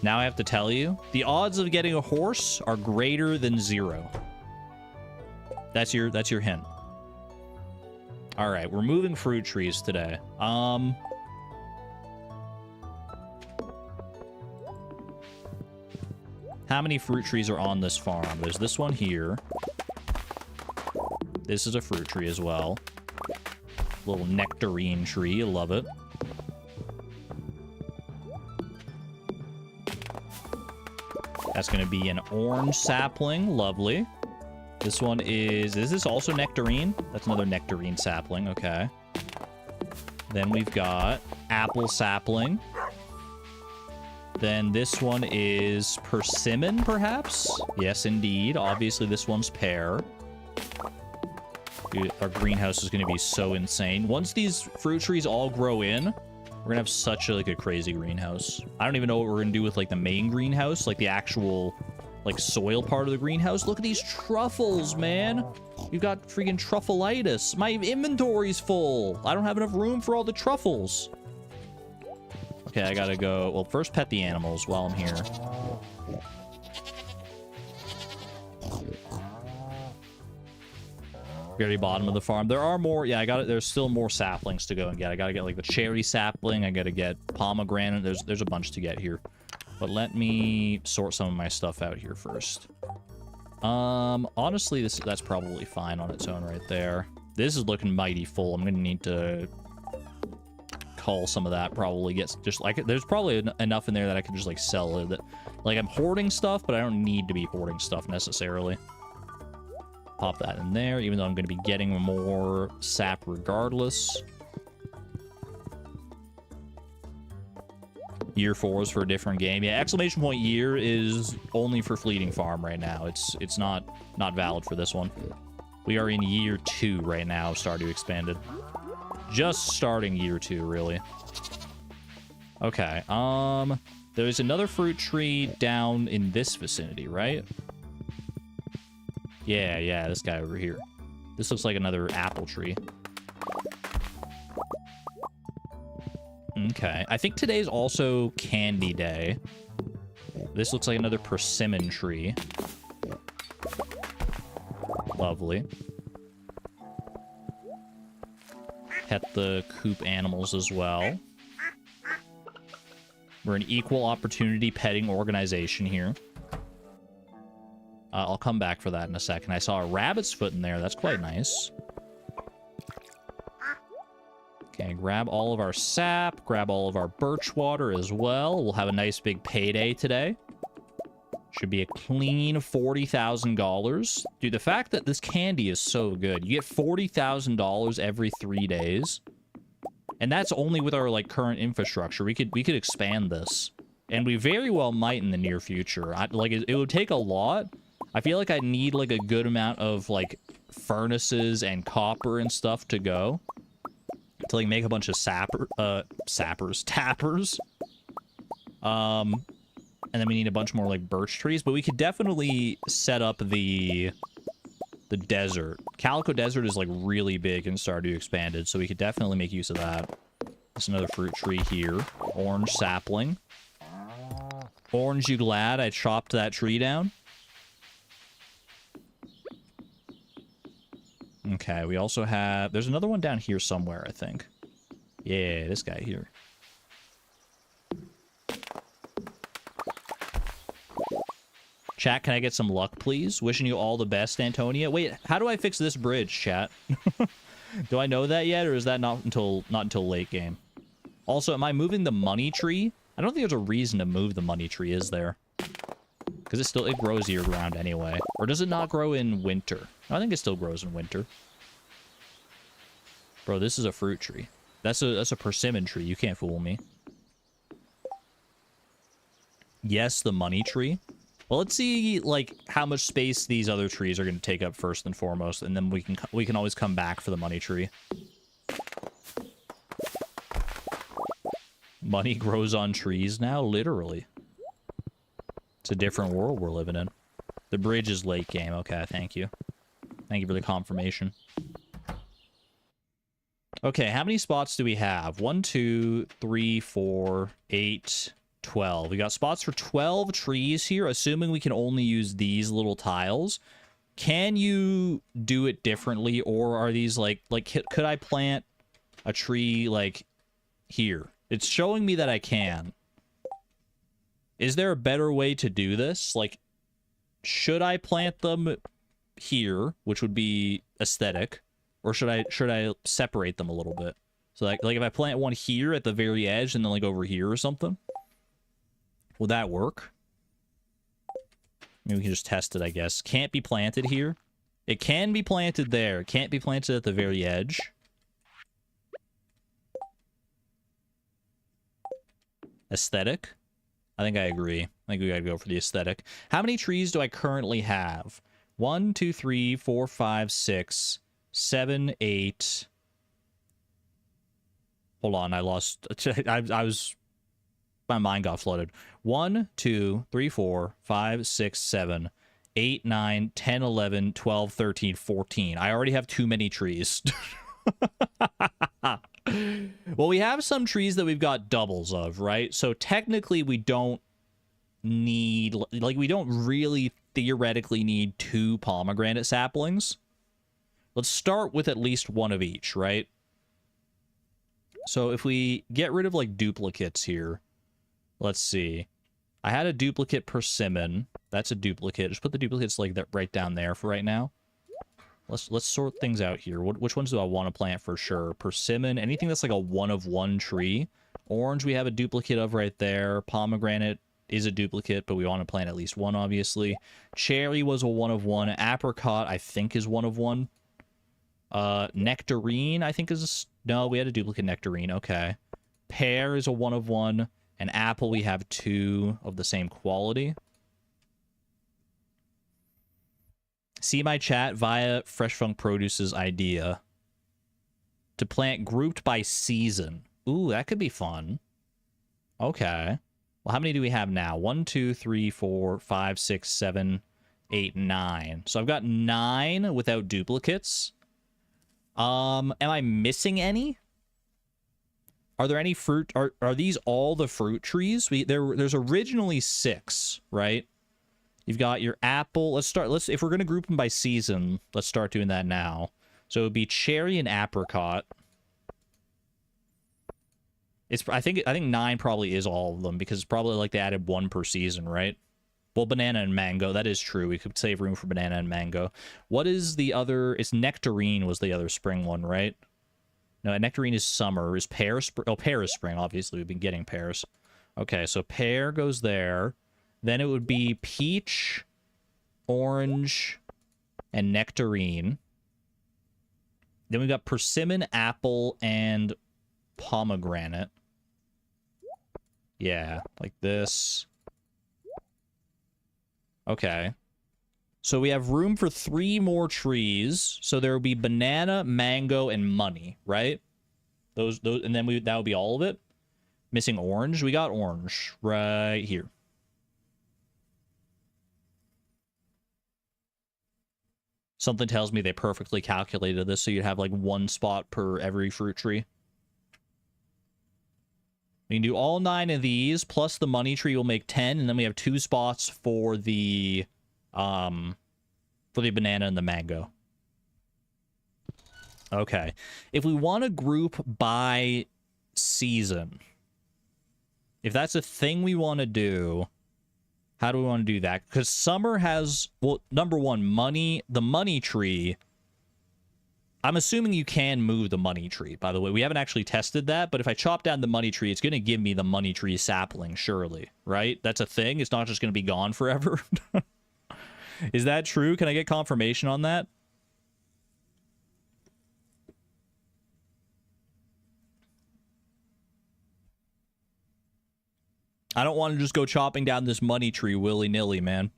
Now I have to tell you, the odds of getting a horse are greater than 0. That's your hint. All right, we're moving fruit trees today. How many fruit trees are on this farm? There's this one here. This is a fruit tree as well. Little nectarine tree, I love it. That's going to be an orange sapling. Lovely. This one is this also nectarine? That's another nectarine sapling. Okay. Then we've got apple sapling. Then this one is persimmon, perhaps? Yes, indeed. Obviously, this one's pear. Dude, our greenhouse is going to be so insane. Once these fruit trees all grow in, we're going to have such a crazy greenhouse. I don't even know what we're going to do with, like, the main greenhouse, like the actual, like, soil part of the greenhouse. Look at these truffles, man. You've got freaking truffleitis. My inventory's full. I don't have enough room for all the truffles. Okay, I gotta go. Well, first pet the animals while I'm here. Very bottom of the farm. There are more. Yeah, I got it. There's still more saplings to go and get. I gotta get like the cherry sapling. I gotta get pomegranate. There's a bunch to get here. But let me sort some of my stuff out here first. Honestly, that's probably fine on its own right there. This is looking mighty full. I'm gonna need to cull some of that. Probably get just like there's probably enough in there that I can just like sell it. Like I'm hoarding stuff, but I don't need to be hoarding stuff necessarily. Pop that in there, even though I'm going to be getting more sap regardless. Year 4 is for a different game. Yeah, exclamation point year is only for Fleeting Farm right now. It's not valid for this one. We are in year 2 right now of Stardew Expanded. Just starting year 2, really. Okay, there's another fruit tree down in this vicinity, right? Yeah, this guy over here. This looks like another apple tree. Okay, I think today's also candy day. This looks like another persimmon tree. Lovely. Pet the coop animals as well. We're an equal opportunity petting organization here. I'll come back for that in a second. I saw a rabbit's foot in there. That's quite nice. Okay, grab all of our sap. Grab all of our birch water as well. We'll have a nice big payday today. Should be a clean $40,000. Dude, the fact that this candy is so good. You get $40,000 every 3 days. And that's only with our, like, current infrastructure. We could expand this. And we very well might in the near future. It would take a lot. I feel like I need, like, a good amount of, like, furnaces and copper and stuff to go. To, like, make a bunch of tappers. And then we need a bunch more, like, birch trees. But we could definitely set up the desert. Calico Desert is, like, really big in Stardew Expanded. So we could definitely make use of that. There's another fruit tree here. Orange sapling. Orange, you glad I chopped that tree down? Okay, we also have... There's another one down here somewhere, I think. Yeah, this guy here. Chat, can I get some luck, please? Wishing you all the best, Antonia. Wait, how do I fix this bridge, chat? Do I know that yet, or is that not until late game? Also, am I moving the money tree? I don't think there's a reason to move the money tree, is there? Because it grows year-round anyway. Or does it not grow in winter? I think it still grows in winter. Bro, this is a fruit tree. That's a persimmon tree. You can't fool me. Yes, the money tree. Well, let's see, like, how much space these other trees are going to take up first and foremost, and then we can always come back for the money tree. Money grows on trees now, literally. It's a different world we're living in. The bridge is late game. Okay, thank you. Thank you for the confirmation. Okay, how many spots do we have? 1, 2, 3, 4, 8, 12. We got spots for 12 trees here, assuming we can only use these little tiles. Can you do it differently, or are these like could I plant a tree like here? It's showing me that I can. Is there a better way to do this? Like, should I plant them here, which would be aesthetic, or should I separate them a little bit? So like if I plant one here at the very edge and then like over here or something, would that work? Maybe we can just test it, I guess. Can't be planted here. It can be planted there. It can't be planted at the very edge. Aesthetic? I think I agree. I think we gotta go for the aesthetic. How many trees do I currently have? 1, 2, 3, 4, 5, 6, 7, 8. Hold on, I lost. I was. My mind got flooded. 1, 2, 3, 4, 5, 6, 7, 8, 9, 10, 11, 12, 13, 14. I already have too many trees. Well, we have some trees that we've got doubles of, right? So technically we don't need, like, we don't really theoretically need 2 pomegranate saplings. Let's start with at least 1 of each, right? So if we get rid of, like, duplicates here, let's see. I had a duplicate persimmon. That's a duplicate. Just put the duplicates, like, that right down there for right now. Let's sort things out here. Which ones do I want to plant for sure? Persimmon, anything that's like a 1 of 1 tree. Orange we have a duplicate of right there. Pomegranate is a duplicate, but we want to plant at least 1, obviously. Cherry was a 1 of 1. Apricot, I think, is 1 of 1. Nectarine, I think is... No, we had a duplicate nectarine. Okay. Pear is a 1 of 1. And apple, we have 2 of the same quality. See my chat via Fresh Funk Produce's idea to plant grouped by season. Ooh, that could be fun. Okay. Well, how many do we have now? 1, 2, 3, 4, 5, 6, 7, 8, 9. So I've got 9 without duplicates. Am I missing any? Are there any fruit? Are these all the fruit trees? There's originally 6, right? You've got your apple. If we're gonna group them by season, let's start doing that now. So it would be cherry and apricot. I think 9 probably is all of them, because it's probably like they added 1 per season, right? Well, banana and mango, that is true. We could save room for banana and mango. What is the other? It's nectarine was the other spring one, right? No, nectarine is summer. Is pear oh, pear is spring, obviously. We've been getting pears. Okay, so pear goes there. Then it would be peach, orange, and nectarine. Then we've got persimmon, apple, and pomegranate. Yeah, like this. Okay. So we have room for 3 more trees. So there will be banana, mango, and money, right? Those, and then that would be all of it. Missing orange. We got orange right here. Something tells me they perfectly calculated this, so you'd have like 1 spot per every fruit tree. We can do all 9 of these, plus the money tree will make 10, and then we have 2 spots for the banana and the mango. Okay. If we want to group by season, if that's a thing we want to do, how do we want to do that? Because summer has, well, number 1, money, the money tree. I'm assuming you can move the money tree, by the way. We haven't actually tested that, but if I chop down the money tree, it's going to give me the money tree sapling, surely, right? That's a thing? It's not just going to be gone forever? Is that true? Can I get confirmation on that? I don't want to just go chopping down this money tree willy-nilly, man.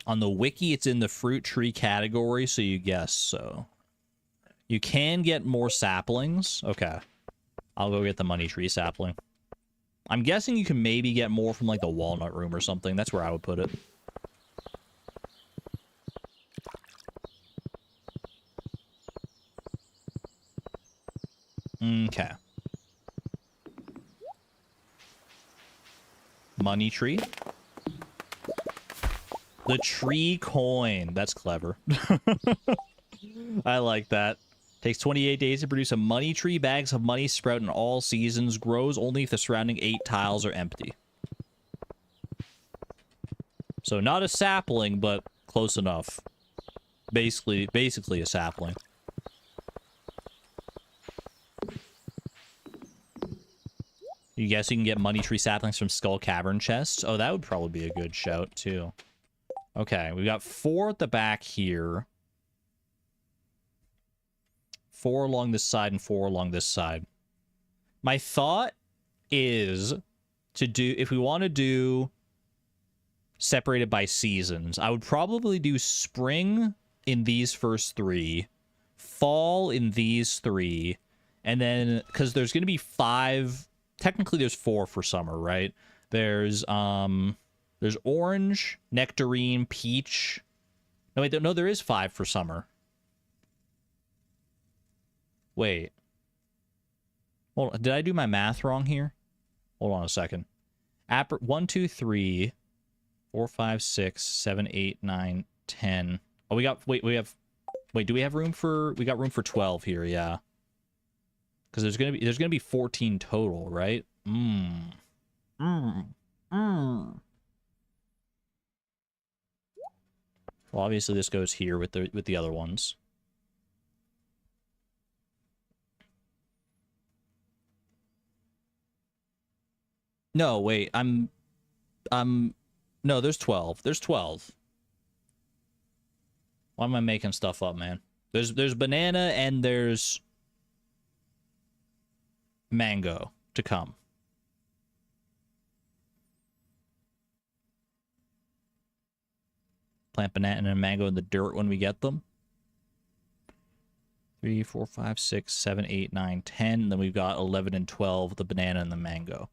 On the wiki, it's in the fruit tree category, so you guess so. You can get more saplings. Okay. I'll go get the money tree sapling. I'm guessing you can maybe get more from, like, the walnut room or something. That's where I would put it. Okay. Money tree. The tree coin. That's clever. I like that. Takes 28 days to produce a money tree. Bags of money sprout in all seasons. Grows only if the surrounding 8 tiles are empty. So not a sapling, but close enough. Basically a sapling. You guess you can get money tree saplings from Skull Cavern chests? Oh, that would probably be a good shout, too. Okay, we got 4 at the back here. 4 along this side and 4 along this side. My thought is to do, if we want to do separated by seasons, I would probably do spring in these first 3, fall in these 3, and then, because there's going to be 5, technically there's 4 for summer, right? There's orange, nectarine, peach. No, wait, no, there is 5 for summer. Wait. Hold on, did I do my math wrong here? Hold on a second. 1, 2, 3, 4, 5, 6, 7, 8, 9, 10. Oh, we got, wait, do we have room for, we got room for 12 here, yeah. Because there's gonna be 14 total, right? Well, obviously this goes here with the other ones. No, wait, no, there's 12. There's 12. Why am I making stuff up, man? There's banana and there's mango to come. Plant banana and mango in the dirt when we get them. 3, 4, 5, 6, 7, 8, 9, 10. And then we've got 11 and 12, the banana and the mango.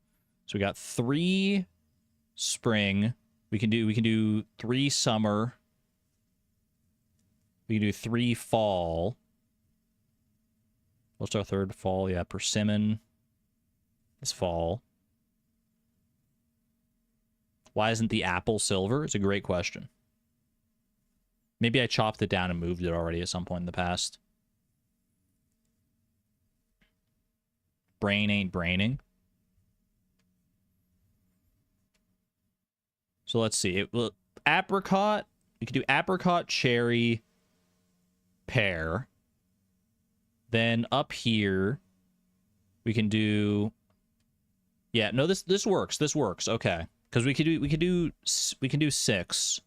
So we got 3 spring. We can do 3 summer. We can do 3 fall. What's our third fall? Yeah, persimmon is fall. Why isn't the apple silver? It's a great question. Maybe I chopped it down and moved it already at some point in the past. Brain ain't braining. So let's see. Apricot. We could do apricot, cherry, pear. Then up here, we can do. Yeah, no, this works. This works. Okay, because we could do 6.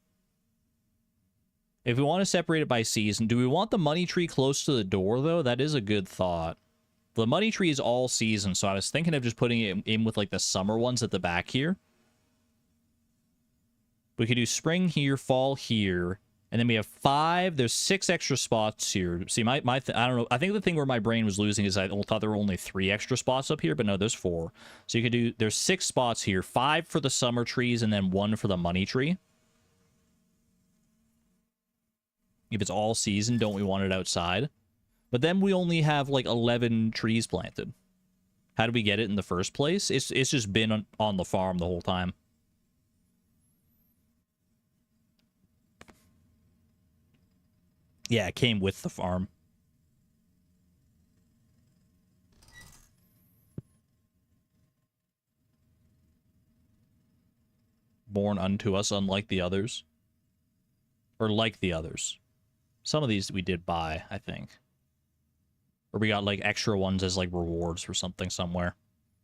If we want to separate it by season, do we want the money tree close to the door though? That is a good thought. The money tree is all season, so I was thinking of just putting it in with like the summer ones at the back here. We could do spring here, fall here, and then we have 5. There's 6 extra spots here. See, I don't know. I think the thing where my brain was losing is I thought there were only 3 extra spots up here, but no, there's 4. So you could do, there's 6 spots here, 5 for the summer trees, and then 1 for the money tree. If it's all season, don't we want it outside? But then we only have like 11 trees planted. How did we get it in the first place? It's just been on the farm the whole time. Yeah, it came with the farm. Born unto us, unlike the others. Or like the others. Some of these we did buy, I think. Or we got, like, extra ones as, like, rewards for something somewhere.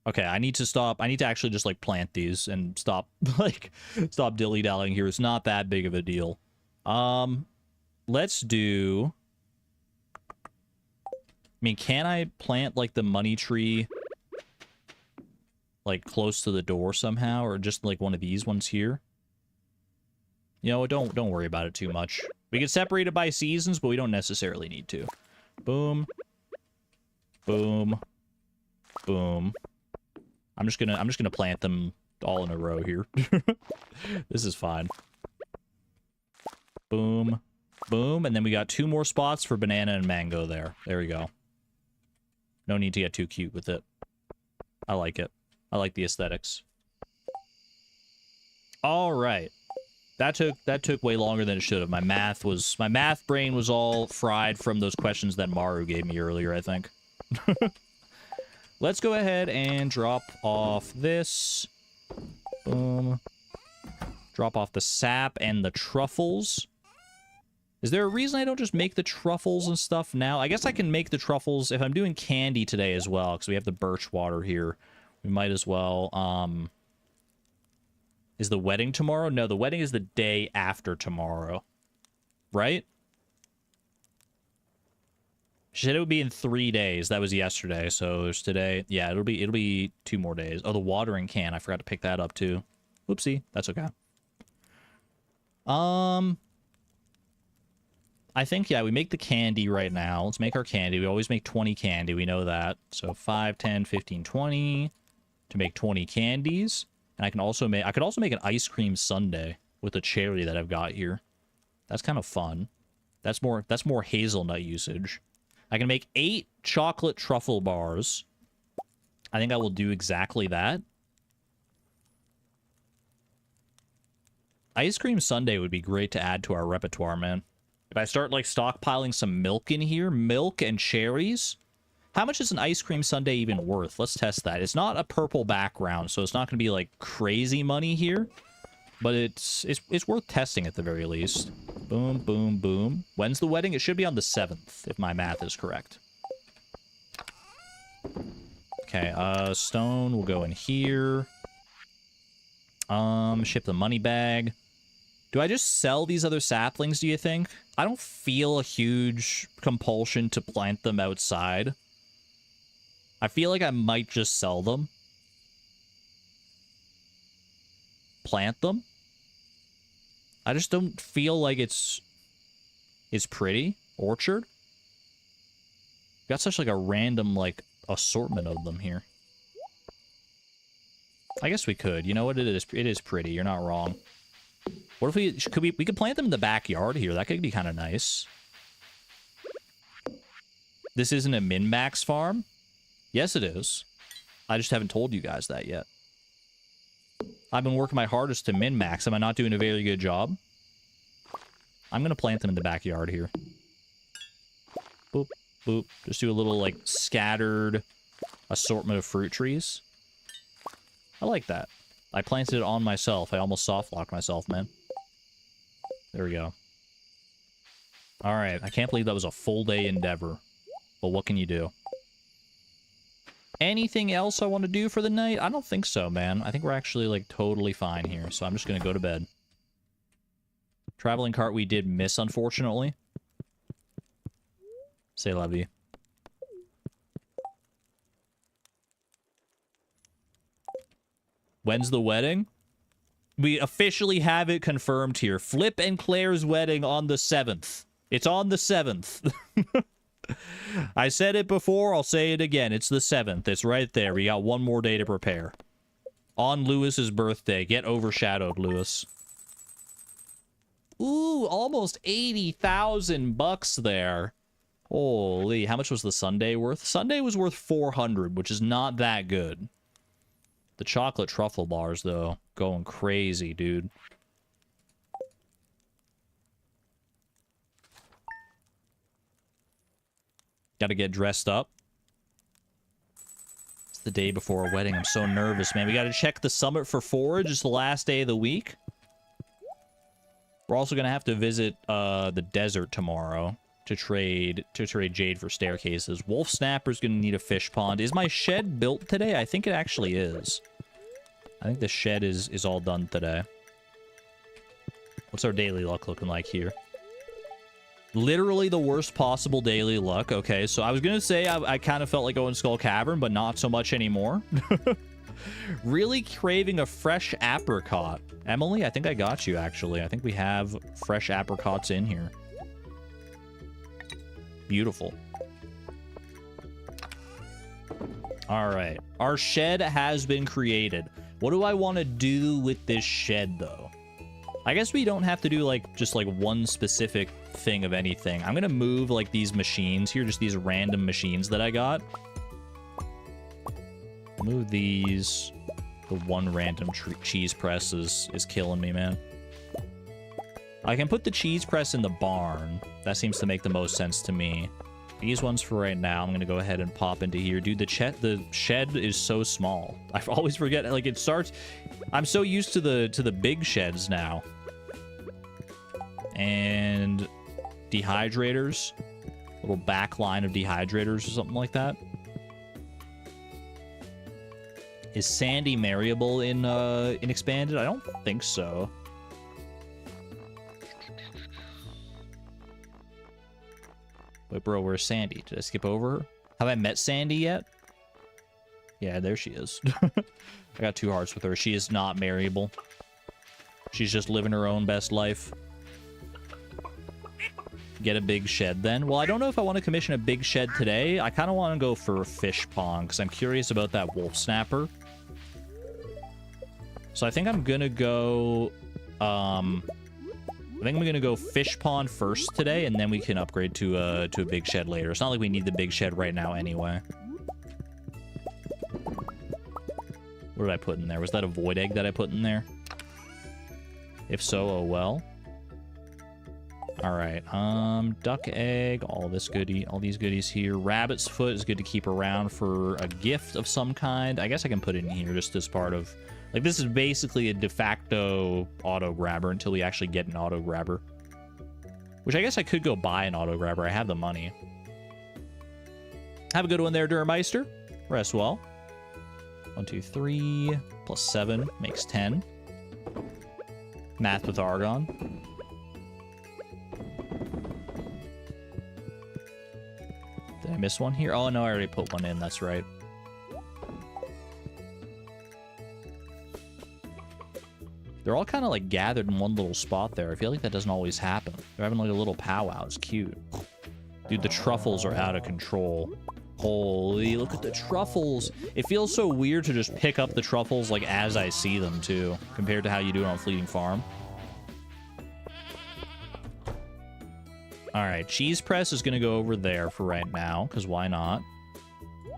Okay, I need to stop. I need to actually just, like, plant these and stop, like, stop dilly-dallying here. It's not that big of a deal. Let's do... I mean, can I plant, like, the money tree, like, close to the door somehow? Or just, like, one of these ones here? You know, don't worry about it too much. We can separate it by seasons, but we don't necessarily need to. Boom. Boom. Boom. I'm just gonna plant them all in a row here. This is fine. Boom. Boom. And then we got 2 more spots for banana and mango there. There we go. No need to get too cute with it. I like it. I like the aesthetics. All right. That took way longer than it should have. My math brain was all fried from those questions that Maru gave me earlier, I think. Let's go ahead and drop off this. Boom. Drop off the sap and the truffles. Is there a reason I don't just make the truffles and stuff now? I guess I can make the truffles if I'm doing candy today as well, because we have the birch water here. We might as well. Is the wedding tomorrow? No, the wedding is the day after tomorrow. Right? She said it would be in 3 days. That was yesterday. So there's today. Yeah, it'll be 2 more days. Oh, the watering can. I forgot to pick that up too. Whoopsie. That's okay. I think, yeah, we make the candy right now. Let's make our candy. We always make 20 candy. We know that. So 5, 10, 15, 20 to make 20 candies. And I could also make an ice cream sundae with the cherry that I've got here. That's kind of fun. That's more hazelnut usage. I can make 8 chocolate truffle bars. I think I will do exactly that. Ice cream sundae would be great to add to our repertoire, man. If I start, like, stockpiling some milk in here, milk and cherries, how much is an ice cream sundae even worth? Let's test that. It's not a purple background, so it's not going to be, like, crazy money here. But it's worth testing at the very least. Boom, boom, boom. When's the wedding? It should be on the 7th, if my math is correct. Okay, stone will go in here. Ship the money bag. Do I just sell these other saplings, do you think? I don't feel a huge compulsion to plant them outside. I feel like I might just sell them. Plant them. I just don't feel like it's pretty. Orchard. Got such like a random like assortment of them here. I guess we could. You know what? It is pretty. You're not wrong. What if we could plant them in the backyard here? That could be kind of nice. This isn't a min-max farm? Yes, it is. I just haven't told you guys that yet. I've been working my hardest to min-max. Am I not doing a very good job? I'm going to plant them in the backyard here. Boop, boop. Just do a little, like, scattered assortment of fruit trees. I like that. I planted it on myself. I almost soft-locked myself, man. There we go. Alright, I can't believe that was a full-day endeavor. But what can you do? Anything else I want to do for the night? I don't think so, man. I think we're actually, like, totally fine here. So I'm just going to go to bed. Traveling cart we did miss, unfortunately. Say love you. When's the wedding? We officially have it confirmed here. Flip and Claire's wedding on the 7th. It's on the 7th. I said it before, I'll say it again. It's the 7th. It's right there. We got one more day to prepare. On Lewis's birthday. Get overshadowed, Lewis. Ooh, almost 80,000 bucks there. Holy, how much was the sundae worth? Sundae was worth 400, which is not that good. The chocolate truffle bars, though, going crazy, dude. Gotta get dressed up. It's the day before a wedding. I'm so nervous, man. We gotta check the summit for forage. It's the last day of the week. We're also gonna have to visit the desert tomorrow to trade jade for staircases. Wolf Snapper's gonna need a fish pond. Is my shed built today? I think it actually is. I think the shed is all done today. What's our daily luck looking like here? Literally the worst possible daily luck. Okay, so I was gonna say I kind of felt like going Skull Cavern, but not so much anymore. Really craving a fresh apricot. Emily, I think I got you, actually. I think we have fresh apricots in here. Beautiful. All right. Our shed has been created. What do I want to do with this shed, though? I guess we don't have to do, like, just, like, one specific thing of anything. I'm going to move, like, these machines here, just these random machines that I got. Move these. The one random cheese press is killing me, man. I can put the cheese press in the barn. That seems to make the most sense to me. These ones for right now, I'm going to go ahead and pop into here. Dude, the shed is so small. I always forget, like, it starts... I'm so used to the big sheds now. And dehydrators. Little back line of dehydrators or something like that. Is Sandy marryable in Expanded? I don't think so. Wait, bro, where's Sandy? Did I skip over her? Have I met Sandy yet? Yeah, there she is. I got 2 hearts with her. She is not marryable. She's just living her own best life. Get a big shed then. Well, I don't know if I want to commission a big shed today. I kind of want to go for a fish pond because I'm curious about that wolf snapper. So I think I'm going to go... I think I'm going to go fish pond first today, and then we can upgrade to a big shed later. It's not like we need the big shed right now anyway. What did I put in there? Was that a void egg that I put in there? If so, oh well. Alright, duck egg, all these goodies here. Rabbit's foot is good to keep around for a gift of some kind. I guess I can put it in here just as part of... Like, this is basically a de facto auto grabber until we actually get an auto grabber. Which I guess I could go buy an auto grabber. I have the money. Have a good one there, Durmeister. Rest well. 1, 2, 3, plus 7 makes 10. Math with Argon. Did I miss one here? Oh, no, I already put one in. That's right. They're all kind of like gathered in one little spot there. I feel like that doesn't always happen. They're having like a little powwow. It's cute. Dude, the truffles are out of control. Holy, look at the truffles. It feels so weird to just pick up the truffles like as I see them too, compared to how you do it on Fleeting Farm. All right, cheese press is going to go over there for right now, because why not?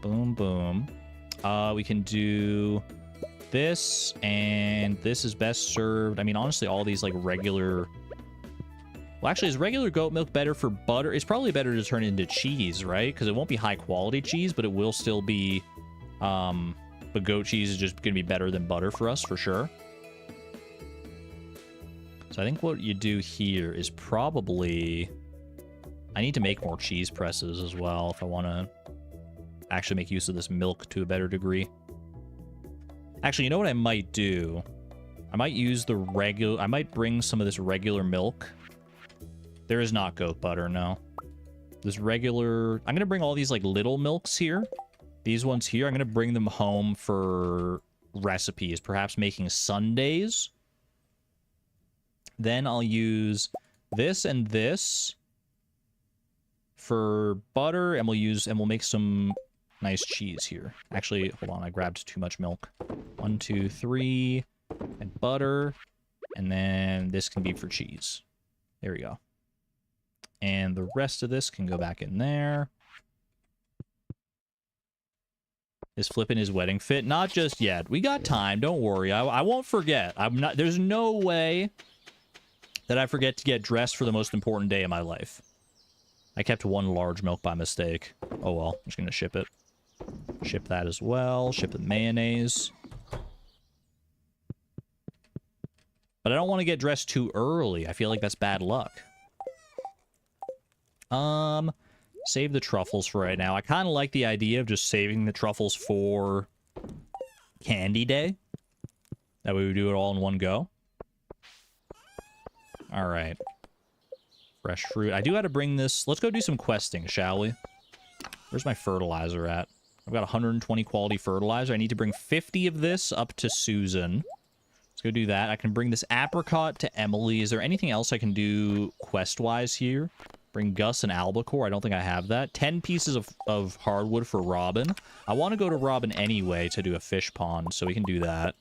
Boom, boom. We can do this, and this is best served. I mean, honestly, all these like regular... Well, actually, is regular goat milk better for butter? It's probably better to turn it into cheese, right? Because it won't be high-quality cheese, but it will still be... But goat cheese is just going to be better than butter for us, for sure. So I think what you do here is probably... I need to make more cheese presses as well if I want to actually make use of this milk to a better degree. Actually, you know what I might do? I might use the regular... I might bring some of this regular milk. There is not goat butter, no. This regular... I'm going to bring all these, like, little milks here. These ones here, I'm going to bring them home for recipes. Perhaps making sundaes. Then I'll use this and this for butter, and we'll make some nice cheese here. Actually, hold on, I grabbed too much milk. 1, 2, 3, and butter, and then this can be for cheese. There we go. And the rest of this can go back in there. Is flipping his wedding fit? Not just yet. We got time. Don't worry. I won't forget. There's no way that I forget to get dressed for the most important day of my life. I kept 1 large milk by mistake. Oh well. I'm just gonna ship it. Ship that as well. Ship the mayonnaise. But I don't want to get dressed too early. I feel like that's bad luck. Save the truffles for right now. I kind of like the idea of just saving the truffles for Candy Day. That way we do it all in one go. All right. Fresh fruit. I do have to bring this. Let's go do some questing, shall we? Where's my fertilizer at? I've got 120 quality fertilizer. I need to bring 50 of this up to Susan. Let's go do that. I can bring this apricot to Emily. Is there anything else I can do quest-wise here? Bring Gus and albacore. I don't think I have that. 10 pieces of hardwood for Robin. I want to go to Robin anyway to do a fish pond, so we can do that.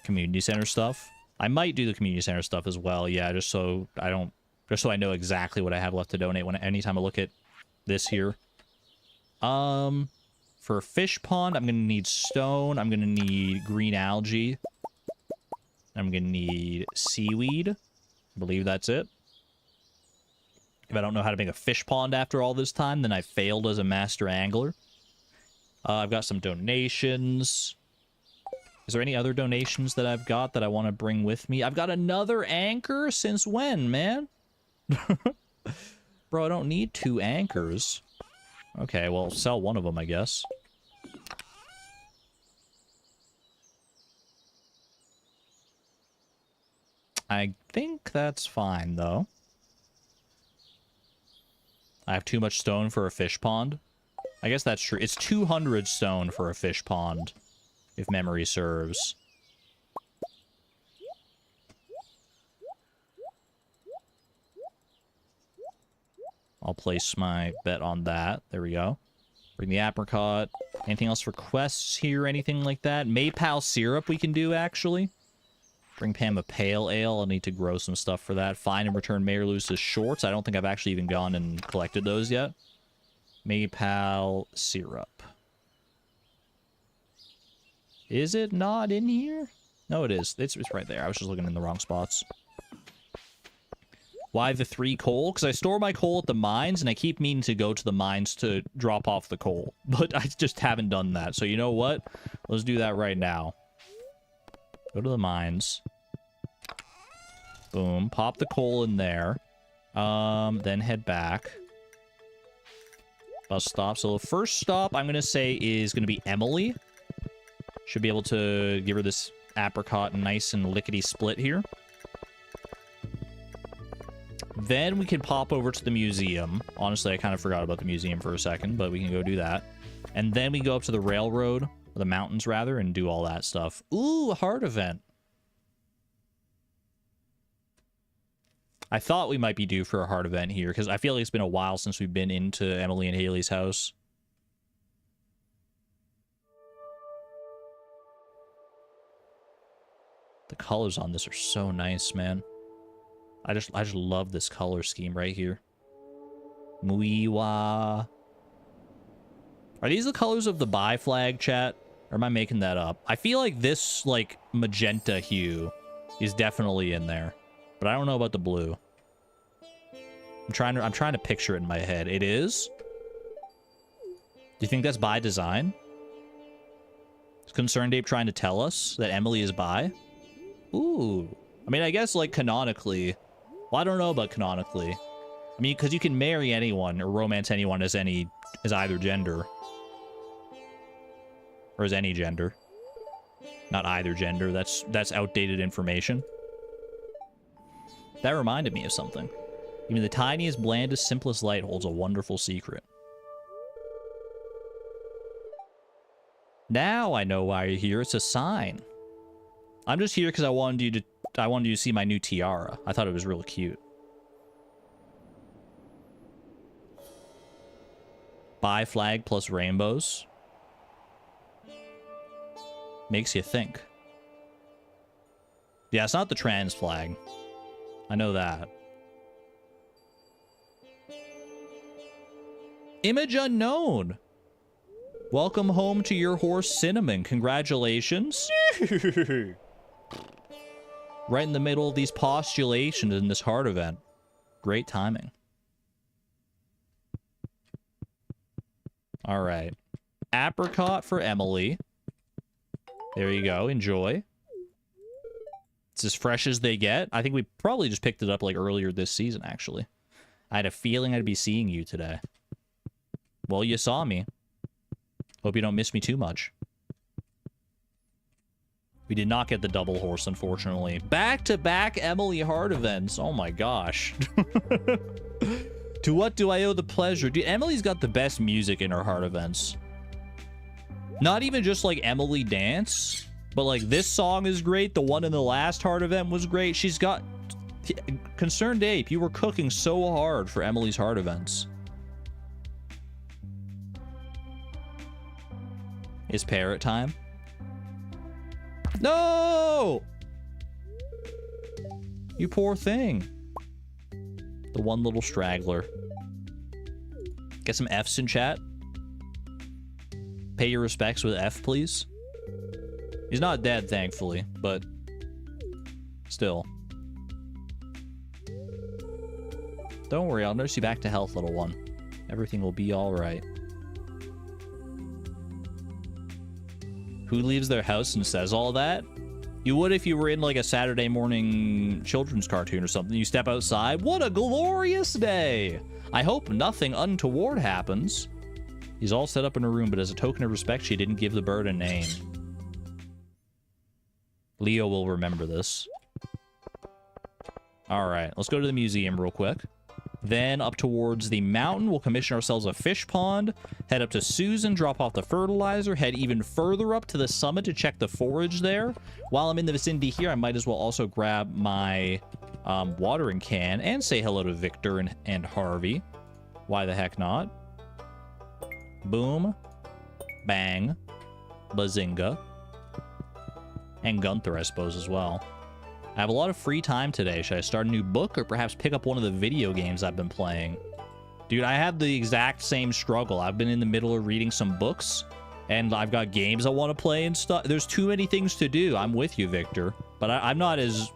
Community center stuff. I might do the community center stuff as well. Yeah, just so I know exactly what I have left to donate anytime I look at this here. For a fish pond, I'm going to need stone. I'm going to need green algae. I'm going to need seaweed. I believe that's it. If I don't know how to make a fish pond after all this time, then I failed as a master angler. I've got some donations. Is there any other donations that I've got that I want to bring with me? I've got another anchor? Since when, man? Bro, I don't need 2 anchors. Okay, well, sell one of them, I guess. I think that's fine, though. I have too much stone for a fish pond. I guess that's true. It's 200 stone for a fish pond, if memory serves. I'll place my bet on that. There we go. Bring the apricot. Anything else for quests here? Anything like that? Maypal syrup we can do, actually. Bring Pam a pale ale. I'll need to grow some stuff for that. Find and return Mayor Lewis's shorts. I don't think I've actually even gone and collected those yet. Maypal syrup. Is it not in here? No, it is. It's right there. I was just looking in the wrong spots. Why the 3 coal? Because I store my coal at the mines, and I keep meaning to go to the mines to drop off the coal. But I just haven't done that. So you know what? Let's do that right now. Go to the mines. Boom. Pop the coal in there. Then head back. Bus stop. So the first stop I'm going to say is going to be Emily. Should be able to give her this apricot nice and lickety-split here. Then we can pop over to the museum. Honestly, I kind of forgot about the museum for a second, but we can go do that. And then we go up to the railroad, or the mountains rather, and do all that stuff. Ooh, a heart event. I thought we might be due for a heart event here, because I feel like it's been a while since we've been into Emily and Haley's house. The colors on this are so nice, man. I just love this color scheme right here. Muiwa. Are these the colors of the buy flag, chat? Or am I making that up? I feel like this, like, magenta hue is definitely in there. But I don't know about the blue. I'm trying to picture it in my head. It is? Do you think that's by design? Is Concerned Ape trying to tell us that Emily is bi? Ooh. I mean, I guess, like, canonically... Well, I don't know about canonically. I mean, because you can marry anyone or romance anyone as either gender. Or as any gender. Not either gender. That's outdated information. That reminded me of something. Even the tiniest, blandest, simplest light holds a wonderful secret. Now I know why you're here. It's a sign. I'm just here because I wanted you to see my new tiara. I thought it was really cute. Buy flag plus rainbows. Makes you think. Yeah, it's not the trans flag. I know that. Image unknown. Welcome home to your horse, Cinnamon. Congratulations. Right in the middle of these postulations in this heart event. Great timing. All right. Apricot for Emily. There you go. Enjoy. It's as fresh as they get. I think we probably just picked it up like earlier this season, actually. I had a feeling I'd be seeing you today. Well, you saw me. Hope you don't miss me too much. We did not get the double horse, unfortunately. Back-to-back Emily Hart events. Oh my gosh. To what do I owe the pleasure? Dude, Emily's got the best music in her Hart events. Not even just like Emily Dance, but like this song is great. The one in the last Hart event was great. She's got... Concerned Ape, you were cooking so hard for Emily's Hart events. It's parrot time. No! You poor thing. The one little straggler. Get some F's in chat. Pay your respects with F, please. He's not dead, thankfully, but still. Don't worry, I'll nurse you back to health, little one. Everything will be alright. Who leaves their house and says all that? You would if you were in like a Saturday morning children's cartoon or something. You step outside. What a glorious day! I hope nothing untoward happens. He's all set up in a room, but as a token of respect, she didn't give the bird a name. Leo will remember this. All right, let's go to the museum real quick. Then up towards the mountain, we'll commission ourselves a fish pond. Head up to Susan, drop off the fertilizer. Head even further up to the summit to check the forage there. While I'm in the vicinity here, I might as well also grab my watering can and say hello to Victor and Harvey. Why the heck not? Boom. Bang. Bazinga. And Gunther, I suppose, as well. I have a lot of free time today. Should I start a new book or perhaps pick up one of the video games I've been playing? Dude, I have the exact same struggle. I've been in the middle of reading some books, and I've got games I want to play and stuff. There's too many things to do. I'm with you, Victor. But I'm not as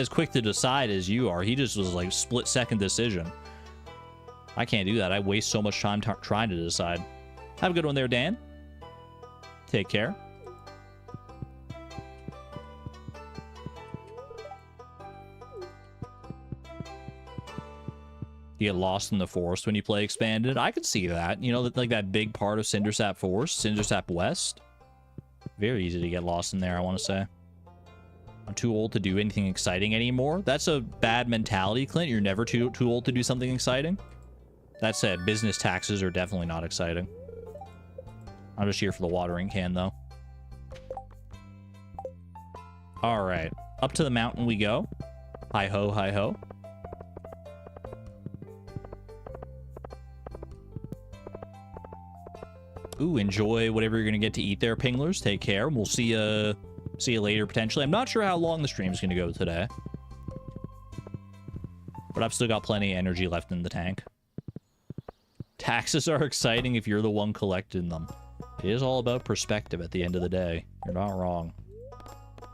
quick to decide as you are. He just was like split-second decision. I can't do that. I waste so much time trying to decide. Have a good one there, Dan. Take care. You get lost in the forest when you play Expanded. I could see that. You know, like that big part of Cindersap Forest, Cindersap West. Very easy to get lost in there, I want to say. I'm too old to do anything exciting anymore. That's a bad mentality, Clint. You're never too old to do something exciting. That said, business taxes are definitely not exciting. I'm just here for the watering can, though. All right. Up to the mountain we go. Hi-ho, hi-ho. Ooh, enjoy whatever you're going to get to eat there, Pinglers. Take care. We'll see you later, potentially. I'm not sure how long the stream's going to go today. But I've still got plenty of energy left in the tank. Taxes are exciting if you're the one collecting them. It is all about perspective at the end of the day. You're not wrong.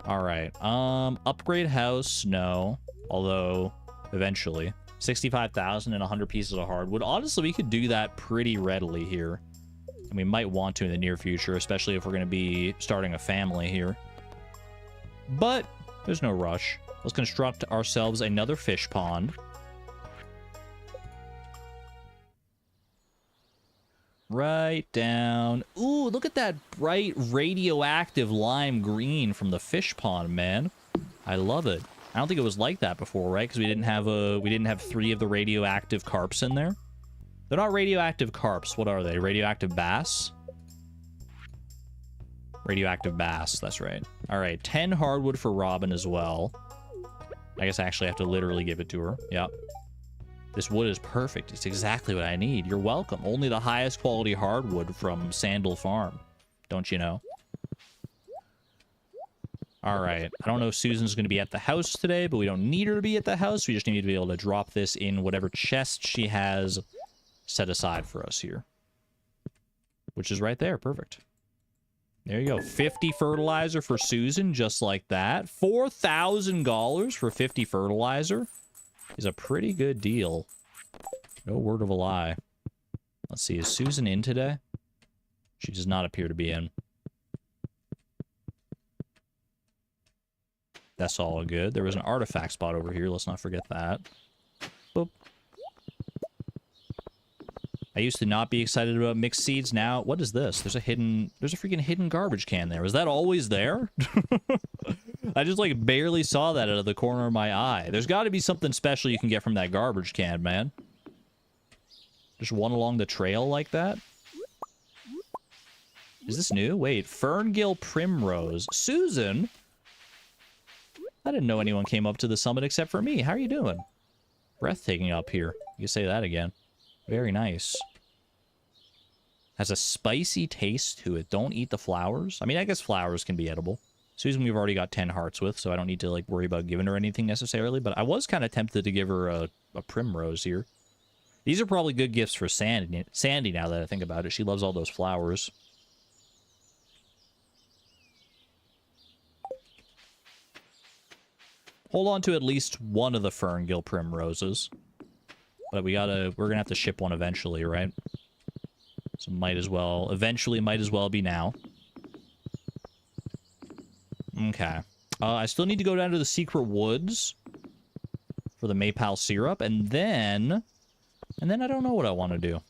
All right. Upgrade house, no. Although, eventually. 65,000 and 100 pieces of hardwood. Honestly, we could do that pretty readily here. And we might want to in the near future, especially if we're going to be starting a family here. But there's no rush. Let's construct ourselves another fish pond. Right down. Ooh, look at that bright radioactive lime green from the fish pond, man. I love it. I don't think it was like that before, right? Because we didn't have 3 of the radioactive carps in there. They're not radioactive carps. What are they? Radioactive bass? Radioactive bass, that's right. All right, 10 hardwood for Robin as well. I guess I actually have to literally give it to her. Yep. This wood is perfect. It's exactly what I need. You're welcome. Only the highest quality hardwood from Sandal Farm. Don't you know? All right. I don't know if Susan's going to be at the house today, but we don't need her to be at the house. We just need to be able to drop this in whatever chest she has set aside for us here. Which is right there. Perfect. There you go. 50 fertilizer for Susan, just like that. $4,000 for 50 fertilizer is a pretty good deal. No word of a lie. Let's see. Is Susan in today? She does not appear to be in. That's all good. There was an artifact spot over here. Let's not forget that. Boop. I used to not be excited about mixed seeds. Now, what is this? There's a freaking hidden garbage can there. Was that always there? I just, like, barely saw that out of the corner of my eye. There's got to be something special you can get from that garbage can, man. Just one along the trail like that? Is this new? Wait, Ferngill Primrose. Susan? I didn't know anyone came up to the summit except for me. How are you doing? Breathtaking up here. You can say that again. Very nice. Has a spicy taste to it. Don't eat the flowers. I mean, I guess flowers can be edible. Susan we've already got 10 hearts with, so I don't need to, like, worry about giving her anything necessarily. But I was kind of tempted to give her a primrose here. These are probably good gifts for Sandy now that I think about it. She loves all those flowers. Hold on to at least one of the Ferngill Primroses. But we're gonna have to ship one eventually, right? So eventually might as well be now. Okay. I still need to go down to the secret woods for the Maypal syrup, and then I don't know what I want to do.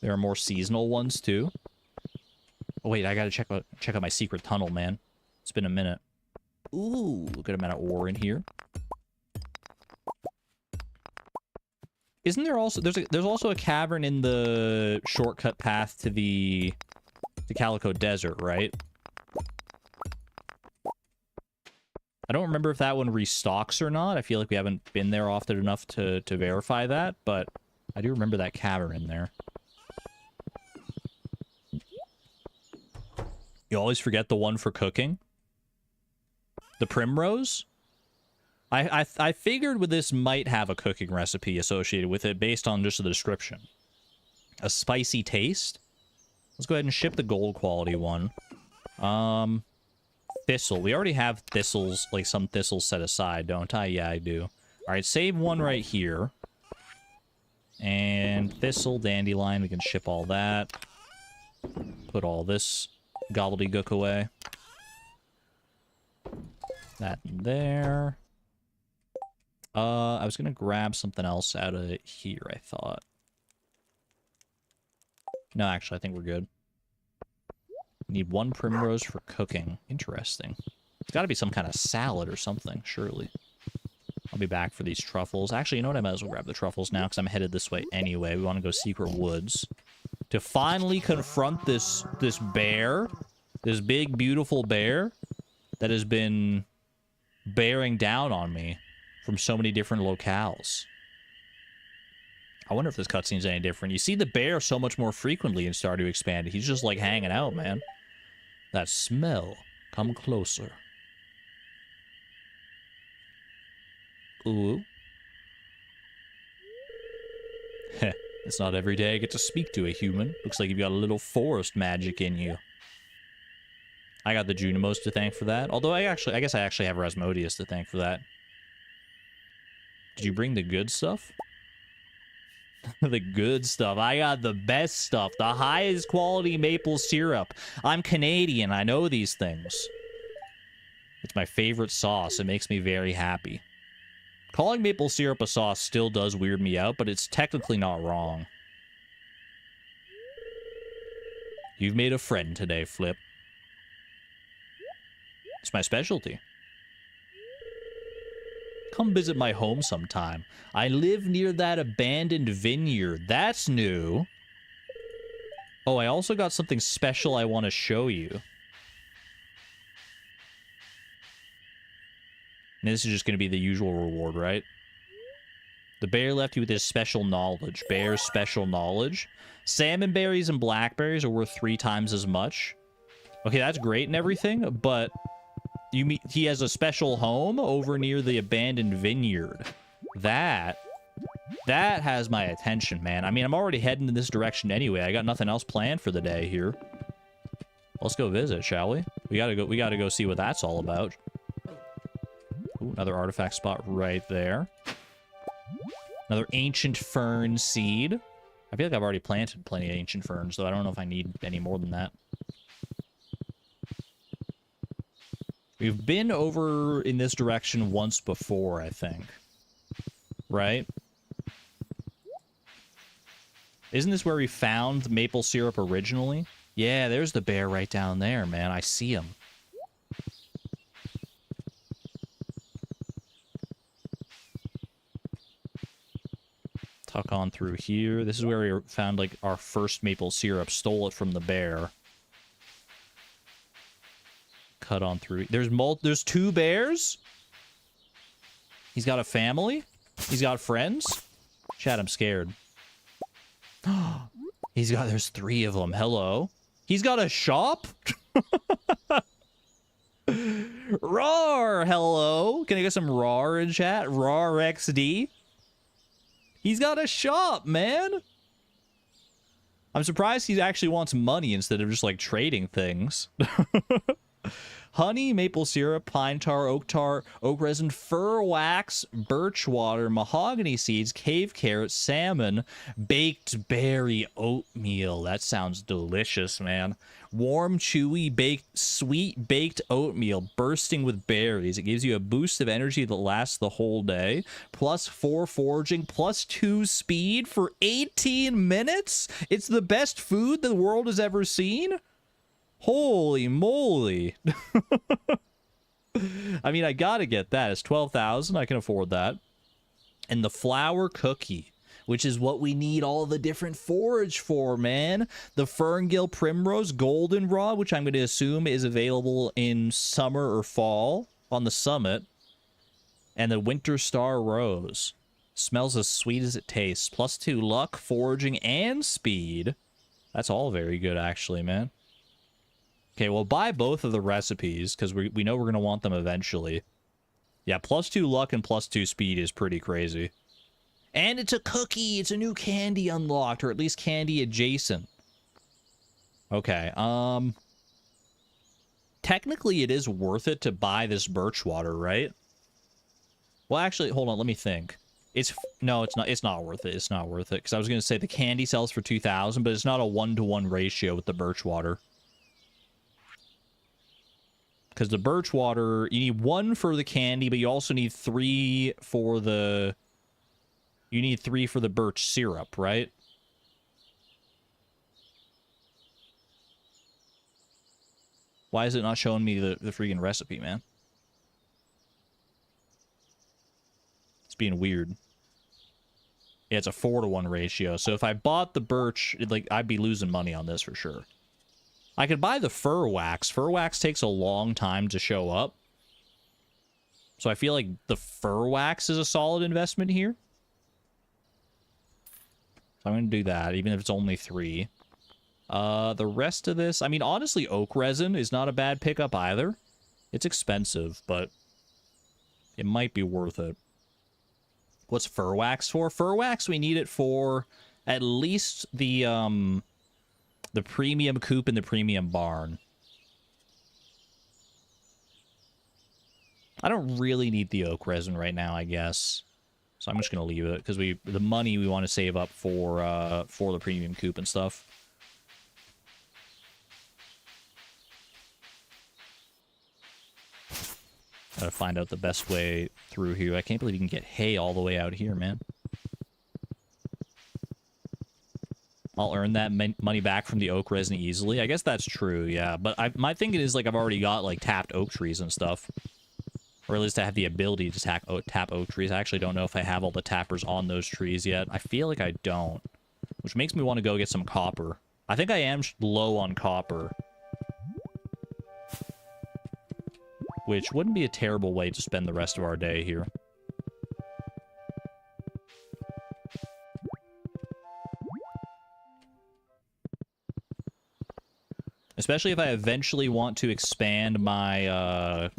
There are more seasonal ones too. Oh, wait, I gotta check out my secret tunnel, man. It's been a minute. Ooh, good amount of ore in here. Isn't there also... There's also a cavern in the shortcut path to the Calico Desert, right? I don't remember if that one restocks or not. I feel like we haven't been there often enough to verify that, but I do remember that cavern in there. You always forget the one for cooking. The primrose? I figured with this might have a cooking recipe associated with it based on just the description. A spicy taste. Let's go ahead and ship the gold quality one. Thistle. We already have thistles, like some thistles set aside, don't I? Yeah, I do. Alright, save one right here. And thistle, dandelion, we can ship all that. Put all this gobbledygook away. That in there. I was gonna grab something else out of here, I thought. No, actually, I think we're good. Need one primrose for cooking. Interesting. It's gotta be some kind of salad or something, surely. I'll be back for these truffles. Actually, you know what? I might as well grab the truffles now, because I'm headed this way anyway. We want to go Secret Woods. To finally confront this bear. This big, beautiful bear that has been bearing down on me from so many different locales. I wonder if this cutscene's any different. You see the bear so much more frequently in Stardew Expanded. He's just, like, hanging out, man. That smell. Come closer. Ooh. Heh. It's not every day I get to speak to a human. Looks like you've got a little forest magic in you. I got the Junimos to thank for that. Although I guess I actually have Rasmodius to thank for that. Did you bring the good stuff? The good stuff. I got the best stuff. The highest quality maple syrup. I'm Canadian. I know these things. It's my favorite sauce. It makes me very happy. Calling maple syrup a sauce still does weird me out, but it's technically not wrong. You've made a friend today, Flip. It's my specialty. Come visit my home sometime. I live near that abandoned vineyard. That's new. Oh, I also got something special I want to show you. And this is just going to be the usual reward, right? The bear left you with his special knowledge. Bear's special knowledge. Salmon berries and blackberries are worth 3 times as much. Okay, that's great and everything, but... he has a special home over near the abandoned vineyard. That has my attention, man. I mean, I'm already heading in this direction anyway. I got nothing else planned for the day here. Let's go visit, shall we? We gotta go see what that's all about. Ooh, another artifact spot right there. Another ancient fern seed. I feel like I've already planted plenty of ancient ferns, though I don't know if I need any more than that. We've been over in this direction once before, I think. Right? Isn't this where we found maple syrup originally? Yeah, there's the bear right down there, man. I see him. Tuck on through here. This is where we found, like, our first maple syrup. Stole it from the bear. Cut on through. There's 2 bears? He's got a family? He's got friends? Chat, I'm scared. There's 3 of them. Hello. He's got a shop? Roar! Hello. Can I get some roar in chat? Roar XD? He's got a shop, man. I'm surprised he actually wants money instead of just, like, trading things. Honey, maple syrup, pine tar, oak resin, fir wax, birch water, mahogany seeds, cave carrot, salmon, baked berry oatmeal. That sounds delicious, man. Warm, chewy, sweet baked oatmeal bursting with berries. It gives you a boost of energy that lasts the whole day. Plus 4 foraging, plus 2 speed for 18 minutes? It's the best food the world has ever seen? Holy moly. I mean, I gotta get that. It's 12,000. I can afford that. And the flower cookie, which is what we need all the different forage for, man. The Ferngill Primrose Goldenrod, which I'm going to assume is available in summer or fall on the summit. And the Winter Star Rose. Smells as sweet as it tastes. +2 luck, foraging, and speed. That's all very good, actually, man. Okay, we'll buy both of the recipes, because we know we're going to want them eventually. Yeah, +2 luck and +2 speed is pretty crazy. And it's a cookie! It's a new candy unlocked, or at least candy adjacent. Okay, technically it is worth it to buy this birch water, right? Well, actually, hold on, let me think. No, it's not worth it. It's not worth it, because I was going to say the candy sells for 2,000, but it's not a 1-to-1 ratio with the birch water. Because the birch water, you need 1 for the candy, but you also need 3 for the... You need 3 for the birch syrup, right? Why is it not showing me the freaking recipe, man? It's being weird. Yeah, it's a 4-to-1 ratio. So if I bought the birch, I'd be losing money on this for sure. I could buy the fur wax. Fur wax takes a long time to show up. So I feel like the fur wax is a solid investment here. So I'm going to do that, even if it's only 3. The rest of this... I mean, honestly, oak resin is not a bad pickup either. It's expensive, but it might be worth it. What's fur wax for? Fur wax, we need it for at least the premium coop and the premium barn. I don't really need the oak resin right now, I guess. So I'm just going to leave it, because the money we want to save up for the premium coop and stuff. Gotta find out the best way through here. I can't believe you can get hay all the way out here, man. I'll earn that money back from the oak resin easily. I guess that's true, yeah. But my thinking is, I've already got, tapped oak trees and stuff. Or at least I have the ability to tap oak trees. I actually don't know if I have all the tappers on those trees yet. I feel like I don't. Which makes me want to go get some copper. I think I am low on copper. Which wouldn't be a terrible way to spend the rest of our day here. Especially if I eventually want to expand my,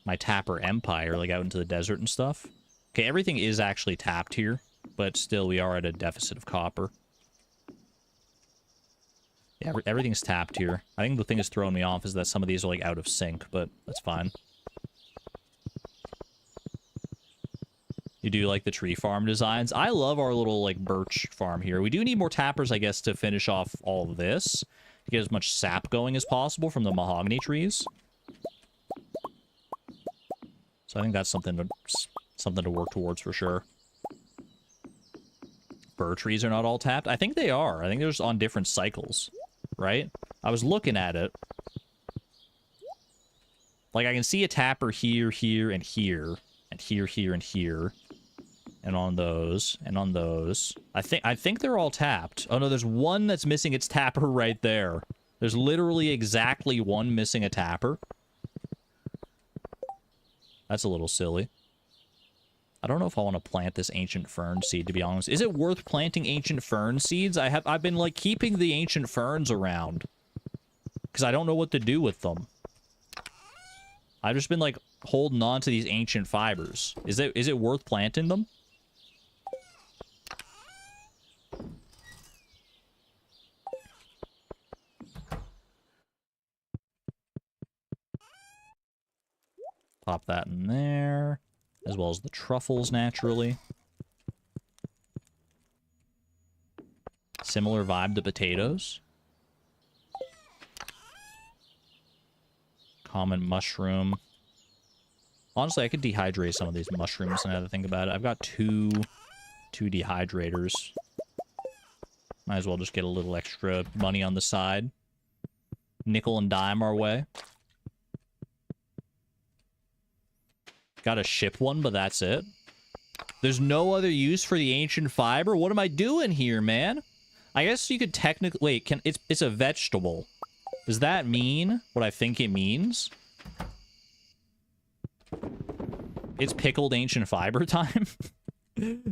my tapper empire, out into the desert and stuff. Okay, everything is actually tapped here, but still we are at a deficit of copper. Yeah, everything's tapped here. I think the thing that's throwing me off is that some of these are, out of sync, but that's fine. You do like the tree farm designs? I love our little, birch farm here. We do need more tappers, I guess, to finish off all of this. To get as much sap going as possible from the mahogany trees. So I think that's something to work towards for sure. Fir trees are not all tapped? I think they are. I think they're just on different cycles. Right? I was looking at it. I can see a tapper here, here, and here. And here, here, and here. And on those. And on those. I think they're all tapped. Oh no, there's one that's missing its tapper right there. There's literally exactly one missing a tapper. That's a little silly. I don't know if I want to plant this ancient fern seed, to be honest. Is it worth planting ancient fern seeds? I've been, keeping the ancient ferns around. Because I don't know what to do with them. I've just been, holding on to these ancient fibers. Is it worth planting them? Pop that in there. As well as the truffles, naturally. Similar vibe to potatoes. Common mushroom. Honestly, I could dehydrate some of these mushrooms now that I think about it. I've got two dehydrators. Might as well just get a little extra money on the side. nickel and dime our way. Gotta ship one, but that's it. There's no other use for the ancient fiber? What am I doing here, man? I guess you could technically... Wait, it's a vegetable. Does that mean what I think it means? It's pickled ancient fiber time?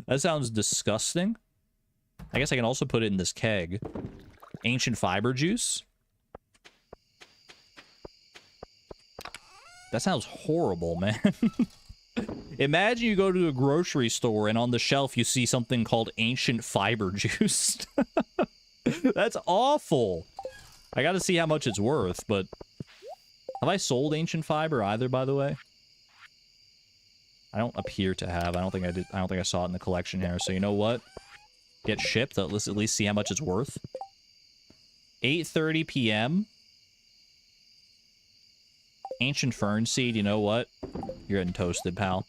That sounds disgusting. I guess I can also put it in this keg. Ancient fiber juice? That sounds horrible, man. Imagine you go to a grocery store and on the shelf you see something called ancient fiber juice. That's awful. I gotta see how much it's worth, but... Have I sold ancient fiber either, by the way? I don't appear to have. I don't think I did. I don't think I saw it in the collection here. So you know what? Get shipped. Let's at least see how much it's worth. 8:30 p.m. Ancient fern seed. You know what? You're getting toasted, pal.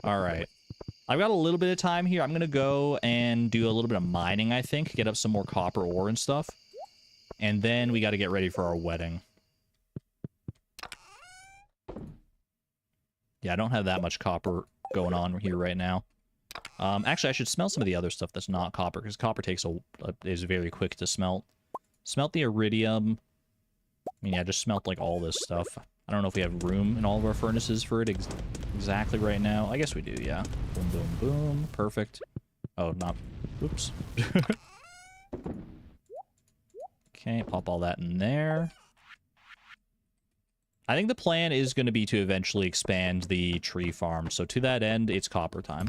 All right. I've got a little bit of time here. I'm gonna go and do a little bit of mining. I think get up some more copper ore and stuff, and then we got to get ready for our wedding. Yeah, I don't have that much copper going on here right now. Actually, I should smelt some of the other stuff that's not copper, because copper is very quick to smelt. Smelt the iridium. I mean, yeah, just smelt, like, all this stuff. I don't know if we have room in all of our furnaces for it exactly right now. I guess we do, yeah. Boom, boom, boom. Perfect. Oh, not... Oops. Okay, pop all that in there. I think the plan is going to be to eventually expand the tree farm. So to that end, it's copper time.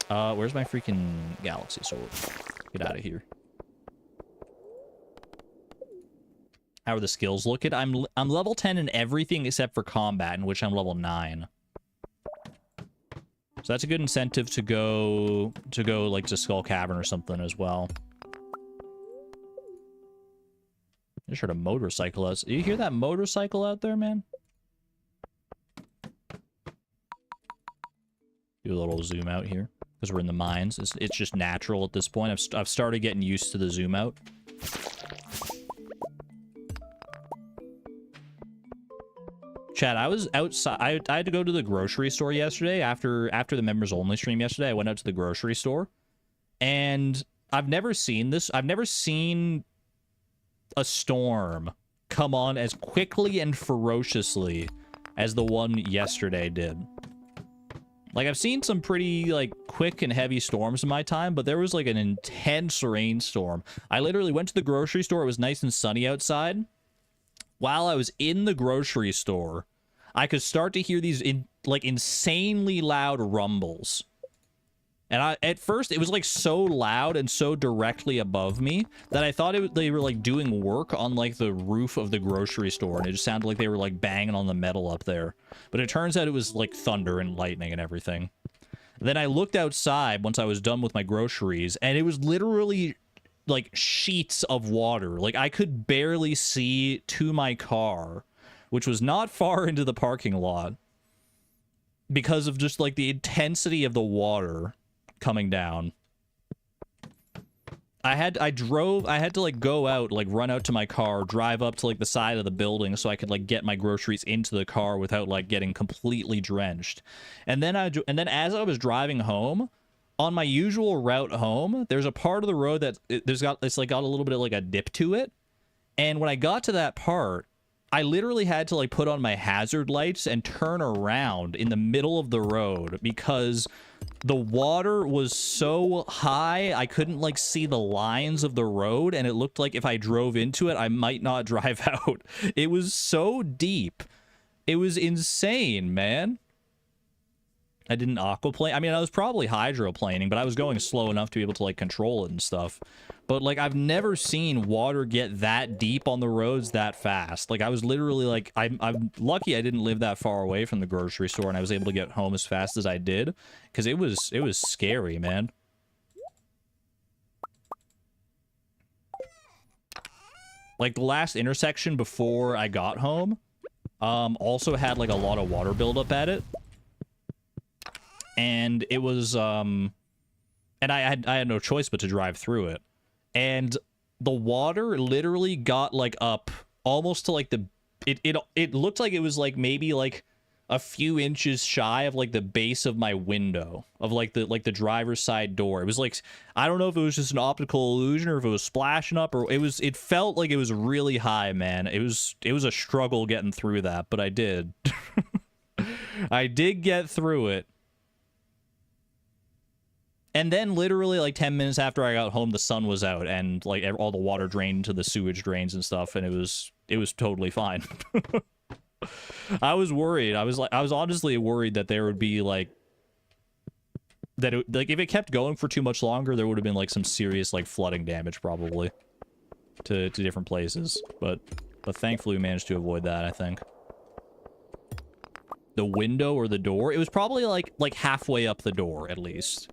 Where's my freaking galaxy sword? Get out of here. How are the skills looking? I'm level 10 in everything except for combat, in which I'm level 9. So that's a good incentive to go like to Skull Cavern or something as well. I just heard a motorcycle out. You hear that motorcycle out there, man? Do a little zoom out here because we're in the mines. It's just natural at this point. I've started getting used to the zoom out. Chad, I was outside. I had to go to the grocery store yesterday after the members only stream yesterday. I went out to the grocery store, and I've never seen this. I've never seen a storm come on as quickly and ferociously as the one yesterday did. Like, I've seen some pretty, like, quick and heavy storms in my time, but there was, like, an intense rainstorm. I literally went to the grocery store. It was nice and sunny outside. While I was in the grocery store, I could start to hear these, insanely loud rumbles. And at first, it was, like, so loud and so directly above me that I thought they were, like, doing work on, like, the roof of the grocery store. And it just sounded like they were, like, banging on the metal up there. But it turns out it was, like, thunder and lightning and everything. Then I looked outside once I was done with my groceries, and it was literally, like, sheets of water. Like, I could barely see to my car, which was not far into the parking lot, because of just, like, the intensity of the water coming down. I had to, like, go out, like, run out to my car, drive up to, like, the side of the building so I could, like, get my groceries into the car without, like, getting completely drenched. And then as I was driving home, on my usual route home, there's a part of the road that it's got a little bit of, like, a dip to it. And when I got to that part, I literally had to, like, put on my hazard lights and turn around in the middle of the road because the water was so high, I couldn't, like, see the lines of the road, and it looked like if I drove into it, I might not drive out. It was so deep. It was insane, man. I didn't aquaplane. I mean, I was probably hydroplaning, but I was going slow enough to be able to, like, control it and stuff. But, like, I've never seen water get that deep on the roads that fast. Like, I was literally, like, I'm lucky I didn't live that far away from the grocery store and I was able to get home as fast as I did. Because it was scary, man. Like, the last intersection before I got home, also had, like, a lot of water buildup at it. And it was And I had no choice but to drive through it. And the water literally got like up almost to like the it looked like it was like maybe like a few inches shy of like the base of my window of like the driver's side door. It was like, I don't know if it was just an optical illusion or if it was splashing up, or it felt like it was really high, man. It was a struggle getting through that, but I did. I did get through it. And then literally like 10 minutes after I got home, the sun was out and like all the water drained into the sewage drains and stuff, and it was totally fine. I was worried. I was honestly worried that there would be like like if it kept going for too much longer, there would have been like some serious like flooding damage probably to different places. But thankfully we managed to avoid that, I think. The window or the door, it was probably like halfway up the door at least.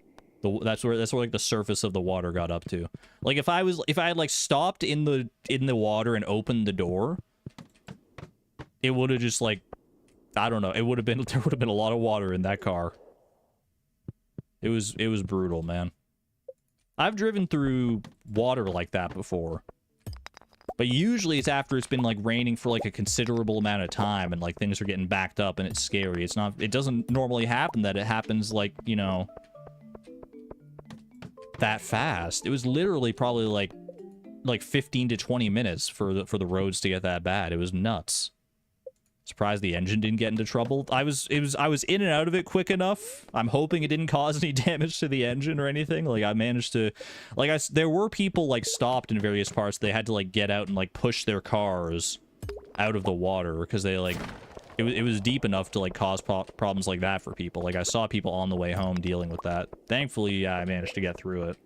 That's where like the surface of the water got up to. Like if I had like stopped in the water and opened the door, it would have just like, I don't know, there would have been a lot of water in that car. It was brutal, man. I've driven through water like that before. But usually it's after it's been like raining for like a considerable amount of time and like things are getting backed up and it's scary. It doesn't normally happen that it happens like, you know, that fast. It was literally probably like 15 to 20 minutes for the roads to get that bad. It was nuts. Surprised the engine didn't get into trouble. I was in and out of it quick enough. I'm hoping it didn't cause any damage to the engine or anything. Like I managed to, like there were people like stopped in various parts. They had to like get out and like push their cars out of the water because they like it was deep enough to like cause problems like that for people. Like I saw people on the way home dealing with that. Thankfully, yeah, I managed to get through it.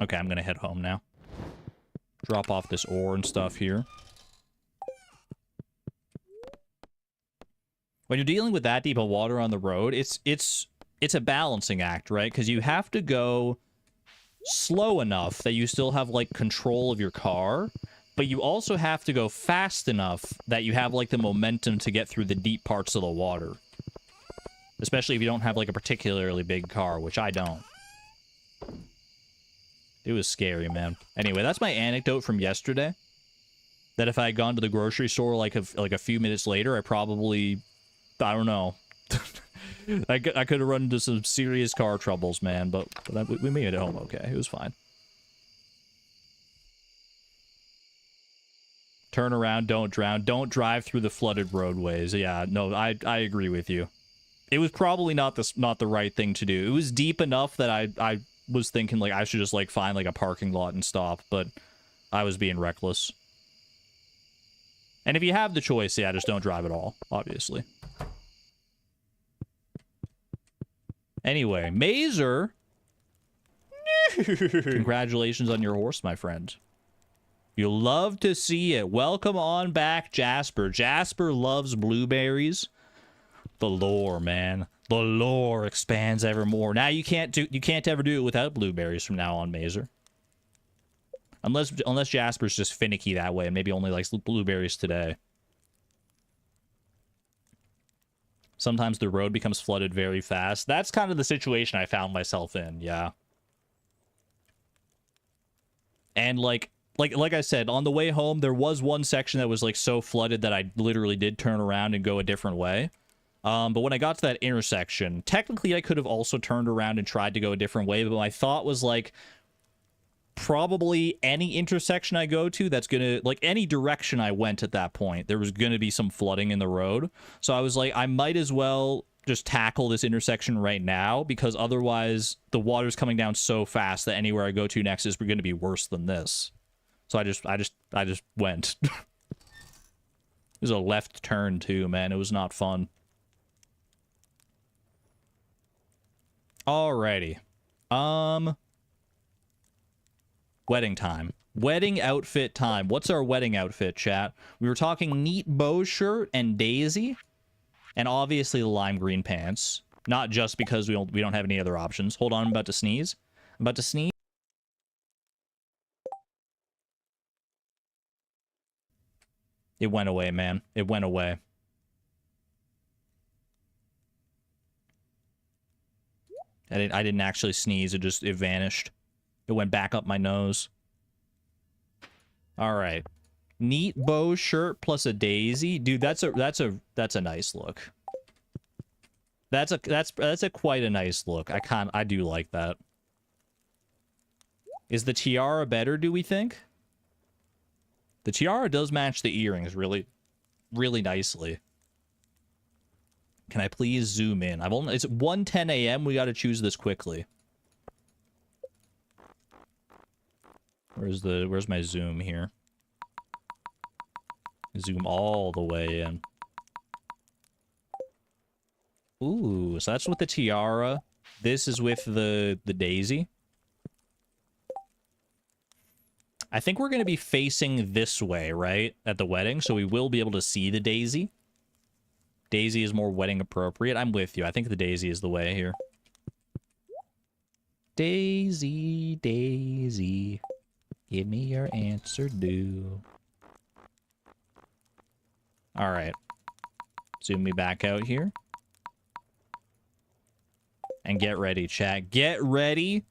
Okay, I'm gonna head home now. Drop off this ore and stuff here. When you're dealing with that deep of water on the road, it's a balancing act, right? Because you have to go slow enough that you still have like control of your car, but you also have to go fast enough that you have like the momentum to get through the deep parts of the water. Especially if you don't have like a particularly big car, which I don't. It was scary, man. Anyway, that's my anecdote from yesterday. That if I had gone to the grocery store like a few minutes later, I probably, I don't know. I could have run into some serious car troubles, man. But we made it home okay. It was fine. Turn around, don't drown. Don't drive through the flooded roadways. Yeah, no, I agree with you. It was probably not the right thing to do. It was deep enough that I was thinking like I should just like find like a parking lot and stop, but I was being reckless. And if you have the choice, yeah, just don't drive at all, obviously. Anyway, Mazer. Congratulations on your horse, my friend. You'll love to see it. Welcome on back, Jasper. Jasper loves blueberries. The lore, man. The lore expands evermore. Now you can't ever do it without blueberries from now on, Mazer. Unless Jasper's just finicky that way and maybe only likes blueberries today. Sometimes the road becomes flooded very fast. That's kind of the situation I found myself in, yeah. And like I said, on the way home, there was one section that was like so flooded that I literally did turn around and go a different way. But when I got to that intersection, technically I could have also turned around and tried to go a different way, but my thought was like, probably any intersection I go to that's gonna, like any direction I went at that point, there was gonna be some flooding in the road. So I was like, I might as well just tackle this intersection right now, because otherwise the water's coming down so fast that anywhere I go to next is gonna be worse than this. So I just went. It was a left turn too, man. It was not fun. Alrighty. Wedding time. Wedding outfit time. What's our wedding outfit, chat? We were talking neat bow shirt and daisy. And obviously the lime green pants. Not just because we don't have any other options. Hold on, I'm about to sneeze. I'm about to sneeze. It went away, man. It went away. I didn't actually sneeze. It vanished. It went back up my nose. All right. Neat bow shirt plus a daisy. Dude, that's a nice look. That's a quite a nice look. I do like that. Is the tiara better, do we think? The tiara does match the earrings really nicely. Can I please zoom in? It's 1:10 a.m. We got to choose this quickly. Where's my zoom here? Zoom all the way in. Ooh, so that's with the tiara. This is with the daisy. I think we're going to be facing this way, right? At the wedding, so we will be able to see the daisy. Daisy is more wedding appropriate. I'm with you. I think the daisy is the way here. Daisy, daisy, give me your answer due. All right. Zoom me back out here. And get ready, chat. Get ready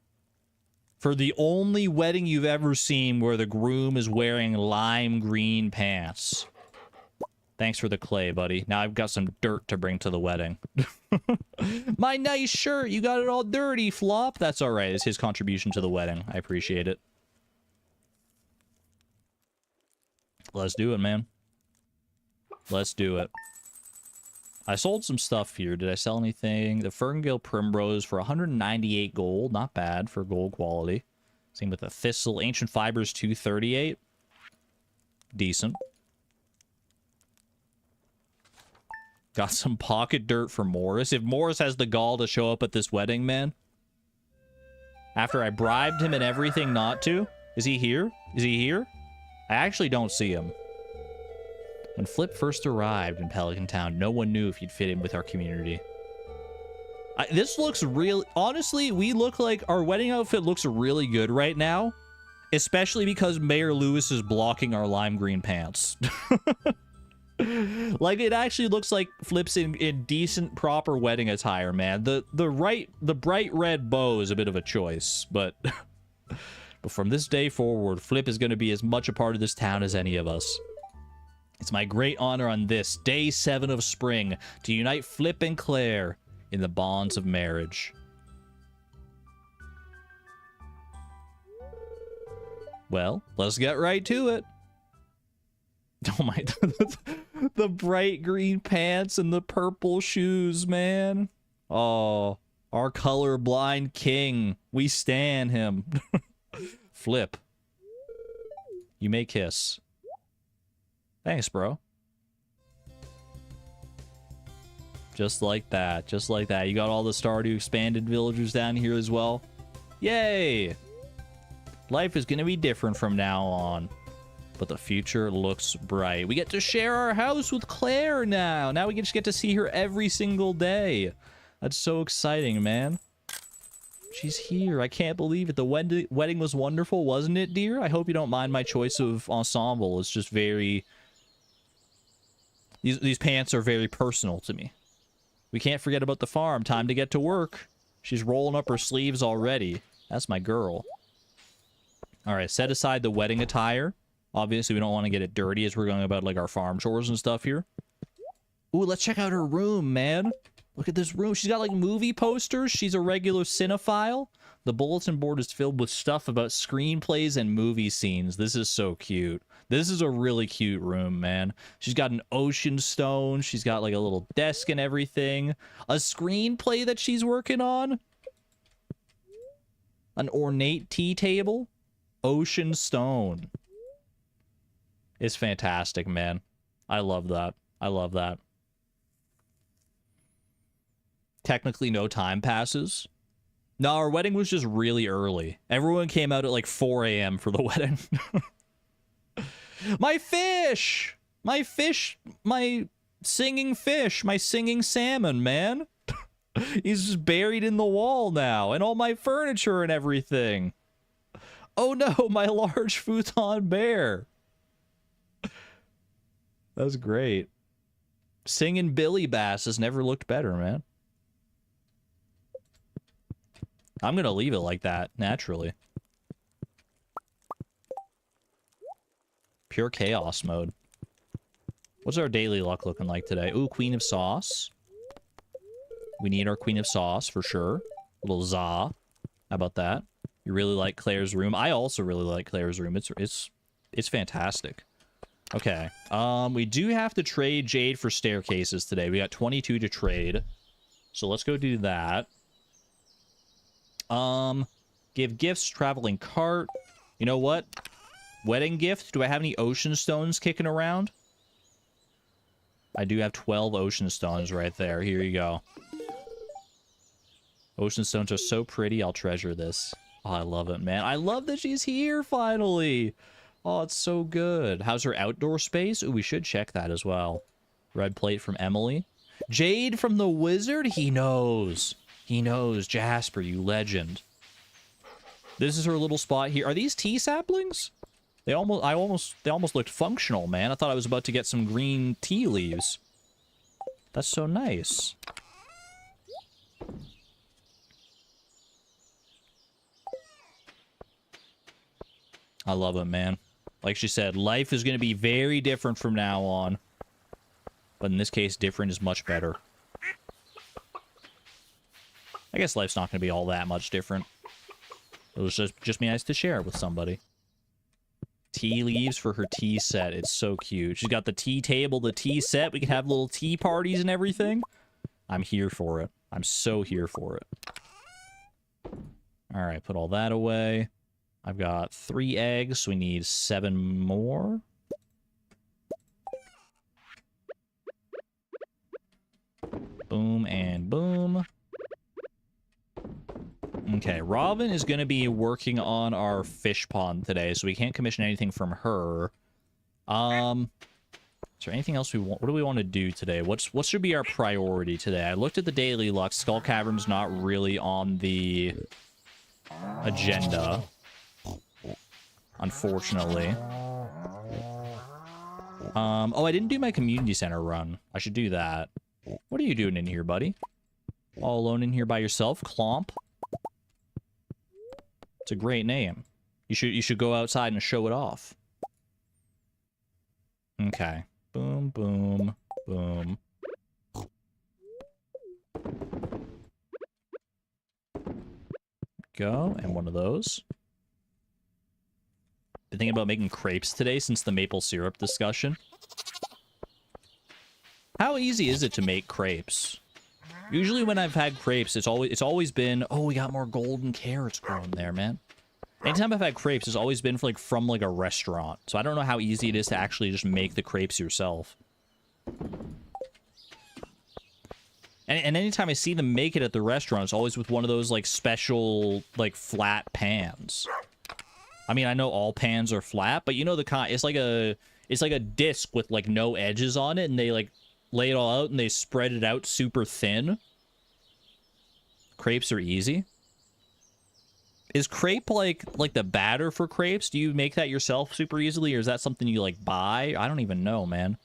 for the only wedding you've ever seen where the groom is wearing lime green pants. Thanks for the clay, buddy. Now I've got some dirt to bring to the wedding. My nice shirt. You got it all dirty, Flop. That's all right. It's his contribution to the wedding. I appreciate it. Let's do it, man. Let's do it. I sold some stuff here. Did I sell anything? The Ferngale Primrose for 198 gold. Not bad for gold quality. Same with the Thistle. Ancient Fibers 238. Decent. Got some pocket dirt for Morris. If Morris has the gall to show up at this wedding, man. After I bribed him and everything not to. Is he here? Is he here? I actually don't see him. When Flip first arrived in Pelican Town, no one knew if he'd fit in with our community. This looks real. Honestly, we look like our wedding outfit looks really good right now. Especially because Mayor Lewis is blocking our lime green pants. Like, it actually looks like Flip's in decent, proper wedding attire, man. The bright red bow is a bit of a choice, but... but from this day forward, Flip is going to be as much a part of this town as any of us. It's my great honor on this, day 7 of spring, to unite Flip and Claire in the bonds of marriage. Well, let's get right to it. Oh my, the bright green pants and the purple shoes, man. Oh, our colorblind king. We stan him. Flip. You may kiss. Thanks, bro. Just like that. Just like that. You got all the Stardew Expanded villagers down here as well. Yay! Life is going to be different from now on. But the future looks bright. We get to share our house with Claire now. Now we just get to see her every single day. That's so exciting, man. She's here. I can't believe it. The wedding was wonderful, wasn't it, dear? I hope you don't mind my choice of ensemble. It's just very... These pants are very personal to me. We can't forget about the farm. Time to get to work. She's rolling up her sleeves already. That's my girl. All right, set aside the wedding attire. Obviously, we don't want to get it dirty as we're going about, like, our farm chores and stuff here. Ooh, let's check out her room, man. Look at this room. She's got, like, movie posters. She's a regular cinephile. The bulletin board is filled with stuff about screenplays and movie scenes. This is so cute. This is a really cute room, man. She's got an ocean stone. She's got, like, a little desk and everything. A screenplay that she's working on. An ornate tea table. Ocean stone. It's fantastic, man. I love that. I love that. Technically, no time passes. No, our wedding was just really early. Everyone came out at like 4 a.m. for the wedding. My fish! My fish! My singing fish! My singing salmon, man! He's just buried in the wall now, and all my furniture and everything. Oh no, my large futon bear! That's great. Singing Billy Bass has never looked better, man. I'm gonna leave it like that, naturally. Pure chaos mode. What's our daily luck looking like today? Ooh, Queen of Sauce. We need our Queen of Sauce, for sure. Little za. How about that? You really like Claire's room? I also really like Claire's room. It's fantastic. Okay. We do have to trade Jade for staircases today. We got 22 to trade. So let's go do that. Give gifts, traveling cart. You know what? Wedding gift. Do I have any ocean stones kicking around? I do have 12 ocean stones right there. Here you go. Ocean stones are so pretty. I'll treasure this. Oh, I love it, man. I love that she's here, finally. Oh, it's so good. How's her outdoor space? Ooh, we should check that as well. Red plate from Emily. Jade from the Wizard? He knows. He knows. Jasper, you legend. This is her little spot here. Are these tea saplings? They almost looked functional, man. I thought I was about to get some green tea leaves. That's so nice. I love it, man. Like she said, life is going to be very different from now on. But in this case, different is much better. I guess life's not going to be all that much different. It was just be nice to share it with somebody. Tea leaves for her tea set. It's so cute. She's got the tea table, the tea set. We can have little tea parties and everything. I'm here for it. I'm so here for it. All right, put all that away. I've got 3 eggs, so we need 7 more. Boom and boom. Okay, Robin is going to be working on our fish pond today, so we can't commission anything from her. Is there anything else we want? What do we want to do today? What should be our priority today? I looked at the daily luck. Skull Cavern's not really on the agenda, unfortunately. Oh, I didn't do my community center run. I should do that. What are you doing in here, buddy? All alone in here by yourself? Clomp? It's a great name. You should go outside and show it off. Okay. Boom, boom, boom. Go, and one of those. Been thinking about making crepes today since the maple syrup discussion. How easy is it to make crepes? Usually when I've had crepes, it's always been, oh, we got more golden carrots growing there, man. Anytime I've had crepes, it's always been from like a restaurant. So I don't know how easy it is to actually just make the crepes yourself. And anytime I see them make it at the restaurant, it's always with one of those like special like flat pans. I mean, I know all pans are flat, but you know the kind, it's like a disc with like no edges on it, and they like lay it all out and they spread it out super thin. Crepes are easy. Is crepe like the batter for crepes? Do you make that yourself super easily, or is that something you like buy? I don't even know, man.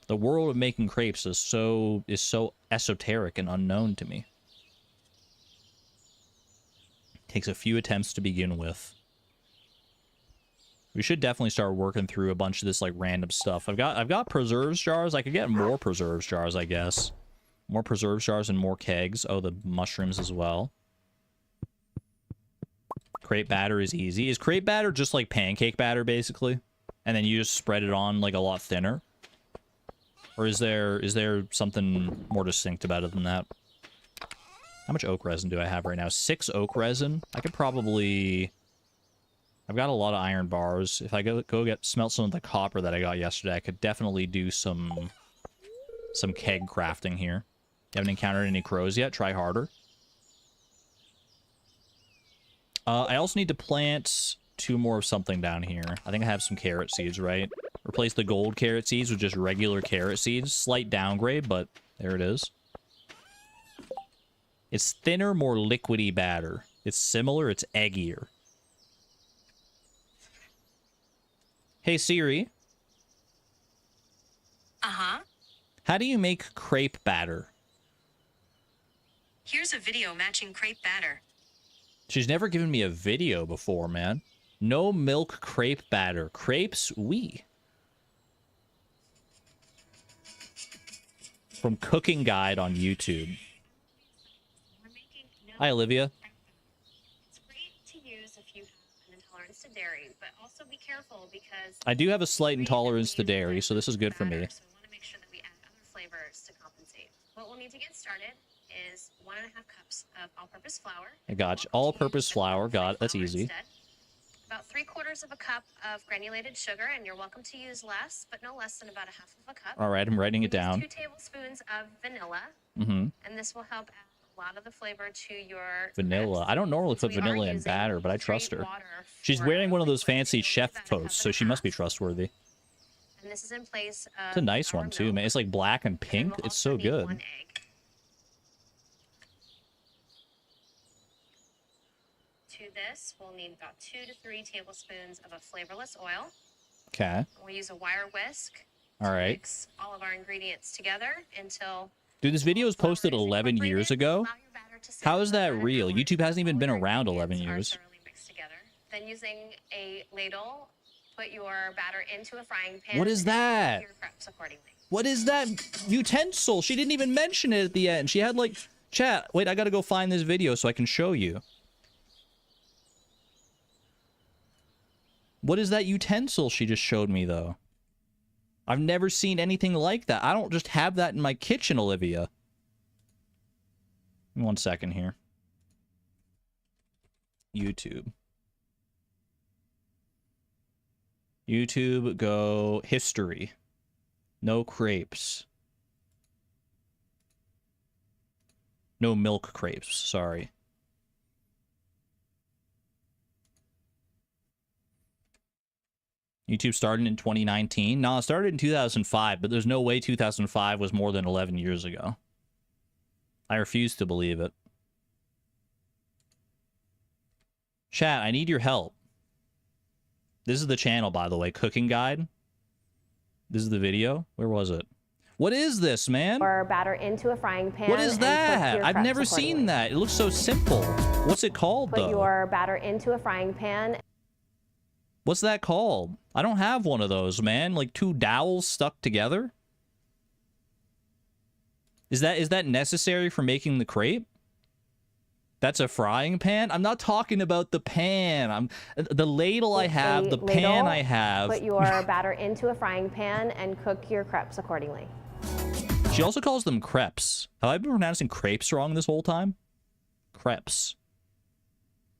The world of making crepes is so esoteric and unknown to me. Takes a few attempts to begin with. We should definitely start working through a bunch of this like random stuff. I've got preserves jars. I could get more preserves jars, I guess. More preserves jars and more kegs. Oh, the mushrooms as well. Crepe batter is easy. Is crepe batter just like pancake batter, basically? And then you just spread it on like a lot thinner? Or is there something more distinct about it than that? How much oak resin do I have right now? 6 oak resin. I could probably... I've got a lot of iron bars. If I go smelt some of the copper that I got yesterday, I could definitely do some keg crafting here. You haven't encountered any crows yet? Try harder. I also need to plant 2 more of something down here. I think I have some carrot seeds, right? Replace the gold carrot seeds with just regular carrot seeds. Slight downgrade, but there it is. It's thinner, more liquidy batter. It's similar, it's eggier. Hey, Siri. Uh-huh. How do you make crepe batter? Here's a video matching crepe batter. She's never given me a video before, man. No milk crepe batter. Crepes, oui. From Cooking Guide on YouTube. Hi, Olivia. It's great to use if you have an intolerance to dairy, but also be careful because I do have a slight intolerance to dairy, so this is good for me. So we want to make sure that we add other flavors to compensate. What we'll need to get started is 1.5 cups of all-purpose flour. I got you. All-purpose flour. Got it. That's easy. Instead. About 3/4 of a cup of granulated sugar, and you're welcome to use less, but no less than about 1/2 of a cup. All right, I'm writing it down. 2 tablespoons of vanilla, Mm-hmm. and this will help add a lot of the flavor to your Vanilla. crepes. I don't normally put We are vanilla in using batter, but I trust straight her. water She's for wearing one of those liquid, fancy so you'll chef leave about a coats, cup so and she must be half. trustworthy. And this is in place of It's a nice our one, too, milk. man. It's like black and And pink. we'll It's also so need good. 1 egg. To this, we'll need about 2 to 3 tablespoons of a flavorless oil. Okay. We'll use a wire whisk All to right. mix all of our ingredients together until Dude, this video was flour posted is 11 years incorporated. ago. Allow your batter to sit How is for that about an real? hour YouTube hasn't even until been all your around 11 ingredients are years. thoroughly mixed together. Then using a ladle, put your batter into a frying pan. What is and that? cook your crepes accordingly. What is that utensil? She didn't even mention it at the end. She had like, chat, wait, I gotta go find this video so I can show you. What is that utensil she just showed me, though? I've never seen anything like that. I don't just have that in my kitchen, Olivia. 1 second here. YouTube. YouTube, go history. No crepes. No milk crepes, sorry. YouTube started in 2019. No, it started in 2005, but there's no way 2005 was more than 11 years ago. I refuse to believe it. Chat, I need your help. This is the channel, by the way. Cooking Guide. This is the video. Where was it? What is this, man? Or batter into a frying pan. What is and cook that? your I've crepes never seen accordingly. that. It looks so simple. What's it called, Put though? your batter into a frying pan. What's that called? I don't have one of those, man. Like 2 dowels stuck together? Is that necessary for making the crepe? That's a frying pan? I'm not talking about the pan. The ladle I have, the pan I have. Put your batter into a frying pan and cook your crepes accordingly. She also calls them crepes. Have I been pronouncing crepes wrong this whole time? Crepes.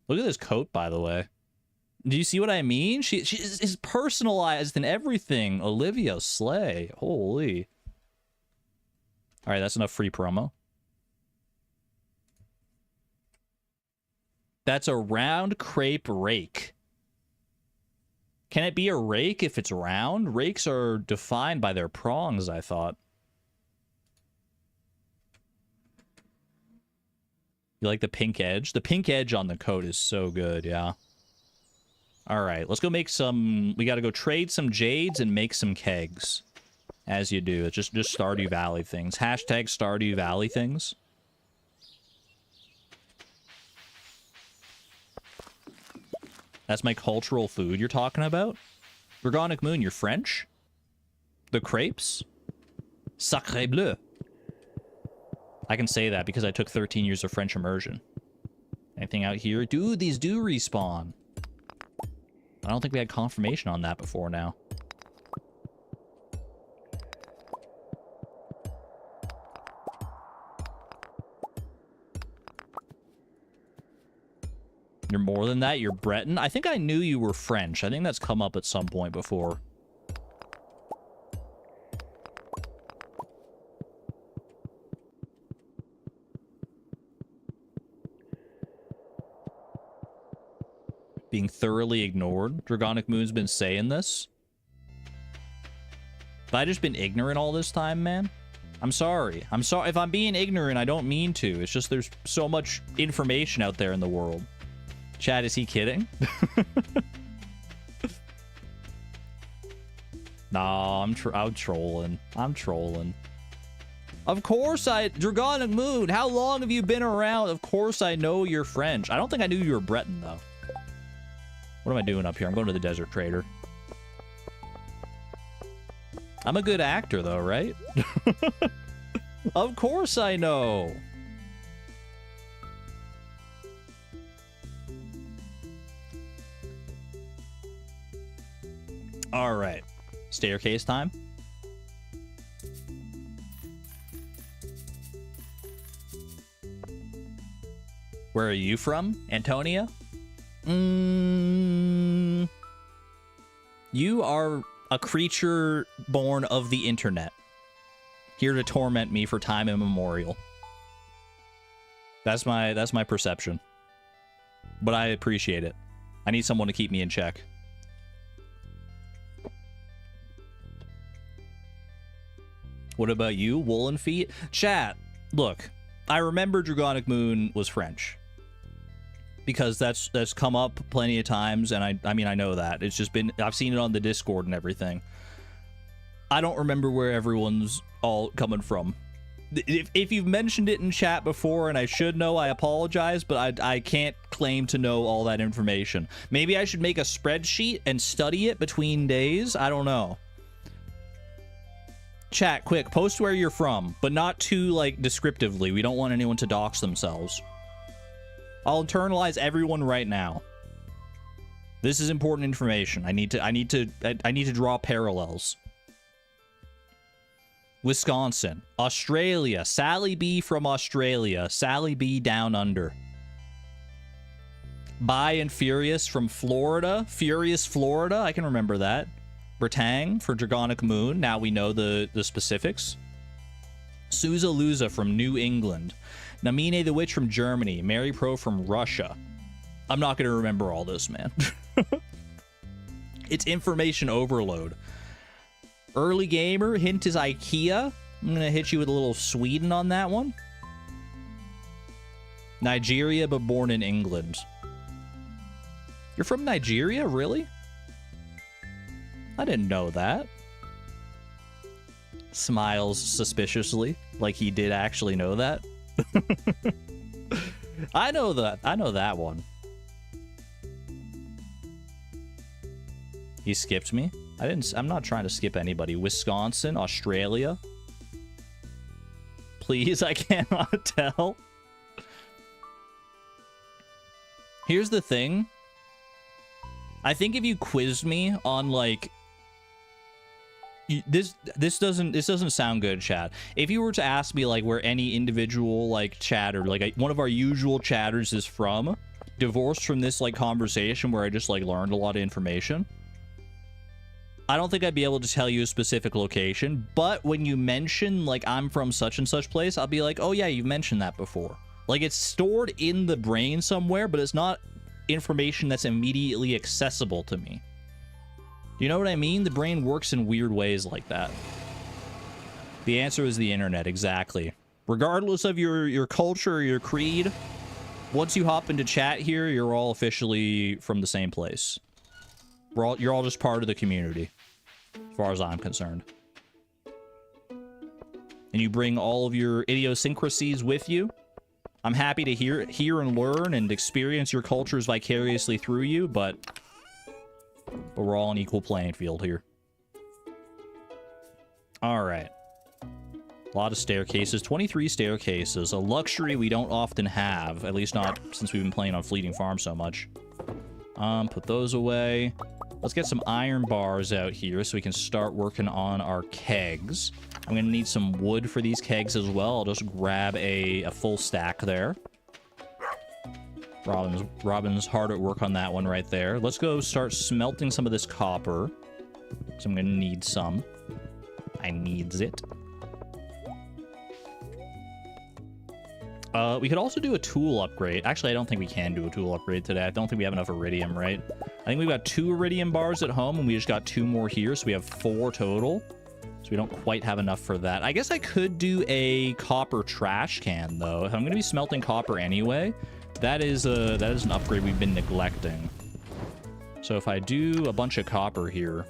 Look at this coat, by the way. Do you see what I mean? She is personalized in everything. Olivia Slay. Holy. All right, that's enough free promo. That's a round crepe rake. Can it be a rake if it's round? Rakes are defined by their prongs, I thought. You like the pink edge? The pink edge on the coat is so good, yeah. All right, let's go make some... We got to go trade some jades and make some kegs. As you do. It's just Stardew Valley things. Hashtag Stardew Valley things. That's my cultural food you're talking about? Organic Moon, you're French? The crepes? Sacré bleu. I can say that because I took 13 years of French immersion. Anything out here? Dude, these do respawn. I don't think we had confirmation on that before now. You're more than that? You're Breton? I think I knew you were French. I think that's come up at some point before. Being thoroughly ignored. Dragonic Moon's been saying this. Have I just been ignorant all this time, man? I'm sorry. I'm sorry. If I'm being ignorant, I don't mean to. It's just there's so much information out there in the world. Chad, is he kidding? No, I'm trolling. I'm trolling. Of course Dragonic Moon, how long have you been around? Of course I know you're French. I don't think I knew you were Breton, though. What am I doing up here? I'm going to the Desert Trader. I'm a good actor, though, right? Of course I know. All right. Staircase time. Where are you from, Antonia? You are a creature born of the internet, here to torment me for time immemorial. That's my perception. But I appreciate it. I need someone to keep me in check. What about you, Woolen Feet? Chat, look, I remember Dragonic Moon was French. Because that's come up plenty of times, and I mean, I know that. It's just been, I've seen it on the Discord and everything. I don't remember where everyone's all coming from. If you've mentioned it in chat before, and I should know, I apologize, but I can't claim to know all that information. Maybe I should make a spreadsheet and study it between days? I don't know. Chat, quick, post where you're from, but not too, like, descriptively. We don't want anyone to dox themselves. I'll internalize everyone right now. This is important information. I need to draw parallels. Wisconsin, Australia, Sally B from Australia, Sally B down under. Bi and Furious from Florida, Furious Florida, I can remember that. Bretang for Dragonic Moon, now we know the specifics. Sousa Lusa from New England. Namine the Witch from Germany. Mary Pro from Russia. I'm not going to remember all this, man. It's information overload. Early Gamer, hint is IKEA. I'm going to hit you with a little Sweden on that one. Nigeria, but born in England. You're from Nigeria? Really? I didn't know that. Smiles suspiciously, like he did actually know that. I know that. I know that one. He skipped me. I'm not trying to skip anybody. Wisconsin, Australia. Please, I cannot tell. Here's the thing. I think if you quizzed me on, like, this doesn't sound good, chat. If you were to ask me, like, where any individual, like, chatter, like, one of our usual chatters is from, divorced from this, like, conversation where I just, like, learned a lot of information, I don't think I'd be able to tell you a specific location. But when you mention, like, I'm from such and such place, I'll be like, oh yeah, you've mentioned that before. Like, it's stored in the brain somewhere, but it's not information that's immediately accessible to me. You know what I mean? The brain works in weird ways like that. The answer is the internet, exactly. Regardless of your culture or your creed, once you hop into chat here, you're all officially from the same place. You're all just part of the community, as far as I'm concerned. And you bring all of your idiosyncrasies with you. I'm happy to hear and learn and experience your cultures vicariously through you, but we're all on equal playing field here. All right. A lot of staircases. 23 staircases. A luxury we don't often have. At least not since we've been playing on Fleeting Farm so much. Put those away. Let's get some iron bars out here so we can start working on our kegs. I'm going to need some wood for these kegs as well. I'll just grab a full stack there. Robin's hard at work on that one right there. Let's go start smelting some of this copper. So I'm going to need some. I needs it. We could also do a tool upgrade. Actually, I don't think we can do a tool upgrade today. I don't think we have enough iridium, right? I think we've got 2 iridium bars at home, and we just got 2 more here, so we have 4 total. So we don't quite have enough for that. I guess I could do a copper trash can, though. If I'm going to be smelting copper anyway, that is an upgrade we've been neglecting. So if I do a bunch of copper here,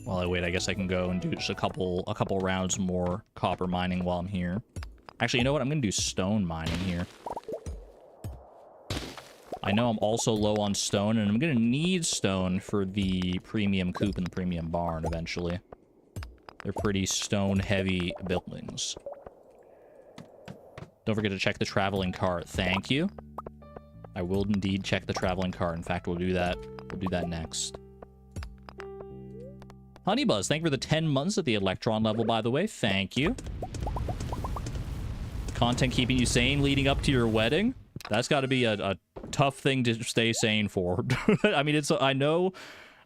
While I wait, I guess I can go and do just a couple rounds more copper mining while I'm here. Actually, you know what? I'm gonna do stone mining here. I know I'm also low on stone, and I'm gonna need stone for the premium coop and the premium barn eventually. They're pretty stone-heavy buildings. Don't forget to check the traveling cart. Thank you. I will indeed check the traveling cart. In fact, we'll do that. We'll do that next. Honeybuzz, thank you for the 10 months at the Electron level, by the way. Thank you. Content keeping you sane leading up to your wedding? That's got to be a tough thing to stay sane for. I mean, I know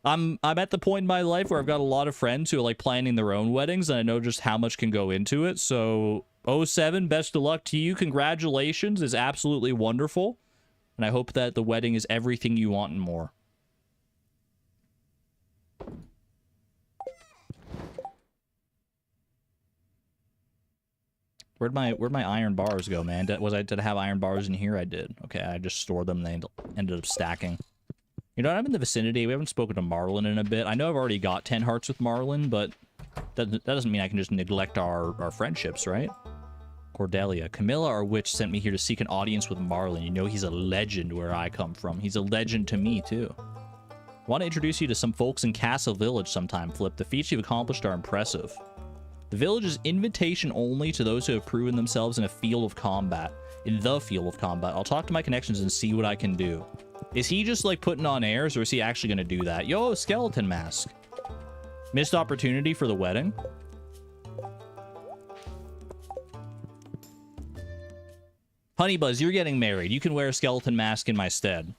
I'm at the point in my life where I've got a lot of friends who are like planning their own weddings, and I know just how much can go into it. So, 07, best of luck to you. Congratulations. It's absolutely wonderful. And I hope that the wedding is everything you want and more. Where'd my iron bars go, man? Did I have iron bars in here? I did. Okay, I just stored them and they ended up stacking. You know what? I'm in the vicinity. We haven't spoken to Marlin in a bit. I know I've already got 10 hearts with Marlin, but that doesn't mean I can just neglect our friendships, right? Cordelia. Camilla, our witch, sent me here to seek an audience with Marlin. You know he's a legend where I come from. He's a legend to me, too. I want to introduce you to some folks in Castle Village sometime, Flip. The feats you've accomplished are impressive. The village is invitation only to those who have proven themselves in a field of combat. In the field of combat. I'll talk to my connections and see what I can do. Is he just like putting on airs, or is he actually going to do that? Yo, skeleton mask. Missed opportunity for the wedding. Honeybuzz, you're getting married. You can wear a skeleton mask in my stead.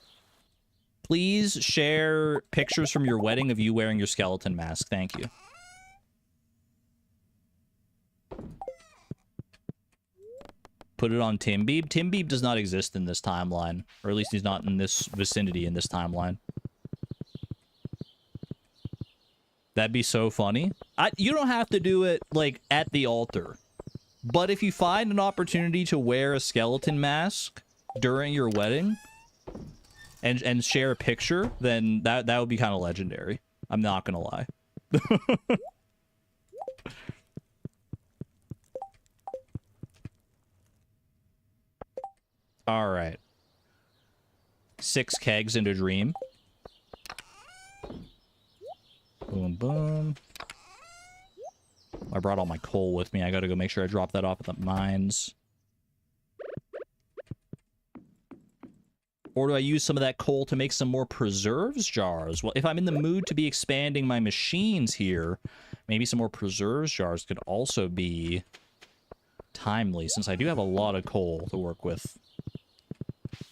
Please share pictures from your wedding of you wearing your skeleton mask. Thank you. Put it on Timbeeb. Timbeeb does not exist in this timeline. Or at least he's not in this vicinity in this timeline. That'd be so funny. You don't have to do it, like, at the altar. But if you find an opportunity to wear a skeleton mask during your wedding and share a picture, then that would be kind of legendary. I'm not gonna lie. All right. 6 kegs into Dream. Boom, boom. I brought all my coal with me. I gotta go make sure I drop that off at the mines. Or do I use some of that coal to make some more preserves jars? Well, if I'm in the mood to be expanding my machines here, maybe some more preserves jars could also be timely, since I do have a lot of coal to work with.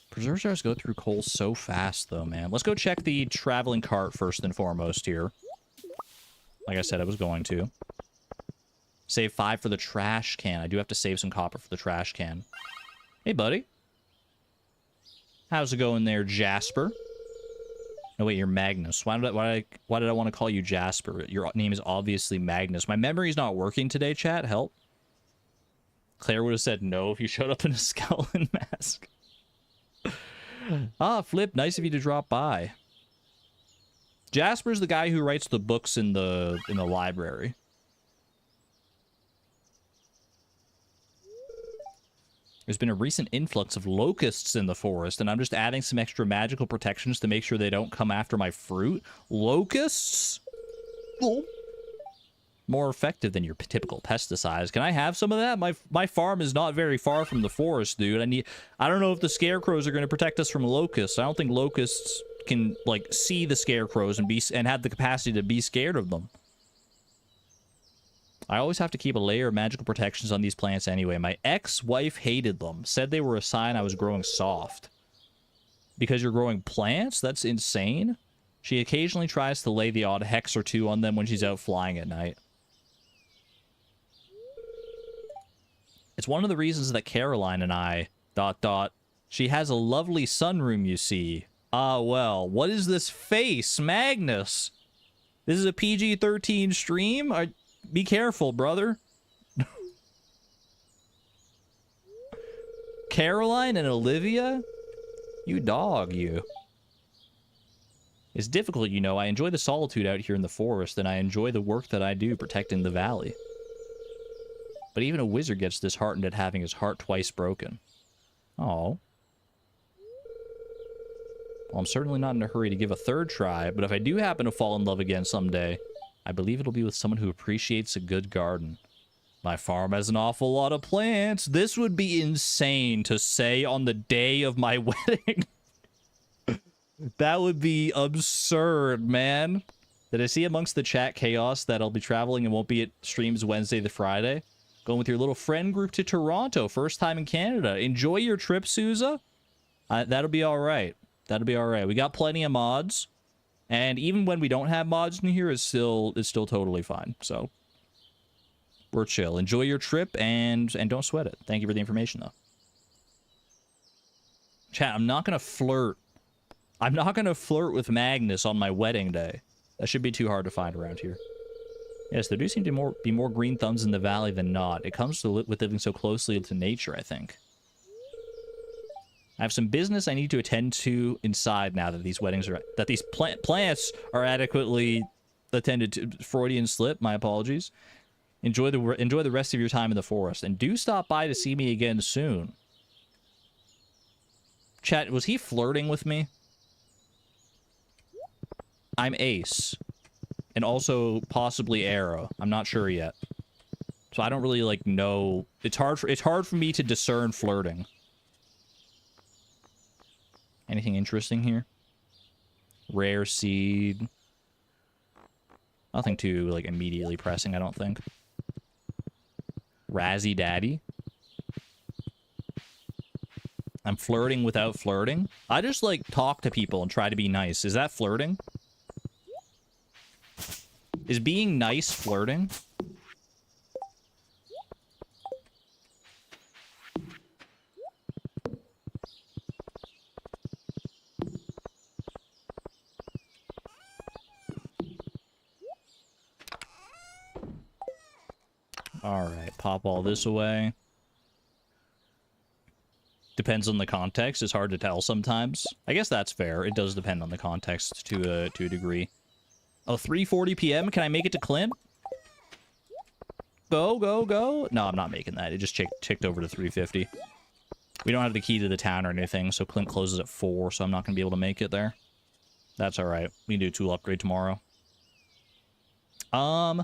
Preserve jars go through coal so fast, though, man. Let's go check the traveling cart first and foremost here. Like I said, I was going to. Save 5 for the trash can. I do have to save some copper for the trash can. Hey, buddy. How's it going there, Jasper? No, wait, you're Magnus. Why did I want to call you Jasper? Your name is obviously Magnus. My memory's not working today, chat. Help. Claire would have said no if you showed up in a skeleton mask. Ah, Flip, nice of you to drop by. Jasper's the guy who writes the books in the library. There's been a recent influx of locusts in the forest, and I'm just adding some extra magical protections to make sure they don't come after my fruit. Locusts? Oh. More effective than your typical pesticides. Can I have some of that? My farm is not very far from the forest, dude. I don't know if the scarecrows are going to protect us from locusts. I don't think locusts can, like, see the scarecrows and have the capacity to be scared of them. I always have to keep a layer of magical protections on these plants anyway. My ex-wife hated them. Said they were a sign I was growing soft. Because you're growing plants? That's insane. She occasionally tries to lay the odd hex or two on them when she's out flying at night. It's one of the reasons that Caroline and I... ... She has a lovely sunroom, you see. Ah, well. What is this face? Magnus! This is a PG-13 stream? Be careful, brother. Caroline and Olivia? You dog, you. It's difficult, you know. I enjoy the solitude out here in the forest, and I enjoy the work that I do protecting the valley. But even a wizard gets disheartened at having his heart twice broken. Oh. Well, I'm certainly not in a hurry to give a third try, but if I do happen to fall in love again someday, I believe it'll be with someone who appreciates a good garden. My farm has an awful lot of plants. This would be insane to say on the day of my wedding. That would be absurd, man. Did I see amongst the chat chaos that I'll be traveling and won't be at streams Wednesday to Friday? Going with your little friend group to Toronto, first time in Canada. Enjoy your trip, Souza. That'll be all right. That'll be all right. We got plenty of mods. And even when we don't have mods in here, it's still totally fine. So we're chill. Enjoy your trip and don't sweat it. Thank you for the information, though. Chat, I'm not gonna flirt. I'm not gonna flirt with Magnus on my wedding day. That should be too hard to find around here. Yes, there do seem to be more green thumbs in the valley than not. It comes to with living so closely to nature, I think. I have some business I need to attend to inside now that these plants are adequately attended to. Freudian slip, my apologies. Enjoy the rest of your time in the forest, and do stop by to see me again soon. Chat, was he flirting with me? I'm Ace, and also possibly Arrow. I'm not sure yet, so I don't really like know. It's hard for me to discern flirting. Anything interesting here? Rare seed. Nothing too, like, immediately pressing, I don't think. Razzie Daddy. I'm flirting without flirting? I just, like, talk to people and try to be nice. Is that flirting? Is being nice flirting? Alright, pop all this away. Depends on the context. It's hard to tell sometimes. I guess that's fair. It does depend on the context to a degree. Oh, 3:40 p.m.? Can I make it to Clint? Go, go, go. No, I'm not making that. It just ticked over to 3:50. We don't have the key to the town or anything, so Clint closes at 4, so I'm not going to be able to make it there. That's alright. We can do a tool upgrade tomorrow. I've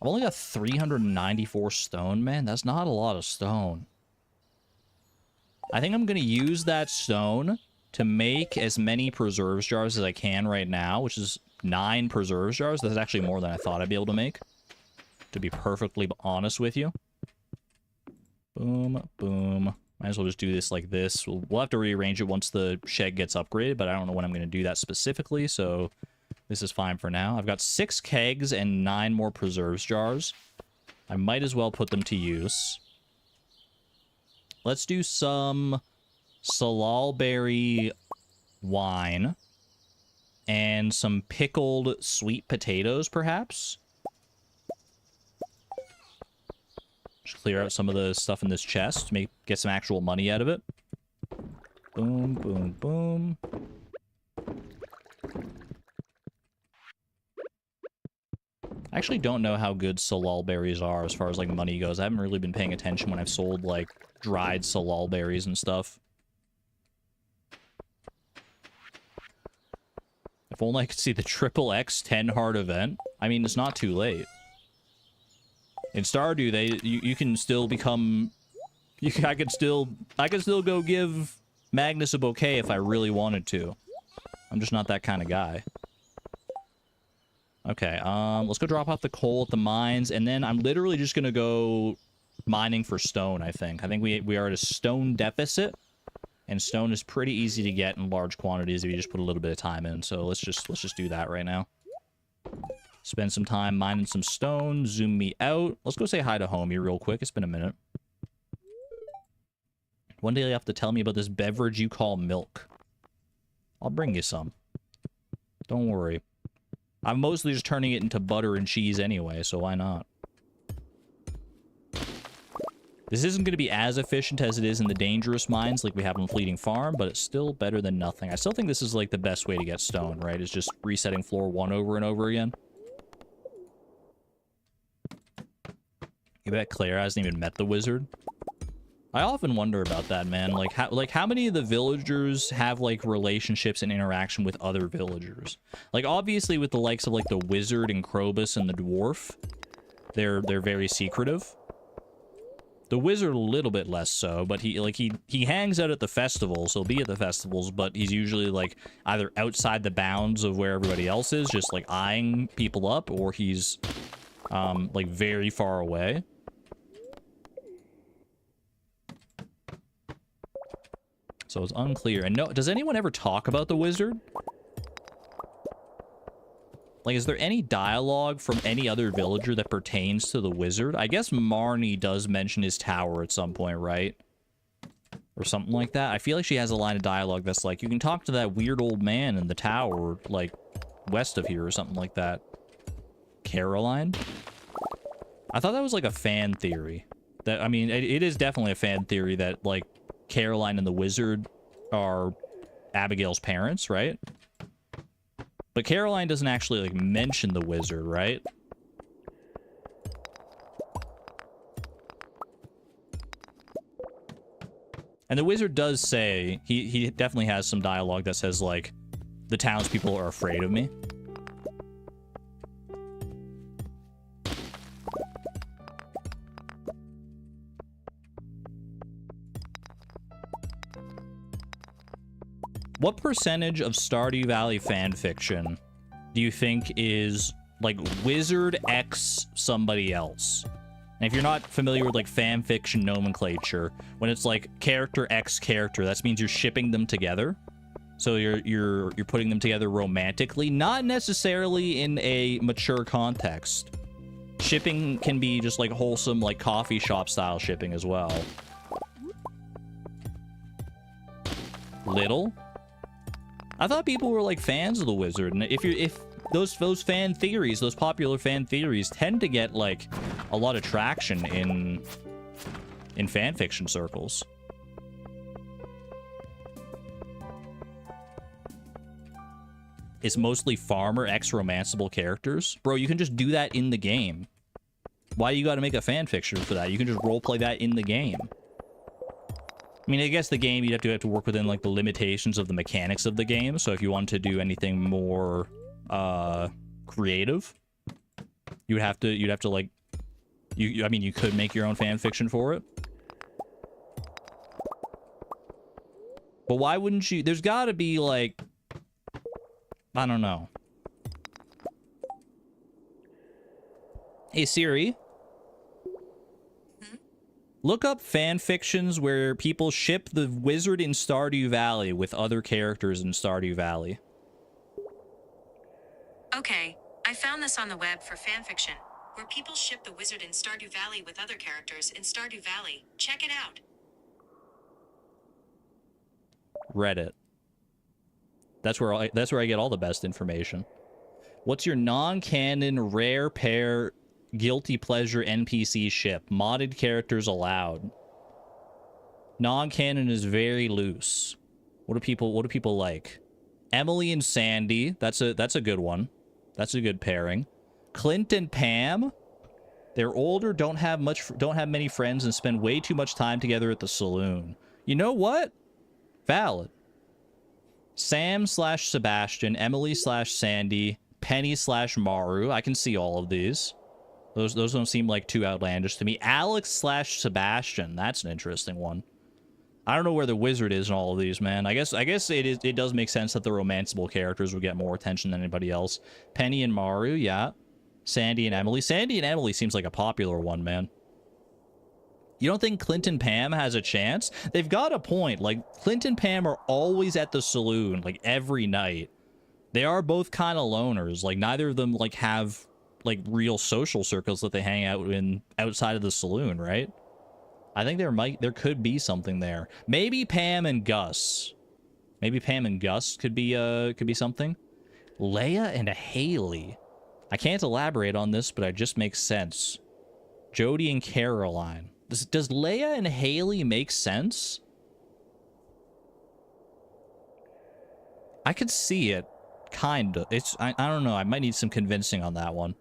only got 394 stone, man. That's not a lot of stone. I think I'm going to use that stone to make as many preserves jars as I can right now, which is 9 preserves jars. That's actually more than I thought I'd be able to make, to be perfectly honest with you. Boom, boom. Might as well just do this like this. We'll have to rearrange it once the shed gets upgraded, but I don't know when I'm going to do that specifically, so this is fine for now. I've got 6 kegs and 9 more preserves jars. I might as well put them to use. Let's do some salalberry wine and some pickled sweet potatoes, perhaps. Just clear out some of the stuff in this chest, get some actual money out of it. Boom, boom, boom. I actually don't know how good salal berries are as far as, like, money goes. I haven't really been paying attention when I've sold, like, dried salal berries and stuff. If only I could see the triple X 10 heart event. I mean, it's not too late. In Stardew, you can still become... I could still go give Magnus a bouquet if I really wanted to. I'm just not that kind of guy. Okay, let's go drop off the coal at the mines, and then I'm literally just gonna go mining for stone, I think. I think we are at a stone deficit, and stone is pretty easy to get in large quantities if you just put a little bit of time in, so let's just do that right now. Spend some time mining some stone, zoom me out. Let's go say hi to Homie real quick, it's been a minute. One day you'll have to tell me about this beverage you call milk. I'll bring you some. Don't worry. I'm mostly just turning it into butter and cheese anyway, so why not? This isn't going to be as efficient as it is in the dangerous mines like we have on Fleeting Farm, but it's still better than nothing. I still think this is like the best way to get stone, right? Is just resetting floor 1 over and over again. You bet Claire hasn't even met the wizard. I often wonder about that, man. Like how many of the villagers have like relationships and interaction with other villagers? Like obviously with the likes of like the wizard and Krobus and the dwarf, they're very secretive. The wizard a little bit less so, but he hangs out at the festivals. He'll be at the festivals, but he's usually like either outside the bounds of where everybody else is, just like eyeing people up, or he's like very far away. So it's unclear. And no, does anyone ever talk about the wizard? Like, is there any dialogue from any other villager that pertains to the wizard? I guess Marnie does mention his tower at some point, right? Or something like that. I feel like she has a line of dialogue that's like, you can talk to that weird old man in the tower, like, west of here or something like that. Caroline? I thought that was like a fan theory. That, I mean, it is definitely a fan theory that, like, Caroline and the wizard are Abigail's parents, right? But Caroline doesn't actually, like, mention the wizard, right? And the wizard does say, he definitely has some dialogue that says, like, the townspeople are afraid of me. What percentage of Stardew Valley fanfiction do you think is, like, Wizard X somebody else? And if you're not familiar with, like, fanfiction nomenclature, when it's, like, character X character, that means you're shipping them together. So you're putting them together romantically, not necessarily in a mature context. Shipping can be just, like, wholesome, like, coffee shop style shipping as well. Little? I thought people were like fans of the wizard, and if those fan theories, those popular fan theories, tend to get like a lot of traction in fan fiction circles. It's mostly farmer X romanceable characters, bro. You can just do that in the game. Why you got to make a fan fiction for that? You can just roleplay that in the game. I mean, I guess the game, you'd have to work within, like, the limitations of the mechanics of the game. So if you want to do anything more, creative, you'd have to, like, I mean, you could make your own fan fiction for it. But why wouldn't you? There's gotta be, like, I don't know. Hey, Siri. Look up fan fictions where people ship the wizard in Stardew Valley with other characters in Stardew Valley. Okay, I found this on the web for fanfiction, where people ship the wizard in Stardew Valley with other characters in Stardew Valley. Check it out. Reddit. That's where I get all the best information. What's your non-canon rare pair guilty pleasure NPC ship? Modded characters allowed. Non-canon is very loose. What do people like? Emily and Sandy. That's a good one. That's a good pairing. Clint and Pam. They're older, don't have many friends, and spend way too much time together at the saloon. You know what? Valid. Sam/Sebastian, Emily/Sandy, Penny/Maru. I can see all of these. Those don't seem like too outlandish to me. Alex/Sebastian. That's an interesting one. I don't know where the wizard is in all of these, man. I guess it does make sense that the romanceable characters would get more attention than anybody else. Penny and Maru, yeah. Sandy and Emily. Sandy and Emily seems like a popular one, man. You don't think Clint and Pam has a chance? They've got a point. Like, Clint and Pam are always at the saloon, like, every night. They are both kind of loners. Like, neither of them, like, have, like, real social circles that they hang out in outside of the saloon, right? I think there could be something there. Maybe Pam and Gus. Maybe Pam and Gus could be something. Leia and a Haley. I can't elaborate on this, but it just makes sense. Jody and Caroline. Does Leia and Haley make sense? I could see it, kinda. I don't know. I might need some convincing on that one.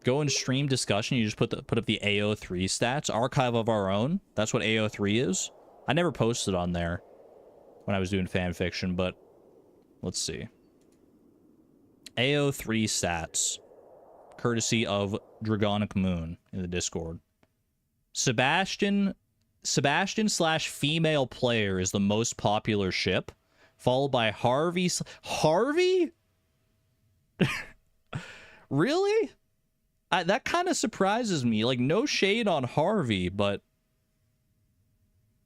Go in stream discussion. You just put up the AO3 stats. Archive of our own. That's what AO3 is. I never posted on there when I was doing fan fiction, but let's see. AO3 stats, courtesy of Dragonic Moon in the Discord. Sebastian slash female player is the most popular ship, followed by Harvey. Harvey? Really? That kind of surprises me. Like, no shade on Harvey, but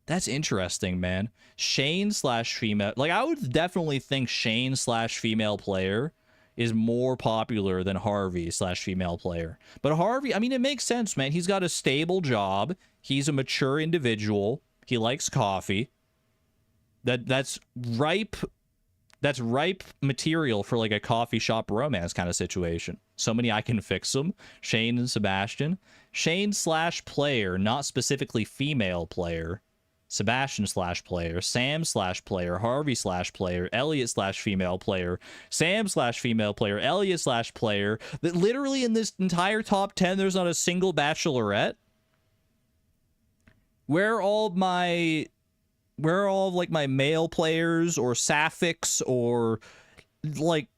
that's interesting, man. Shane slash female. Like, I would definitely think Shane slash female player is more popular than Harvey slash female player. But Harvey, I mean, it makes sense, man. He's got a stable job. He's a mature individual. He likes coffee. That's ripe material for like a coffee shop romance kind of situation. So many I can fix them. Shane and Sebastian. Shane slash player, not specifically female player. Sebastian slash player, Sam slash player, Harvey slash player, Elliot slash female player, Sam slash female player, Elliot slash player. That literally in this entire top 10, there's not a single bachelorette. Where are all like my male players or sapphics or like,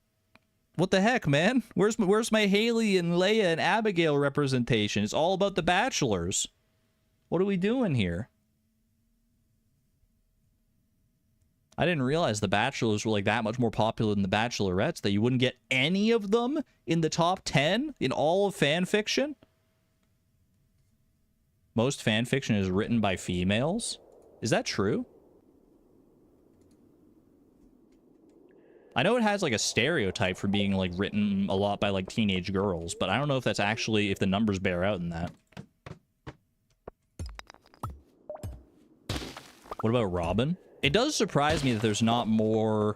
what the heck, man? Where's my Haley and Leia and Abigail representation? It's all about the bachelors. What are we doing here? I didn't realize the Bachelors were like that much more popular than the Bachelorettes, that you wouldn't get any of them in the top 10 in all of fan fiction. Most fan fiction is written by females. Is that true? I know it has like a stereotype for being like written a lot by like teenage girls, but I don't know if that's actually, if the numbers bear out in that. What about Robin? It does surprise me that there's not more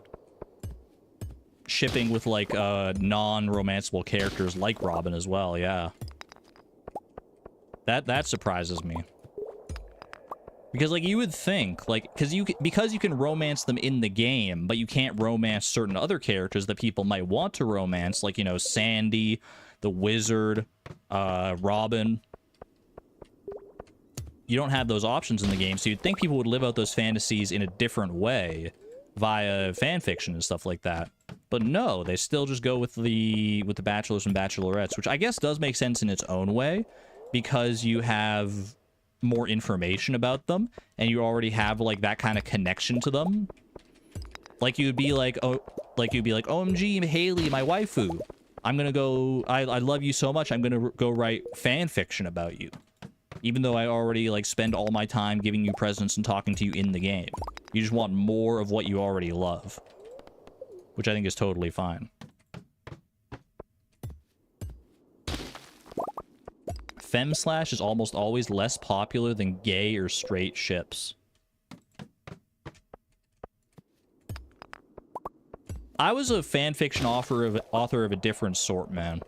shipping with, like, non-romanceable characters like Robin as well, yeah. That surprises me. Because, like, you would think, like, because you can romance them in the game, but you can't romance certain other characters that people might want to romance, like, you know, Sandy, the Wizard, Robin. You don't have those options in the game, so you'd think people would live out those fantasies in a different way via fanfiction and stuff like that. But no, they still just go with the bachelors and bachelorettes, which I guess does make sense in its own way, because you have more information about them, and you already have, like, that kind of connection to them. Like, you'd be like, OMG, Haley, my waifu. I'm gonna go, I love you so much, I'm gonna go write fanfiction about you. Even though I already, like, spend all my time giving you presents and talking to you in the game. You just want more of what you already love. Which I think is totally fine. Femslash is almost always less popular than gay or straight ships. I was a fanfiction author of a different sort, man.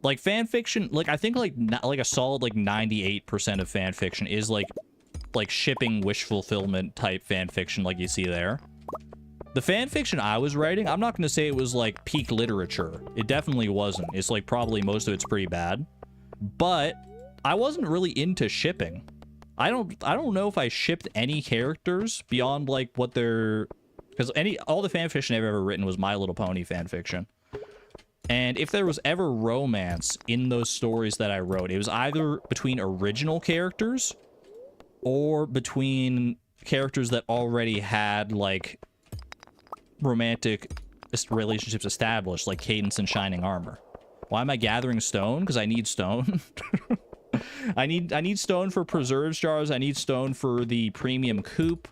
Like, fanfiction, like, I think, like a solid, like, 98% of fanfiction is, like shipping wish fulfillment type fanfiction like you see there. The fanfiction I was writing, I'm not going to say it was, like, peak literature. It definitely wasn't. It's, like, probably most of it's pretty bad. But I wasn't really into shipping. I don't know if I shipped any characters beyond, like, what they're... Because all the fanfiction I've ever written was My Little Pony fanfiction. And if there was ever romance in those stories that I wrote, it was either between original characters or between characters that already had, like, romantic relationships established, like Cadence and Shining Armor. Why am I gathering stone? Because I need stone. I need stone for preserves jars. I need stone for the premium coupe.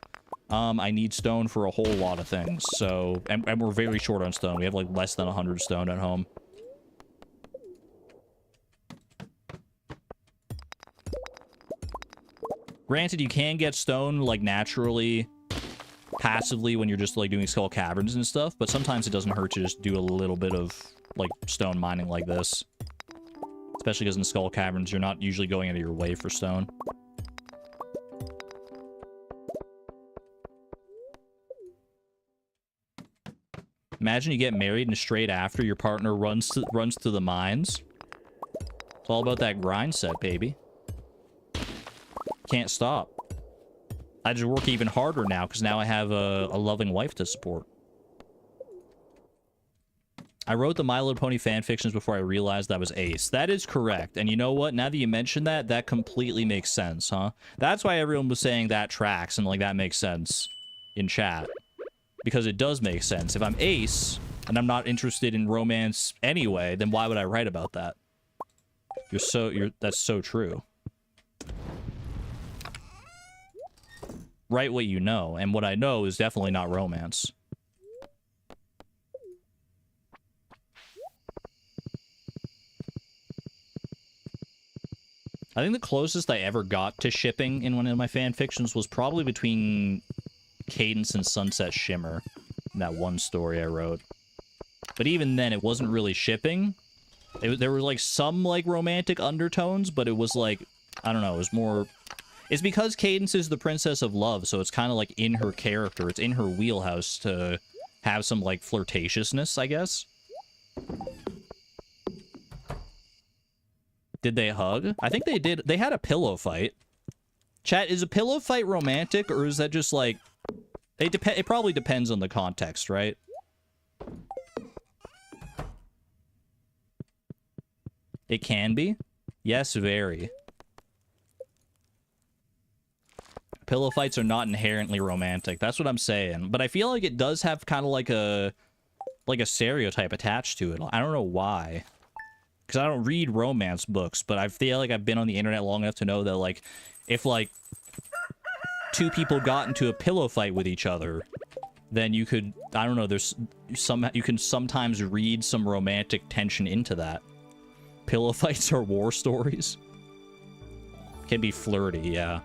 I need stone for a whole lot of things. So, and we're very short on stone. We have, like, less than 100 stone at home. Granted, you can get stone, like, naturally, passively when you're just, like, doing skull caverns and stuff, but sometimes it doesn't hurt to just do a little bit of, like, stone mining like this. Especially because in Skull Caverns, you're not usually going out of your way for stone. Imagine you get married and straight after your partner runs to the mines. It's all about that grind set, baby. Can't stop. I just work even harder now because now I have a loving wife to support. I wrote the My Little Pony fanfictions before I realized that was Ace. That is correct. And you know what? Now that you mention that, that completely makes sense, huh? That's why everyone was saying that tracks and like that makes sense in chat. Because it does make sense. If I'm Ace and I'm not interested in romance anyway, then why would I write about that? That's so true. Write what you know, and what I know is definitely not romance. I think the closest I ever got to shipping in one of my fan fictions was probably between Cadence and Sunset Shimmer, in that one story I wrote. But even then, it wasn't really shipping. There were like some like romantic undertones, but it was like, I don't know, it was more... It's because Cadence is the princess of love, so it's kind of like in her character. It's in her wheelhouse to have some like flirtatiousness, I guess. Did they hug? I think they did. They had a pillow fight. Chat, is a pillow fight romantic, or is that just like... It probably depends on the context, right? It can be. Yes, very. Pillow fights are not inherently romantic. That's what I'm saying. But I feel like it does have kind of like a stereotype attached to it. I don't know why. Because I don't read romance books, but I feel like I've been on the internet long enough to know that, like, if, like, two people got into a pillow fight with each other, then you could, I don't know, you can sometimes read some romantic tension into that. Pillow fights are war stories. Can be flirty, yeah.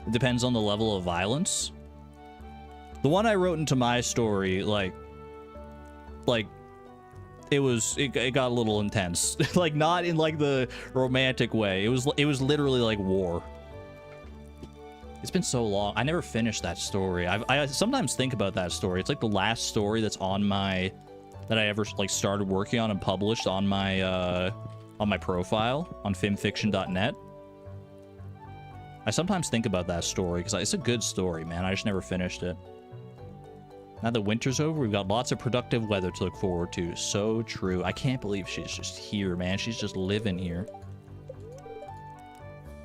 It depends on the level of violence. The one I wrote into my story, like it got a little intense. Like, not in like the romantic way. It was literally like war. It's been so long. I never finished that story. I sometimes think about that story. It's like the last story that's on my, that I ever like started working on and published on my profile on filmfiction.net. I sometimes think about that story because it's a good story, man. I just never finished it. Now that winter's over, we've got lots of productive weather to look forward to. So true. I can't believe she's just here, man. She's just living here.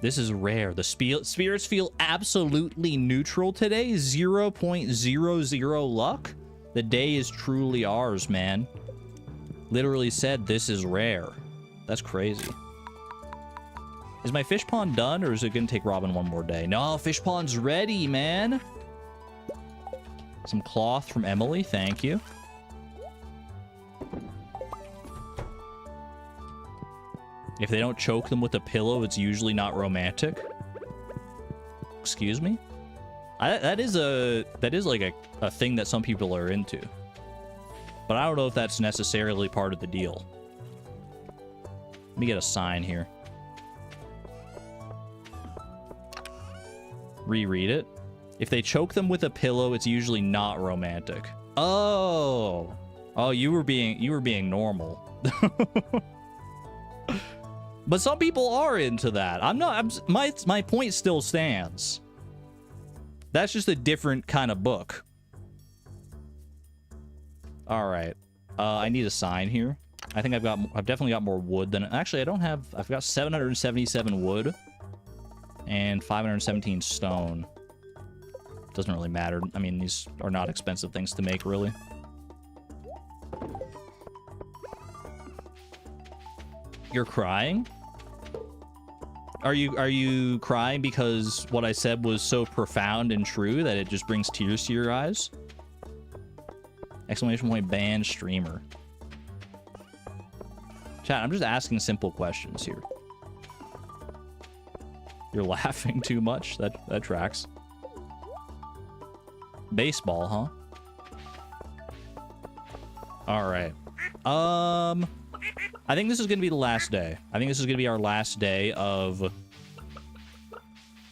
This is rare. The spirits feel absolutely neutral today. 0.00 luck. The day is truly ours, man. Literally said this is rare. That's crazy. Is my fish pond done, or is it gonna take Robin one more day? No, fish pond's ready, man. Some cloth from Emily, thank you. If they don't choke them with a pillow, it's usually not romantic. Excuse me? That is like a thing that some people are into. But I don't know if that's necessarily part of the deal. Let me get a sign here. Reread it. If they choke them with a pillow, it's usually not romantic. Oh. Oh, you were being normal. But some people are into that. My point still stands. That's just a different kind of book. All right. I need a sign here. I think I've definitely got more wood than, actually I don't have, I've got 777 wood and 517 stone. Doesn't really matter. I mean, these are not expensive things to make, really. You're crying? Are you crying because what I said was so profound and true that it just brings tears to your eyes? Exclamation point ban streamer. Chat, I'm just asking simple questions here. You're laughing too much? That tracks. Baseball, huh? All right. I think this is going to be the last day. I think this is going to be our last day of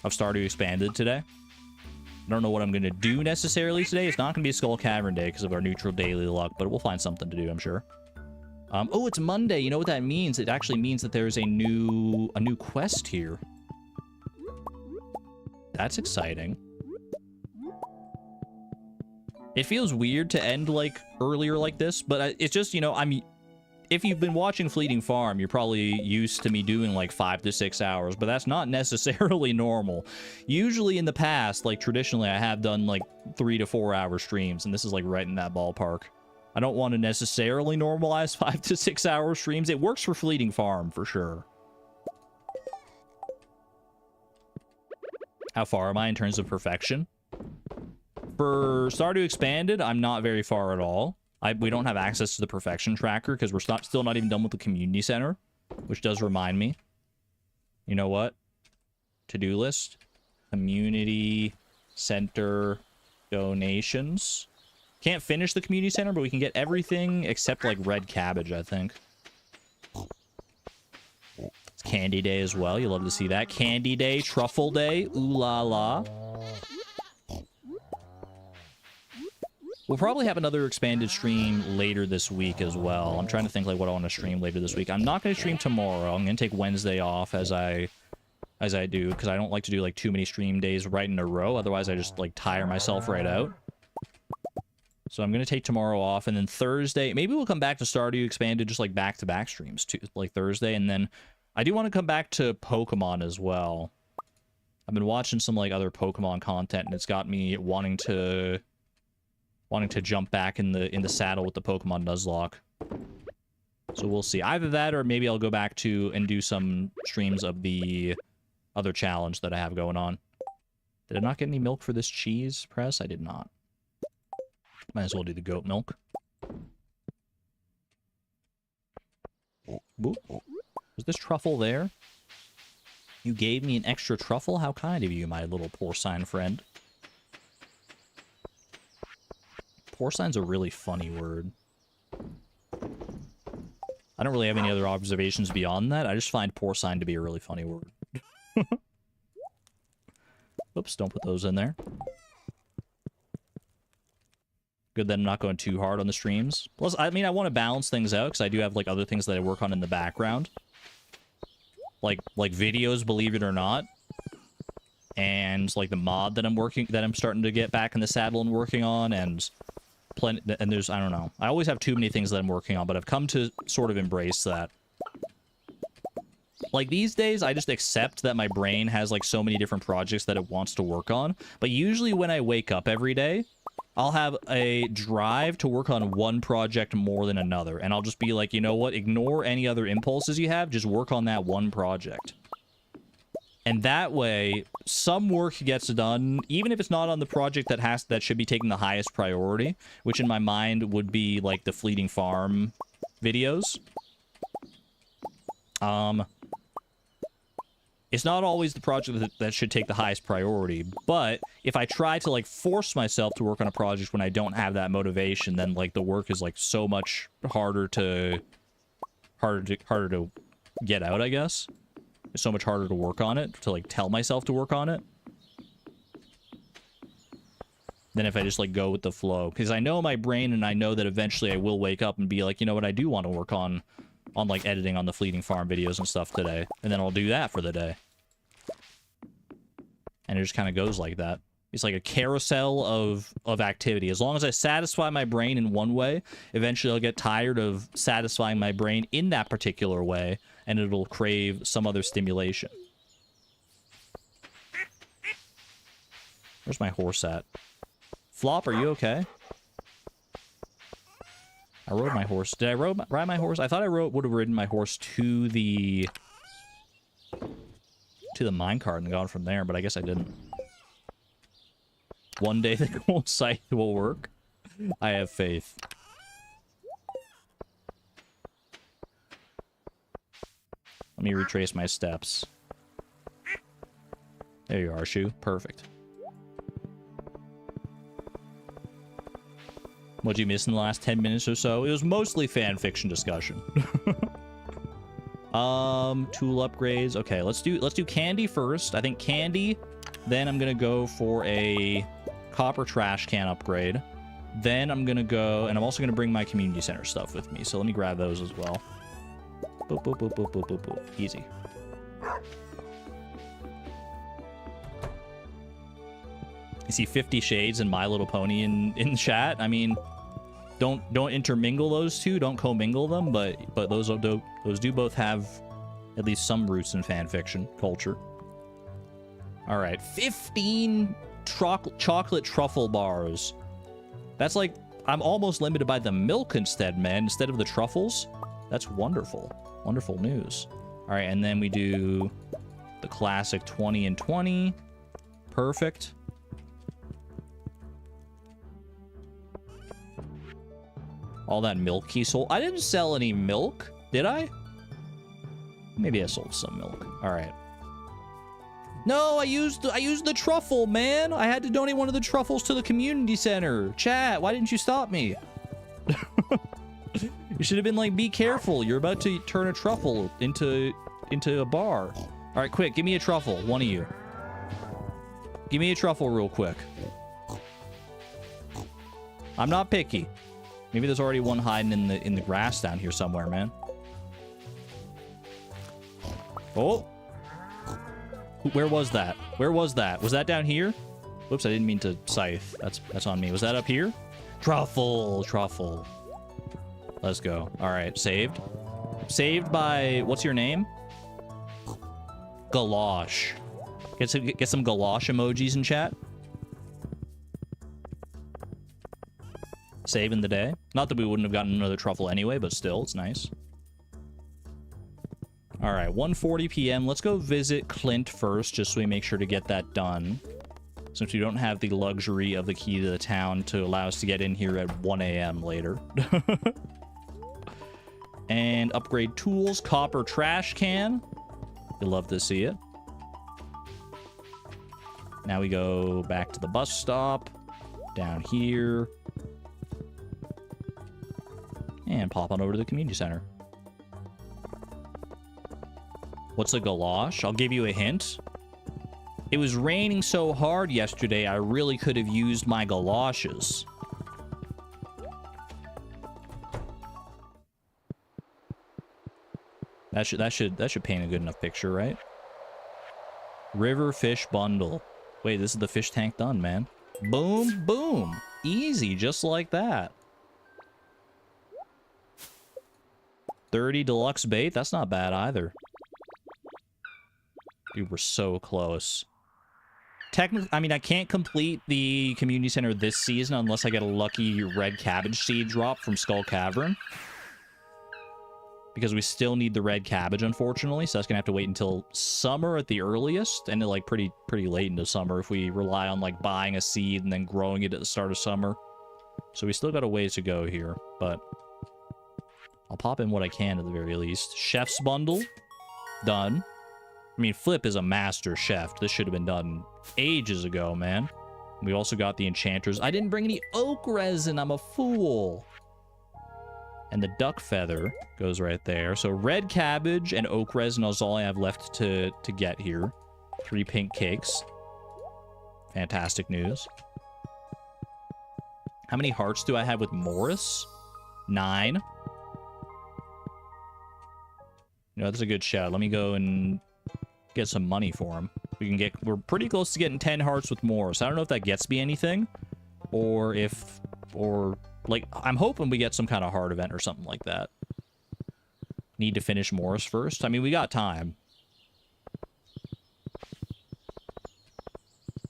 Stardew Expanded today. I don't know what I'm going to do necessarily today. It's not going to be a Skull Cavern day because of our neutral daily luck, but we'll find something to do, I'm sure. Oh, it's Monday. You know what that means? It actually means that there's a new quest here. That's exciting. It feels weird to end like earlier like this, but it's just, you know, if you've been watching Fleeting Farm, you're probably used to me doing like 5 to 6 hours, but that's not necessarily normal. Usually in the past, like traditionally, I have done like 3 to 4 hour streams, and this is like right in that ballpark. I don't want to necessarily normalize 5 to 6 hour streams. It works for Fleeting Farm for sure. How far am I in terms of perfection? For Stardew Expanded, I'm not very far at all. We don't have access to the perfection tracker because we're still not even done with the community center, which does remind me. You know what? To-do list. Community center donations. Can't finish the community center, but we can get everything except like red cabbage, I think. It's candy day as well. You love to see that. Candy day, truffle day, ooh la la. We'll probably have another expanded stream later this week as well. I'm trying to think like what I want to stream later this week. I'm not going to stream tomorrow. I'm going to take Wednesday off as I do, because I don't like to do like too many stream days right in a row. Otherwise, I just like tire myself right out. So I'm going to take tomorrow off, and then Thursday, maybe we'll come back to Stardew Expanded just like back-to-back streams, too, like Thursday, and then I do want to come back to Pokemon as well. I've been watching some like other Pokemon content, and it's got me wanting to jump back in the saddle with the Pokemon Nuzlocke. So we'll see. Either that, or maybe I'll go back to and do some streams of the other challenge that I have going on. Did I not get any milk for this cheese press? I did not. Might as well do the goat milk. Boop. Was this truffle there? You gave me an extra truffle? How kind of you, my little porcine friend. Porcine's a really funny word. I don't really have any other observations beyond that. I just find porcine to be a really funny word. Oops, don't put those in there. Good that I'm not going too hard on the streams. Plus, I mean, I want to balance things out, because I do have, like, other things that I work on in the background. Like videos, believe it or not. And, like, the mod that I'm starting to get back in the saddle and working on, and there's, I don't know. I always have too many things that I'm working on, but I've come to sort of embrace that. Like, these days, I just accept that my brain has, like, so many different projects that it wants to work on. But usually when I wake up every day, I'll have a drive to work on one project more than another. And I'll just be like, you know what? Ignore any other impulses you have. Just work on that one project. And that way, some work gets done, even if it's not on the project that should be taking the highest priority, which in my mind would be, like, the Fleeting Farm videos. It's not always the project that should take the highest priority, but if I try to, like, force myself to work on a project when I don't have that motivation, then, like, the work is, like, so much harder to get out, I guess. It's so much harder to work on it, to, like, tell myself to work on it, than if I just, like, go with the flow. Because I know my brain, and I know that eventually I will wake up and be like, you know what, I do want to work on like, editing on the Fleeting Farm videos and stuff today. And then I'll do that for the day. And it just kind of goes like that. It's like a carousel of activity. As long as I satisfy my brain in one way, eventually I'll get tired of satisfying my brain in that particular way, and it'll crave some other stimulation. Where's my horse at? Flop, are you okay? I rode my horse. Did I ride my horse? I thought I would have ridden my horse to the minecart and gone from there, but I guess I didn't. One day the whole site will work. I have faith. Let me retrace my steps. There you are, Shu. Perfect. What'd you miss in the last 10 minutes or so? It was mostly fan fiction discussion. Tool upgrades. Okay, let's do candy first. I think candy. Then I'm gonna go for a copper trash can upgrade. Then I'm gonna go, and I'm also gonna bring my community center stuff with me. So let me grab those as well. Boop, boop, boop, boop, boop, boop, boop. Easy. You see 50 Shades and My Little Pony in chat. I mean, don't intermingle those two. Don't commingle them. But those do both have at least some roots in fan fiction culture. All right, 15 chocolate truffle bars. That's like, I'm almost limited by the milk instead, man. Instead of the truffles. That's wonderful. Wonderful news. All right, and then we do the classic 20 and 20. Perfect. All that milk he sold. I didn't sell any milk, did I? Maybe I sold some milk. All right. No, I used the truffle, man. I had to donate one of the truffles to the community center. Chat, why didn't you stop me? You should have been like, be careful. You're about to turn a truffle into a bar. All right, quick, give me a truffle, one of you. Give me a truffle real quick. I'm not picky. Maybe there's already one hiding in the grass down here somewhere, man. Oh. Where was that? Where was that? Was that down here? Whoops, I didn't mean to scythe. That's on me. Was that up here? Truffle. Let's go. All right, saved. Saved by, what's your name? Galosh. Get some galosh emojis in chat. Saving the day. Not that we wouldn't have gotten another truffle anyway, but still, it's nice. All right, 1:40 p.m. Let's go visit Clint first, just so we make sure to get that done. Since we don't have the luxury of the key to the town to allow us to get in here at 1 a.m. later. And upgrade tools, copper trash can. You'll love to see it. Now we go back to the bus stop. Down here. And pop on over to the community center. What's a galosh? I'll give you a hint. It was raining so hard yesterday, I really could have used my galoshes. That should paint a good enough picture, right? River fish bundle. Wait, this is the fish tank done, man. Boom, boom. Easy, just like that. 30 deluxe bait. That's not bad either. Dude, we're so close. Technically, I mean, I can't complete the community center this season unless I get a lucky red cabbage seed drop from Skull Cavern. Because we still need the red cabbage, unfortunately. So that's gonna have to wait until summer at the earliest, and like pretty late into summer if we rely on like buying a seed and then growing it at the start of summer. So we still got a ways to go here, but I'll pop in what I can at the very least. Chef's bundle, done. I mean, Flip is a master chef. This should have been done ages ago, man. We also got the enchanters. I didn't bring any oak resin. I'm a fool. And the duck feather goes right there. So red cabbage and oak resin is all I have left to get here. 3 pink cakes. Fantastic news. How many hearts do I have with Morris? 9. You know, that's a good shout. Let me go and get some money for him. We're pretty close to getting 10 hearts with Morris. I don't know if that gets me anything. Or like, I'm hoping we get some kind of hard event or something like that. Need to finish Morris first. I mean, we got time.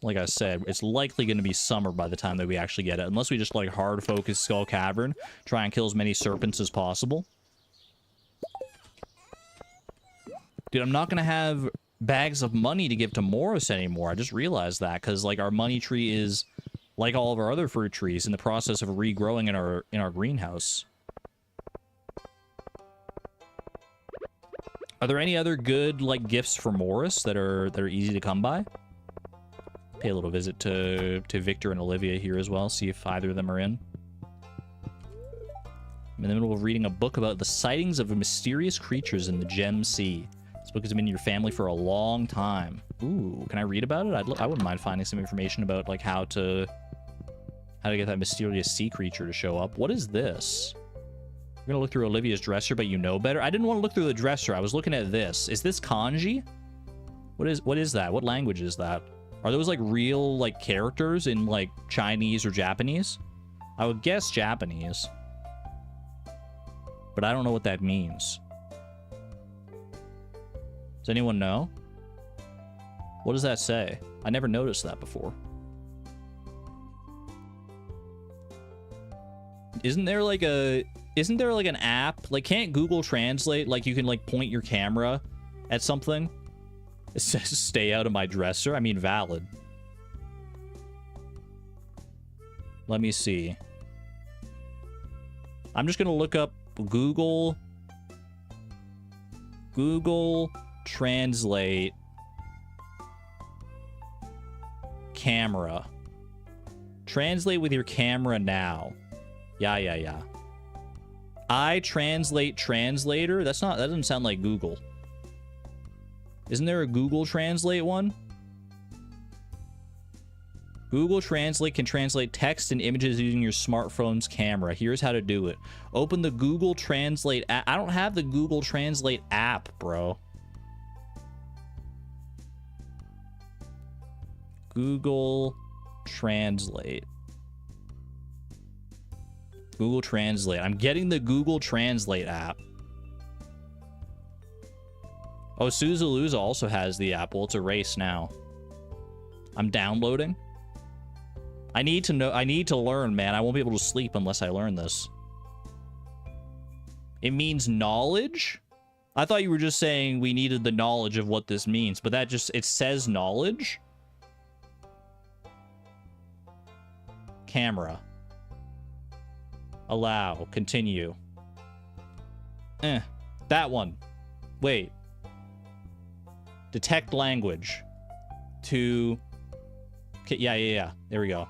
Like I said, it's likely going to be summer by the time that we actually get it. Unless we just, like, hard focus Skull Cavern. Try and kill as many serpents as possible. Dude, I'm not going to have bags of money to give to Morris anymore. I just realized that. Because, like, our money tree is, like all of our other fruit trees, in the process of regrowing in our greenhouse. Are there any other good, like, gifts for Morris that are easy to come by? Pay a little visit to Victor and Olivia here as well, see if either of them are in. I'm in the middle of reading a book about the sightings of mysterious creatures in the Gem Sea. This book has been in your family for a long time. Ooh, can I read about it? I wouldn't mind finding some information about like how to get that mysterious sea creature to show up. What is this? You're gonna look through Olivia's dresser, but you know better. I didn't want to look through the dresser. I was looking at this. Is this kanji? What is that? What language is that? Are those like real like characters in like Chinese or Japanese? I would guess Japanese, but I don't know what that means. Does anyone know? What does that say? I never noticed that before. Isn't there like an app? Like, can't Google Translate, like, you can like point your camera at something? It says stay out of my dresser. I mean, valid. Let me see. I'm just gonna look up Google Translate camera. Translate with your camera now. Yeah. I translate translator? That doesn't sound like Google. Isn't there a Google Translate one? Google Translate can translate text and images using your smartphone's camera. Here's how to do it. Open the Google Translate app. I don't have the Google Translate app, bro. Google Translate. Google Translate. I'm getting the Google Translate app. Oh, Suzaluza also has the app. Well, it's a race now. I'm downloading. I need to learn, man. I won't be able to sleep unless I learn this. It means knowledge? I thought you were just saying we needed the knowledge of what this means, but that just, it says knowledge? Camera. Allow. Continue. That one. Wait. Detect language. To... Okay, yeah. There we go.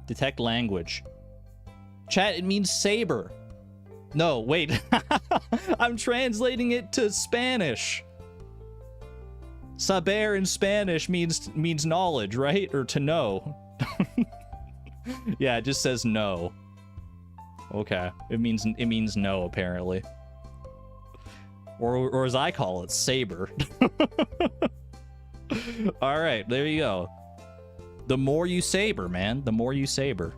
Detect language. Chat, it means saber. No, wait. I'm translating it to Spanish. Saber in Spanish means knowledge, right? Or to know. Yeah, it just says no. Okay. It means no, apparently. Or as I call it, saber. All right, there you go. The more you saber, man, the more you saber.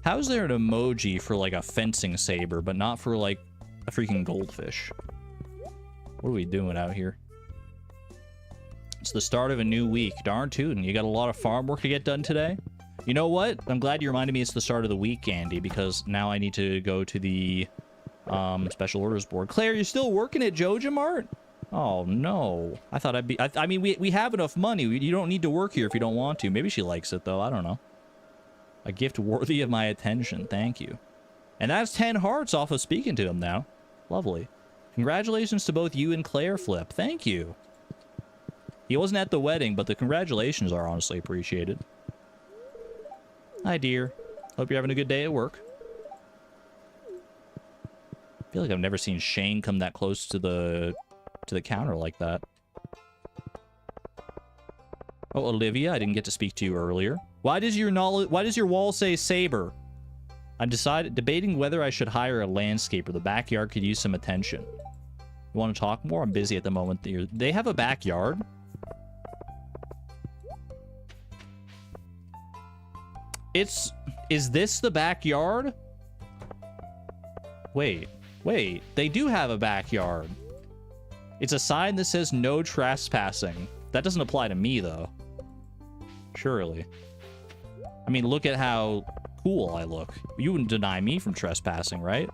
How's there an emoji for like a fencing saber, but not for like a freaking goldfish? What are we doing out here? It's the start of a new week. Darn tootin', you got a lot of farm work to get done today? You know what? I'm glad you reminded me it's the start of the week, Andy, because now I need to go to the special orders board. Claire, you're still working at Joja Mart? Oh, no. I thought I'd be... I mean, we have enough money. You don't need to work here if you don't want to. Maybe she likes it, though. I don't know. A gift worthy of my attention. Thank you. And that's 10 hearts off of speaking to him now. Lovely. Congratulations to both you and Claire Flip. Thank you. He wasn't at the wedding, but the congratulations are honestly appreciated. Hi, dear. Hope you're having a good day at work. I feel like I've never seen Shane come that close to the counter like that. Oh, Olivia, I didn't get to speak to you earlier. Why does your wall say saber? I'm debating whether I should hire a landscaper. The backyard could use some attention. You want to talk more? I'm busy at the moment. They have a backyard? Is this the backyard? Wait, they do have a backyard. It's a sign that says no trespassing. That doesn't apply to me, though. Surely. I mean, look at how cool I look. You wouldn't deny me from trespassing, right?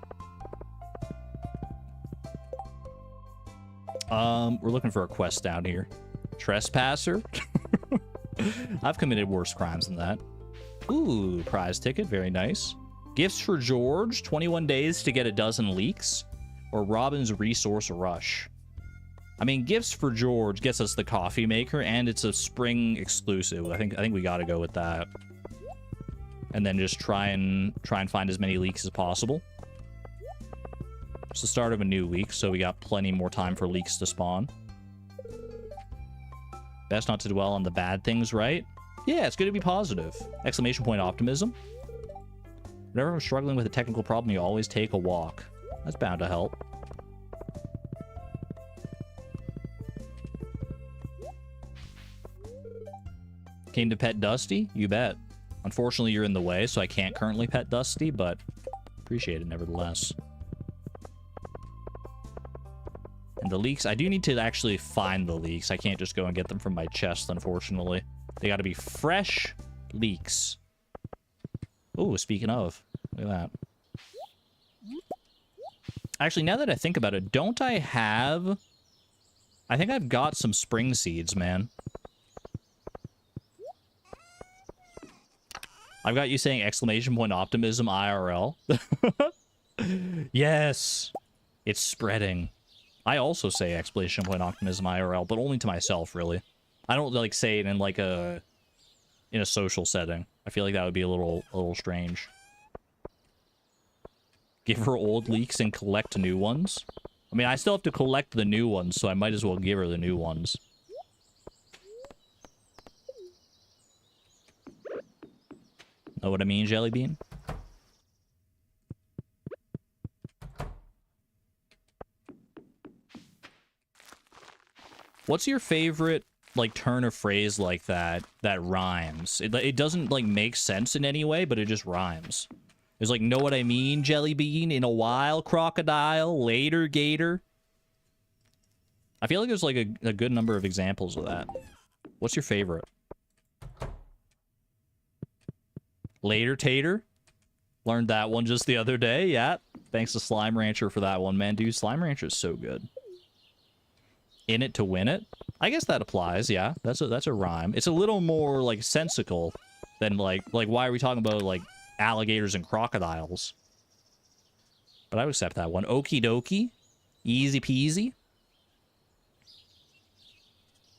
We're looking for a quest down here. Trespasser? I've committed worse crimes than that. Ooh, prize ticket. Very nice. Gifts for George. 21 days to get a dozen leaks. Or Robin's resource rush. I mean, Gifts for George gets us the coffee maker, and it's a spring exclusive. I think we gotta go with that. And then just try and find as many leaks as possible. It's the start of a new week, so we got plenty more time for leaks to spawn. Best not to dwell on the bad things, right? Yeah, it's good to be positive. Exclamation point optimism. Whenever I'm struggling with a technical problem, you always take a walk. That's bound to help. Came to pet Dusty? You bet. Unfortunately, you're in the way, so I can't currently pet Dusty, but appreciate it nevertheless. And the leeks, I do need to actually find the leeks. I can't just go and get them from my chest, unfortunately. They gotta be fresh leeks. Oh, speaking of, look at that. Actually, now that I think about it, don't I have... I think I've got some spring seeds, man. I've got you saying exclamation point optimism IRL. Yes! It's spreading. I also say exclamation point optimism IRL, but only to myself, really. I don't, like, say it in, like, in a social setting. I feel like that would be a little strange. Give her old leaks and collect new ones? I mean, I still have to collect the new ones, so I might as well give her the new ones. Know what I mean, Jellybean? What's your favorite, like, turn of phrase like that rhymes? It doesn't, like, make sense in any way, but it just rhymes. There's like, know what I mean, Jellybean? In a while, crocodile. Later, gator. I feel like there's, like, a good number of examples of that. What's your favorite? Later, tater. Learned that one just the other day, yeah. Thanks to Slime Rancher for that one, man. Dude, Slime Rancher is so good. In it to win it? I guess that applies, yeah. That's a rhyme. It's a little more, like, sensical than, like, why are we talking about, like, alligators and crocodiles? But I would accept that one. Okie dokie. Easy peasy.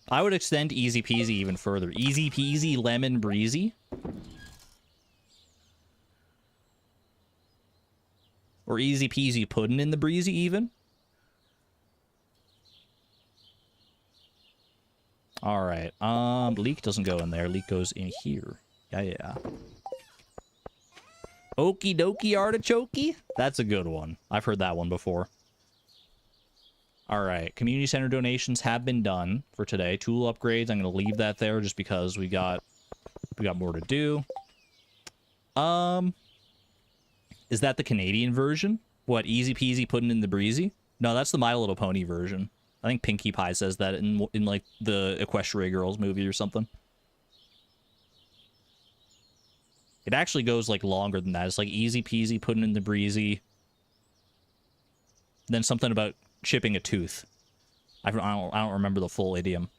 I would extend easy peasy even further. Easy peasy lemon breezy. Or easy peasy pudding in the breezy even. Alright, leek doesn't go in there. Leek goes in here. Yeah. Okie dokie artichokey? That's a good one. I've heard that one before. Alright, community center donations have been done for today. Tool upgrades, I'm going to leave that there just because we got more to do. Is that the Canadian version? What, easy peasy pudding in the breezy? No, that's the My Little Pony version. I think Pinkie Pie says that in like the Equestria Girls movie or something. It actually goes like longer than that. It's like easy peasy pudding in the breezy. Then something about chipping a tooth. I don't remember the full idiom.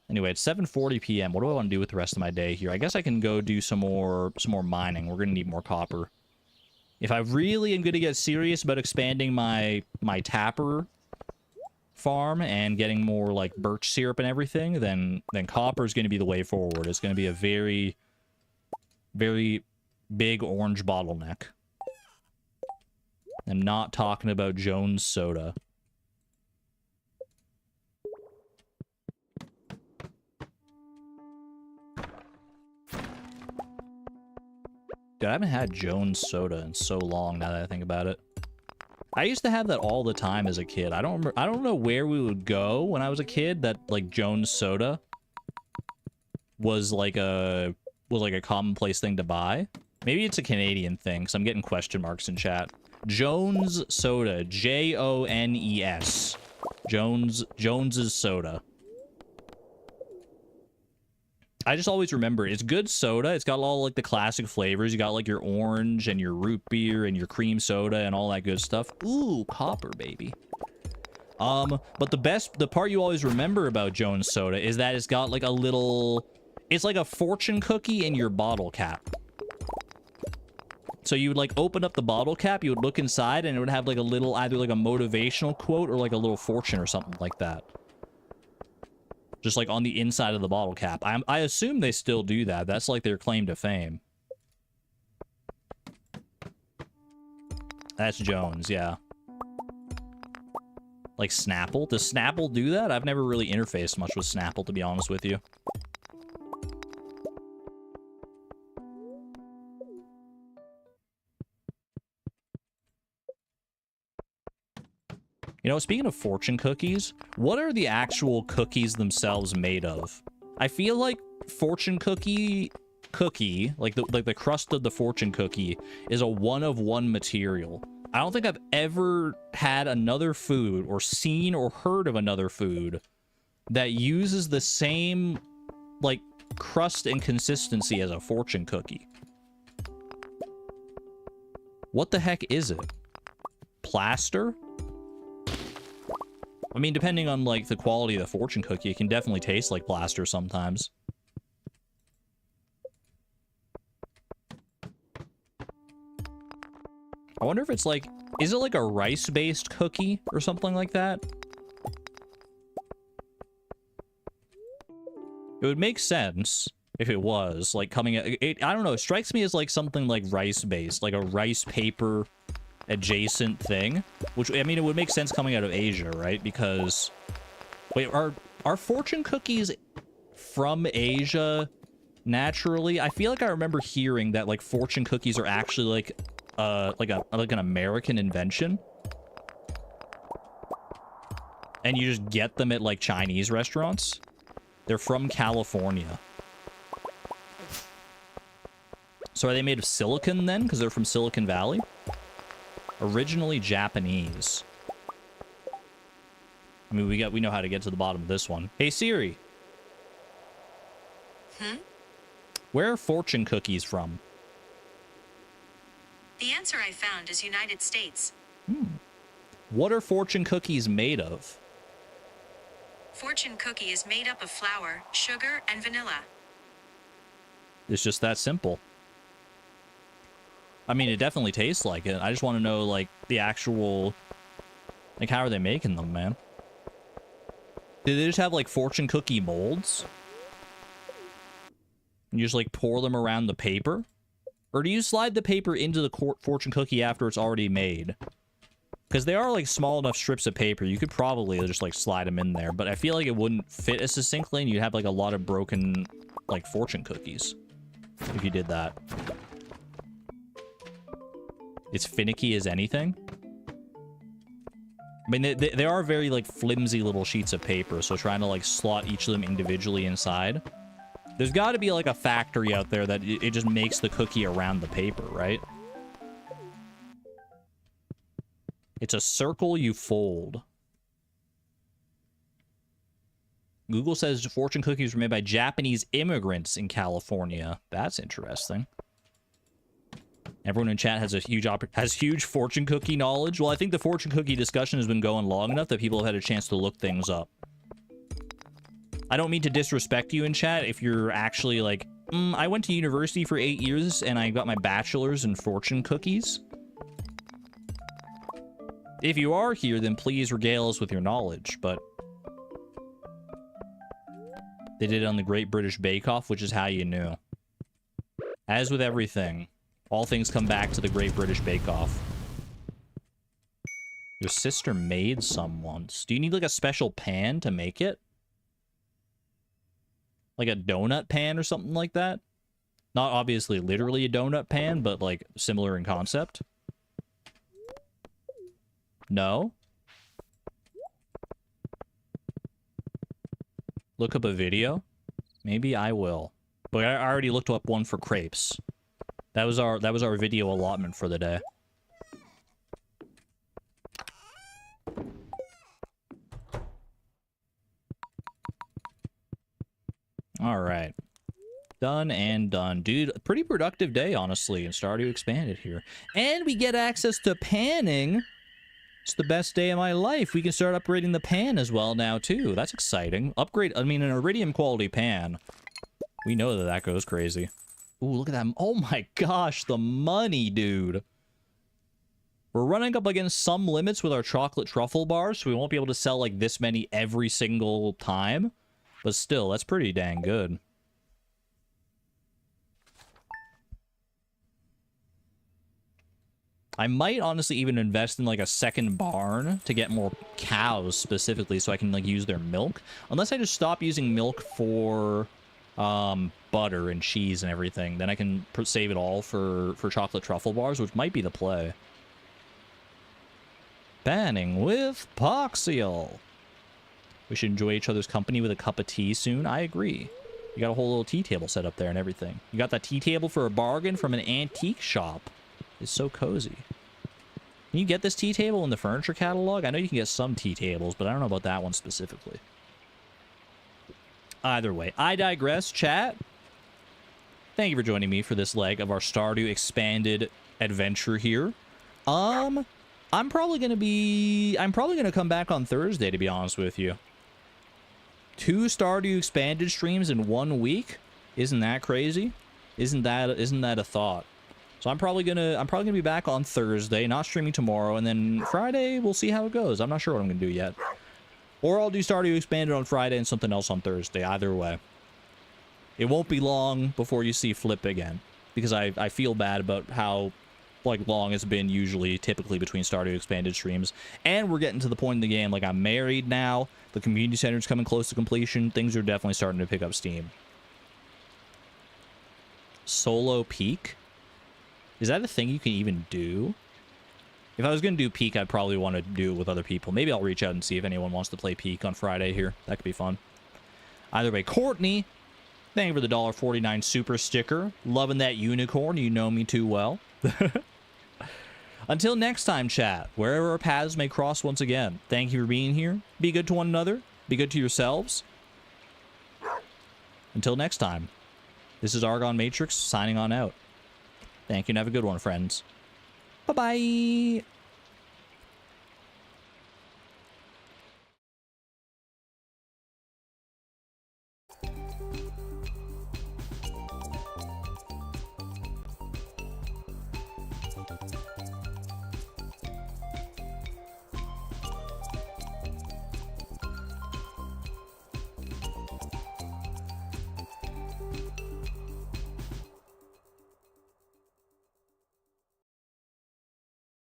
Anyway, it's 7:40 p.m. What do I want to do with the rest of my day here? I guess I can go do some more mining. We're gonna need more copper. If I really am gonna get serious about expanding my tapper farm and getting more like birch syrup and everything, then copper is gonna be the way forward. It's gonna be a very, very big orange bottleneck. I'm not talking about Jones Soda. Dude, I haven't had Jones Soda in so long now that I think about it. I used to have that all the time as a kid. I don't know where we would go when I was a kid that like Jones Soda was like a commonplace thing to buy. Maybe it's a Canadian thing, so I'm getting question marks in chat. Jones Soda, Jones. Jones's Soda. I just always remember it's good soda. It's got all like the classic flavors. You got like your orange and your root beer and your cream soda and all that good stuff. Ooh, copper, baby. But the part you always remember about Jones Soda is that it's got like a little, it's like a fortune cookie in your bottle cap. So you would like open up the bottle cap, you would look inside, and it would have like a little, either like a motivational quote or like a little fortune or something like that. Just like on the inside of the bottle cap. I assume they still do that. That's like their claim to fame. That's Jones, yeah. Like Snapple? Does Snapple do that? I've never really interfaced much with Snapple, to be honest with you. You know, speaking of fortune cookies, what are the actual cookies themselves made of? I feel like fortune cookie, like the crust of the fortune cookie, is a one-of-one material. I don't think I've ever had another food or seen or heard of another food that uses the same, like, crust and consistency as a fortune cookie. What the heck is it? Plaster? I mean, depending on, like, the quality of the fortune cookie, it can definitely taste like plaster sometimes. I wonder if it's, like... Is it, like, a rice-based cookie or something like that? It would make sense if it was, like, coming... I don't know, it strikes me as, like, something, like, rice-based. Like a rice paper... adjacent thing, which, I mean, it would make sense coming out of Asia, right? Because, wait, are fortune cookies from Asia naturally? I feel like I remember hearing that, like, fortune cookies are actually like an American invention, and you just get them at like Chinese restaurants. They're from California. So are they made of silicon then, because they're from Silicon Valley? Originally Japanese. I mean, we know how to get to the bottom of this one. Hey Siri. Where are fortune cookies from? The answer I found is United States. What are fortune cookies made of? Fortune cookie is made up of flour, sugar, and vanilla. It's just that simple. I mean, it definitely tastes like it. I just want to know, like, the actual... Like, how are they making them, man? Do they just have, like, fortune cookie molds? And you just, like, pour them around the paper? Or do you slide the paper into the fortune cookie after it's already made? Because they are, like, small enough strips of paper. You could probably just, like, slide them in there. But I feel like it wouldn't fit as succinctly, and you'd have, like, a lot of broken, like, fortune cookies. If you did that. It's finicky as anything. I mean, they are very, like, flimsy little sheets of paper, so trying to, like, slot each of them individually inside. There's got to be, like, a factory out there that it just makes the cookie around the paper, right? It's a circle you fold. Google says fortune cookies were made by Japanese immigrants in California. That's interesting. Everyone in chat has a huge fortune cookie knowledge. Well, I think the fortune cookie discussion has been going long enough that people have had a chance to look things up. I don't mean to disrespect you in chat if you're actually like, I went to university for 8 years and I got my bachelor's in fortune cookies. If you are here, then please regale us with your knowledge, but... They did it on the Great British Bake Off, which is how you knew. As with everything... All things come back to the Great British Bake Off. Your sister made some once. Do you need, like, a special pan to make it? Like a donut pan or something like that? Not obviously literally a donut pan, but, like, similar in concept. No? Look up a video? Maybe I will. But I already looked up one for crepes. That was our video allotment for the day. All right. Done and done. Dude, a pretty productive day, honestly, in Stardew Expanded here. And we get access to panning. It's the best day of my life. We can start upgrading the pan as well now, too. That's exciting. Upgrade, I mean, an iridium quality pan. We know that goes crazy. Ooh, look at that. Oh my gosh, the money, dude. We're running up against some limits with our chocolate truffle bars, so we won't be able to sell like this many every single time. But still, that's pretty dang good. I might honestly even invest in like a second barn to get more cows specifically so I can like use their milk. Unless I just stop using milk for butter and cheese and everything, then I can save it all for chocolate truffle bars, which might be the play. Banning with Poxial. We should enjoy each other's company with a cup of tea soon. I agree. You got a whole little tea table set up there and everything. You got that tea table for a bargain from an antique shop. It's so cozy. Can you get this tea table in the furniture catalog? I know you can get some tea tables, but I don't know about that one specifically. Either way, I digress, chat. Thank you for joining me for this leg of our Stardew Expanded adventure here. I'm probably gonna come back on Thursday, to be honest with you. 2 Stardew Expanded streams in 1 week? Isn't that crazy? Isn't that a thought? So I'm probably gonna be back on Thursday, not streaming tomorrow, and then Friday we'll see how it goes. I'm not sure what I'm gonna do yet. Or I'll do Stardew Expanded on Friday and something else on Thursday. Either way. It won't be long before you see Flip again, because I feel bad about how like long it's been typically between Stardew Expanded streams. And we're getting to the point in the game, like I'm married now, the community center's coming close to completion, things are definitely starting to pick up steam. Solo peak? Is that a thing you can even do? If I was going to do peak, I'd probably want to do it with other people. Maybe I'll reach out and see if anyone wants to play peak on Friday here. That could be fun. Either way, Courtney, thank you for the $1.49 super sticker. Loving that unicorn. You know me too well. Until next time, chat, wherever our paths may cross once again, thank you for being here. Be good to one another. Be good to yourselves. Until next time, this is Argon Matrix signing on out. Thank you and have a good one, friends. Bye-bye.